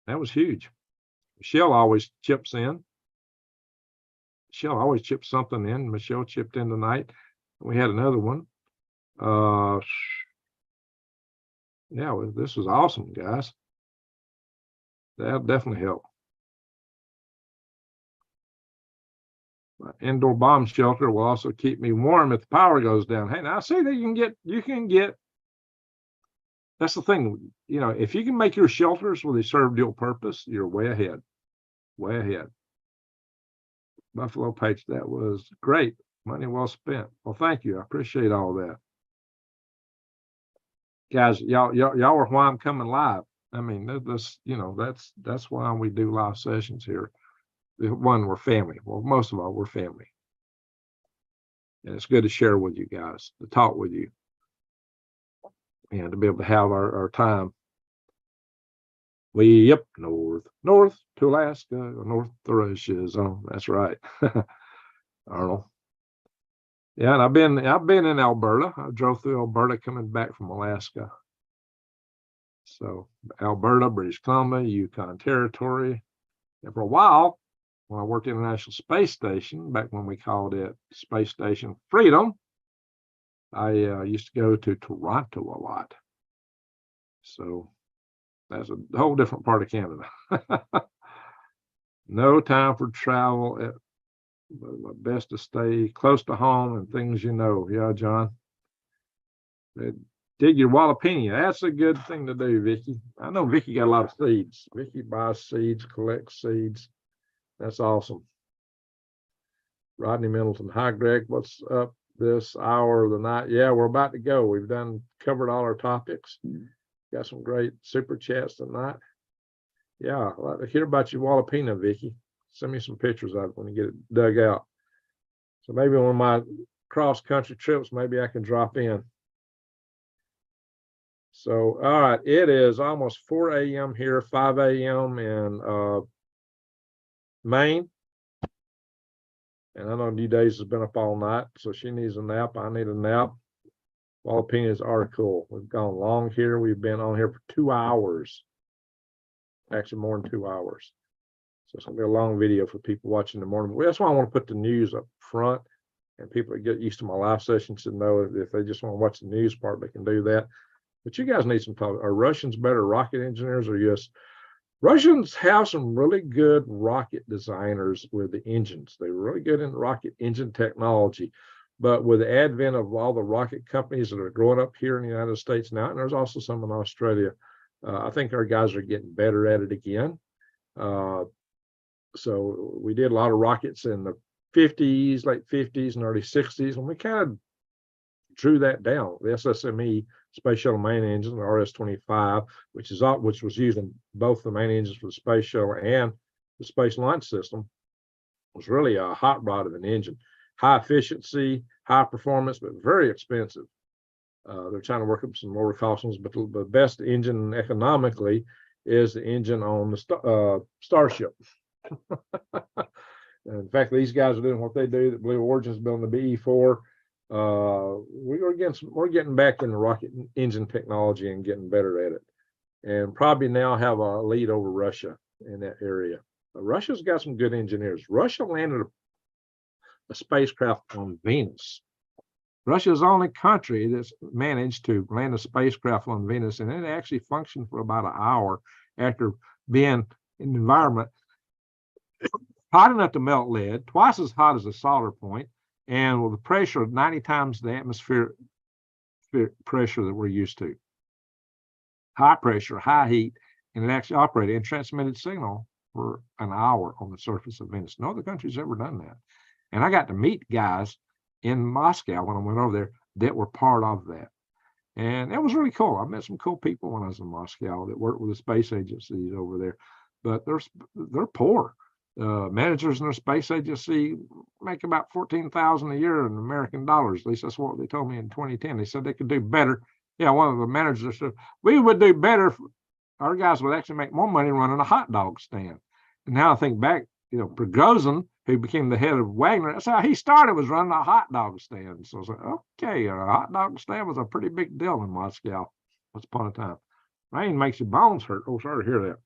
That was huge. Michelle always chips in. Michelle always chips something in. Michelle chipped in tonight. We had another one. Yeah, this was awesome, guys. That'll definitely help. My indoor bomb shelter will also keep me warm if the power goes down. Hey, now I see that you can get. That's the thing, you know, if you can make your shelters where they serve dual purpose, you're way ahead. Way ahead. Buffalo Page, that was great. Money well spent. Well, thank you. I appreciate all that. Guys, y'all are why I'm coming live. I mean, that's why we do live sessions here. One, we're family. Well, most of all, we're family. And it's good to share with you guys, to talk with you, and to be able to have our time. Way up north to Alaska, north to Russia. Oh, that's right. Arnold. Yeah, and I've been in Alberta. I drove through Alberta coming back from Alaska. So Alberta, British Columbia, Yukon Territory. And for a while, when I worked at the International Space Station, back when we called it Space Station Freedom, I used to go to Toronto a lot. So that's a whole different part of Canada. No time for travel. Best to stay close to home and things you know. Yeah, John. Dig your jalapeno. That's a good thing to do, Vicky. I know Vicky got a lot of seeds. Vicky buys seeds, collects seeds. That's awesome. Rodney Middleton. Hi, Greg. What's up this hour of the night? Yeah, we're about to go. We've covered all our topics. Got some great super chats tonight. Yeah, I'd like to hear about your jalapeno, Vicky. Send me some pictures of it when you get it dug out. So maybe on my cross-country trips, maybe I can drop in. So, all right, it is almost 4 a.m. here, 5 a.m. in Maine. And I know D-Days has been up all night, so she needs a nap. I need a nap. Jalapenos are cool. We've gone long here. We've been on here for 2 hours. Actually, more than 2 hours. So it's going to be a long video for people watching in the morning. That's why I want to put the news up front. And people that get used to my live sessions should know if they just want to watch the news part, they can do that. But you guys need some talk. Are Russians better rocket engineers or yes? Russians have some really good rocket designers with the engines. They're really good in rocket engine technology. But with the advent of all the rocket companies that are growing up here in the United States now, and there's also some in Australia, I think our guys are getting better at it again. So we did a lot of rockets in the 50s, late 50s and early 60s, and we kind of drew that down. The SSME Space Shuttle main engine, the RS-25, which was used in both the main engines for the Space Shuttle and the Space Launch System, was really a hot rod of an engine. High efficiency, high performance, but very expensive. They're trying to work up some lower costs, but the best engine economically is the engine on the Starship. In fact, these guys are doing what they do. That Blue Origin's building the BE-4. We're getting back in the rocket engine technology and getting better at it, and probably now have a lead over Russia in that area. Russia's got some good engineers. Russia landed a spacecraft on Venus. Russia is the only country that's managed to land a spacecraft on Venus, and it actually functioned for about an hour after being in the environment hot enough to melt lead, twice as hot as a solder point, and with a pressure of 90 times the atmospheric pressure that we're used to. High pressure, high heat, and it actually operated and transmitted signal for an hour on the surface of Venus. No other country's ever done that. And I got to meet guys in Moscow when I went over there that were part of that. And it was really cool. I met some cool people when I was in Moscow that worked with the space agencies over there, but they're poor. Managers in their space agency make about $14,000 a year in American dollars. At least that's what they told me in 2010. They said they could do better. Yeah, one of the managers said, we would do better. Our guys would actually make more money running a hot dog stand. And now I think back, Prigozhin, who became the head of Wagner, that's how he started, was running a hot dog stand. So I was like, okay, a hot dog stand was a pretty big deal in Moscow once upon a time. Rain makes your bones hurt. Oh, sorry to hear that.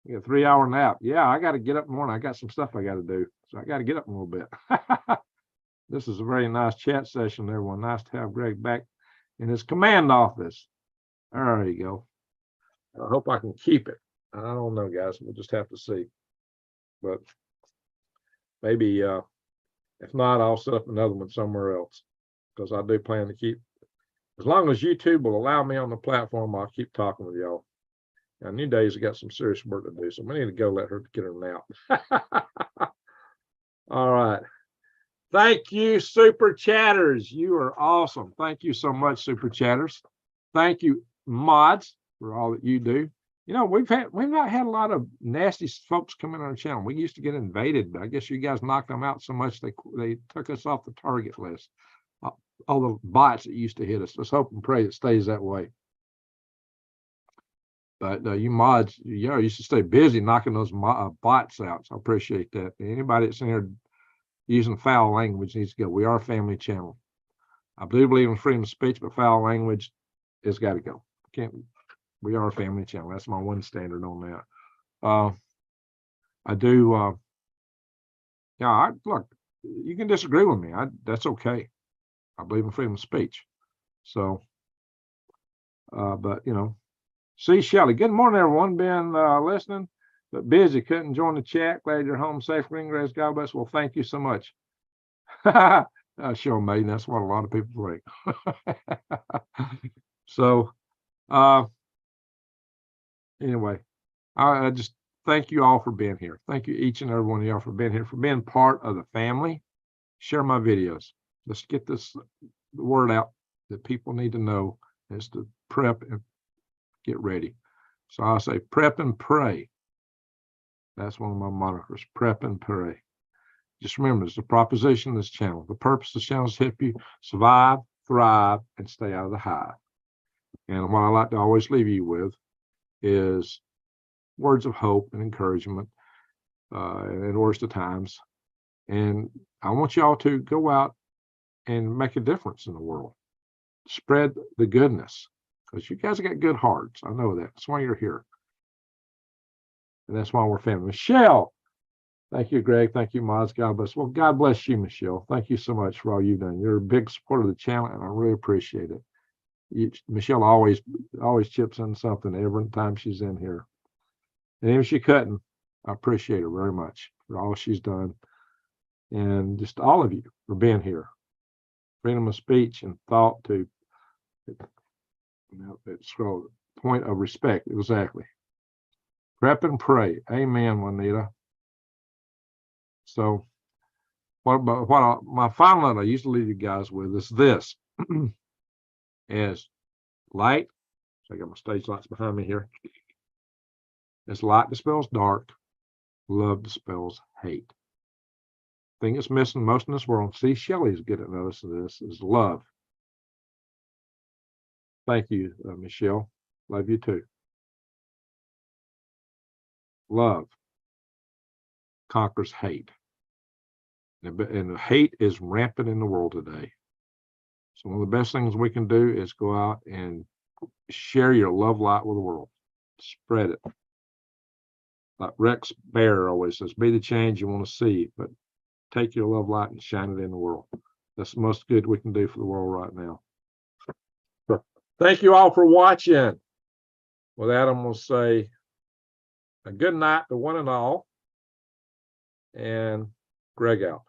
You got a 3-hour nap. Yeah, I got to get up in the morning. I got some stuff I got to do. So I got to get up a little bit. This is a very nice chat session, everyone. Nice to have Greg back in his command office. There you go. I hope I can keep it. I don't know, guys. We'll just have to see. But maybe, if not, I'll set up another one somewhere else, because I do plan to keep, as long as YouTube will allow me on the platform, I'll keep talking with y'all. Now, New Days have got some serious work to do, so we need to go let her get her nap. All right. Thank you, Super Chatters. You are awesome. Thank you so much, Super Chatters. Thank you, mods, for all that you do. We've not had a lot of nasty folks come in on our channel. We used to get invaded, but I guess you guys knocked them out so much they took us off the target list. All the bots that used to hit us. Let's hope and pray it stays that way. But you mods, you used to stay busy knocking those bots out. So I appreciate that. Anybody that's in here using foul language needs to go. We are a family channel. I do believe in freedom of speech, but foul language has got to go. We are a family channel. That's my one standard on that. I do. Look, you can disagree with me. That's okay. I believe in freedom of speech. So, but you know, see Shelley. Good morning, everyone. Been listening, but busy. Couldn't join the chat. Glad you're home safe. Green grace. God bless. Well, thank you so much. Show me. That's what a lot of people think. So, anyway, I just thank you all for being here. Thank you, each and every one of y'all, for being here, for being part of the family. Share my videos. Let's get the word out that people need to know is to prep and get ready. So I say prep and pray. That's one of my monikers, prep and pray. Just remember, it's the proposition of this channel. The purpose of this channel is to help you survive, thrive, and stay out of the hive. And what I like to always leave you with is words of hope and encouragement in worst of times. And I want y'all to go out and make a difference in the world. Spread the goodness, because you guys have got good hearts. I know that. That's why you're here. And that's why we're family. Michelle, thank you, Greg. Thank you, Moz. God bless. Well, God bless you, Michelle. Thank you so much for all you've done. You're a big supporter of the channel, and I really appreciate it. Michelle always chips in something every time she's in here. And even if she couldn't, I appreciate her very much for all she's done. And just all of you for being here. Freedom of speech and thought to, it's a point of respect. Exactly. Prep and pray. Amen, Juanita. So my final note I used to leave you guys with is this. As light, so I got my stage lights behind me here. As light dispels dark, love dispels hate. Thing that's missing most in this world, see, Shelley's good at noticing this, is love. Thank you, Michelle. Love you too. Love conquers hate. And hate is rampant in the world today. So one of the best things we can do is go out and share your love light with the world. Spread it. Like Rex Bear always says, be the change you want to see, but take your love light and shine it in the world. That's the most good we can do for the world right now. So, thank you all for watching. With that, I'm going to say a good night to one and all. And Greg out.